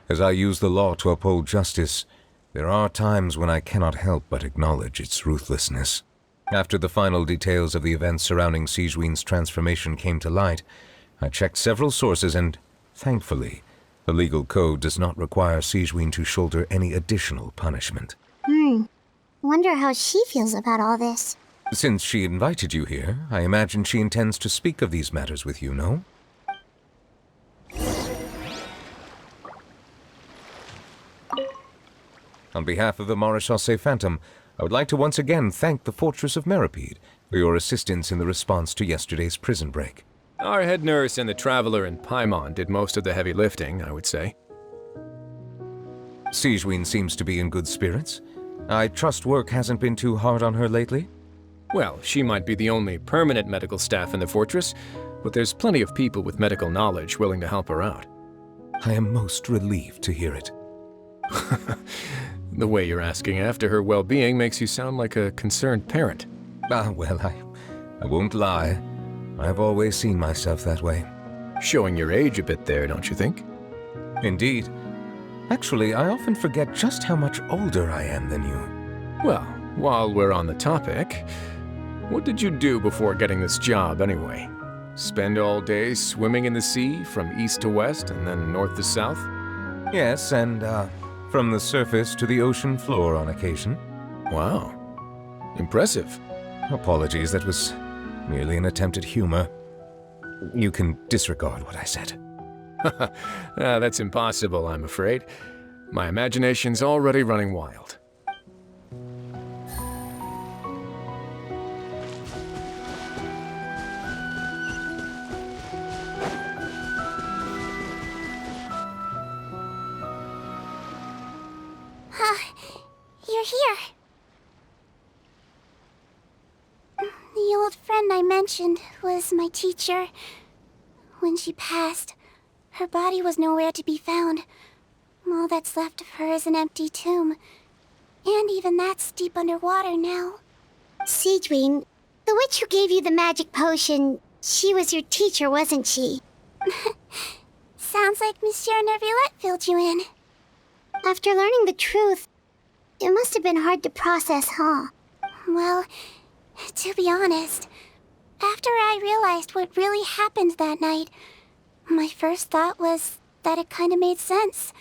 As I use the law to uphold justice, there are times when I cannot help but acknowledge its ruthlessness. After the final details of the events surrounding Sigewinne's transformation came to light, I checked several sources and, thankfully, the legal code does not require Sigewinne to shoulder any additional punishment. Wonder how she feels about all this. Since she invited you here, I imagine she intends to speak of these matters with you, no? On behalf of the Maréchaussée Phantom, I would like to once again thank the Fortress of Nereides for your assistance in the response to yesterday's prison break. Our head nurse and the Traveler in Paimon did most of the heavy lifting, I would say. Sigewinne seems to be in good spirits. I trust work hasn't been too hard on her lately? Well, she might be the only permanent medical staff in the fortress, but there's plenty of people with medical knowledge willing to help her out. I am most relieved to hear it. The way you're asking after her well-being makes you sound like a concerned parent. Well, I won't lie. I've always seen myself that way. Showing your age a bit there, don't you think? Indeed. Actually, I often forget just how much older I am than you. Well, while we're on the topic, what did you do before getting this job anyway? Spend all day swimming in the sea from east to west and then north to south? Yes, and from the surface to the ocean floor on occasion. Wow. Impressive. Apologies, that was merely an attempt at humor. You can disregard what I said. That's impossible, I'm afraid. My imagination's already running wild. You're here. The old friend I mentioned was my teacher. When she passed, her body was nowhere to be found. All that's left of her is an empty tomb. And even that's deep underwater now. Sigewinne, the witch who gave you the magic potion, she was your teacher, wasn't she? Sounds like Monsieur Neuvillette filled you in. After learning the truth, it must have been hard to process, huh? Well, to be honest, after I realized what really happened that night, my first thought was that it kind of made sense.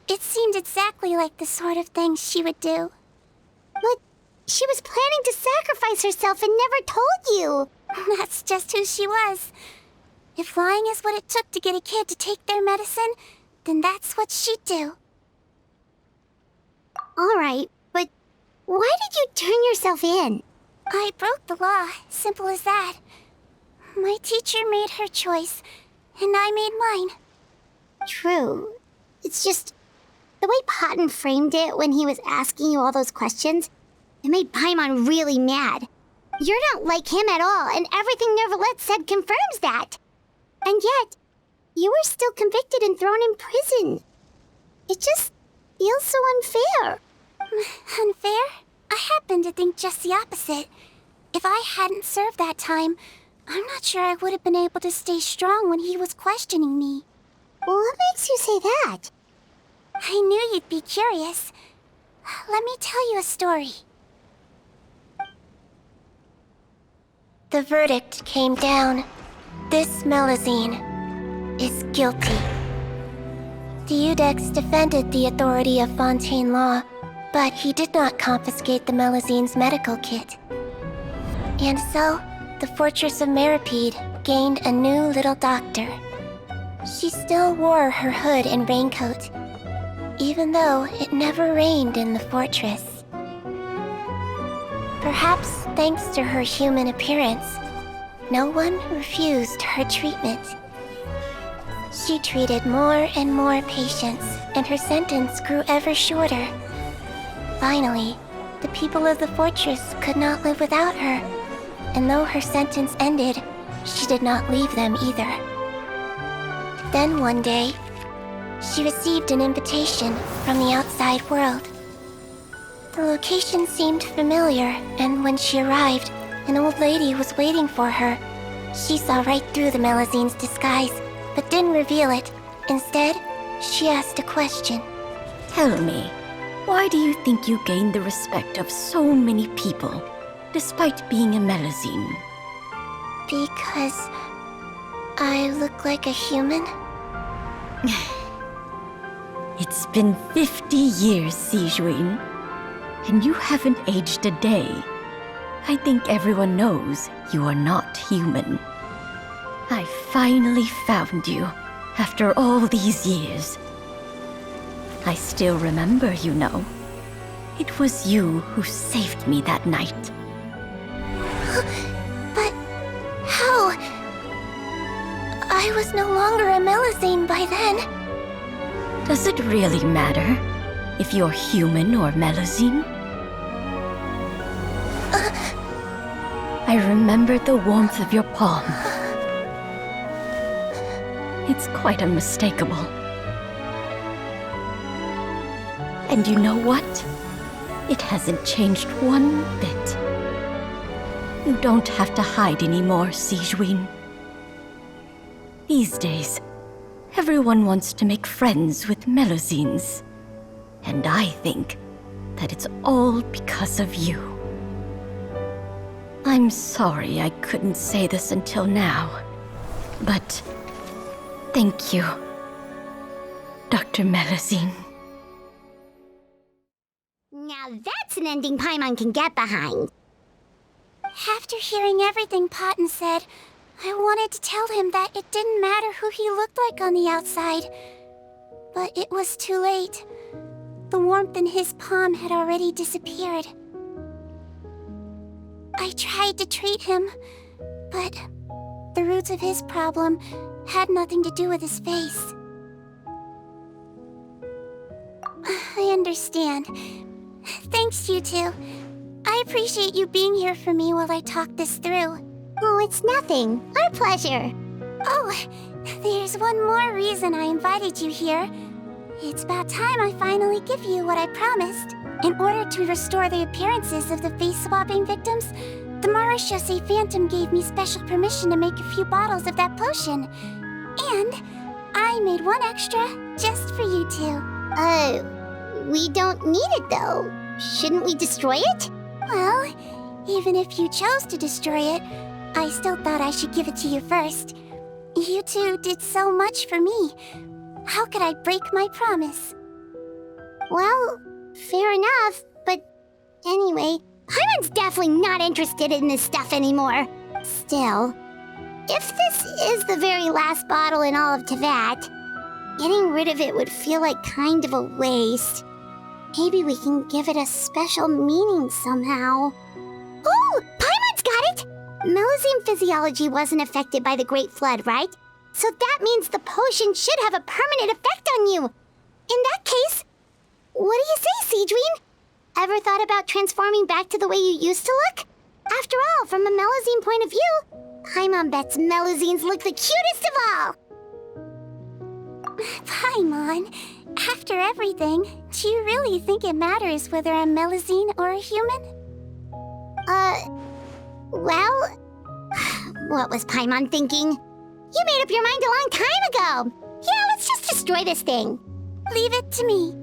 It seemed exactly like the sort of thing she would do. But she was planning to sacrifice herself and never told you. That's just who she was. If lying is what it took to get a kid to take their medicine, then that's what she'd do. All right, but why did you turn yourself in? I broke the law, simple as that. My teacher made her choice, and I made mine. True. It's just the way Potton framed it when he was asking you all those questions, it made Paimon really mad. You're not like him at all, and everything Neuvillette said confirms that. And yet, you were still convicted and thrown in prison. It just feels so unfair. Unfair? I happen to think just the opposite. If I hadn't served that time, I'm not sure I would have been able to stay strong when he was questioning me. What makes you say that? I knew you'd be curious. Let me tell you a story. The verdict came down. This Melusine is guilty. The Iudex defended the authority of Fontaine law, but he did not confiscate the Melusine's medical kit. And so, the fortress of Meripede gained a new little doctor. She still wore her hood and raincoat, even though it never rained in the fortress. Perhaps thanks to her human appearance, no one refused her treatment. She treated more and more patients, and her sentence grew ever shorter. Finally, the people of the fortress could not live without her, and though her sentence ended, she did not leave them either. Then one day, she received an invitation from the outside world. The location seemed familiar, and when she arrived, an old lady was waiting for her. She saw right through the Melizine's disguise, but didn't reveal it. Instead, she asked a question. Tell me, why do you think you gained the respect of so many people, despite being a Melizine? Because I look like a human? It's been 50 years, Sigewinne, and you haven't aged a day. I think everyone knows you are not human. I finally found you, after all these years. I still remember, you know. It was you who saved me that night. But how? I was no longer a Melizine by then. Does it really matter if you're human or Melizine? I remember the warmth of your palm. It's quite unmistakable. And you know what? It hasn't changed one bit. You don't have to hide anymore, Sigewinne. These days, everyone wants to make friends with Melizines. And I think that it's all because of you. I'm sorry I couldn't say this until now, but thank you, Dr. Melizine. Now that's an ending Paimon can get behind. After hearing everything Potton said, I wanted to tell him that it didn't matter who he looked like on the outside. But it was too late. The warmth in his palm had already disappeared. I tried to treat him, but the roots of his problem had nothing to do with his face. I understand. Thanks, you two. I appreciate you being here for me while I talk this through. Oh, it's nothing. Our pleasure. Oh, there's one more reason I invited you here. It's about time I finally give you what I promised. In order to restore the appearances of the face-swapping victims, the Marechaussee Phantom gave me special permission to make a few bottles of that potion. And I made one extra just for you two. We don't need it though. Shouldn't we destroy it? Well, even if you chose to destroy it, I still thought I should give it to you first. You two did so much for me. How could I break my promise? Well, fair enough, but anyway, Paimon's definitely not interested in this stuff anymore. Still, if this is the very last bottle in all of Teyvat, getting rid of it would feel like kind of a waste. Maybe we can give it a special meaning somehow. Oh, Paimon's got it! Melizine physiology wasn't affected by the Great Flood, right? So that means the potion should have a permanent effect on you. In that case, what do you say, Sigewinne? Ever thought about transforming back to the way you used to look? After all, from a Melizine point of view, Paimon bets Melizines look the cutest of all. Paimon, after everything, do you really think it matters whether I'm Melizine or a human? Well, what was Paimon thinking? You made up your mind a long time ago. Yeah, let's just destroy this thing. Leave it to me.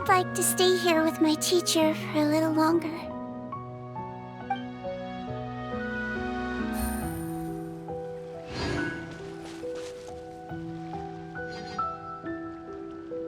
I'd like to stay here with my teacher for a little longer.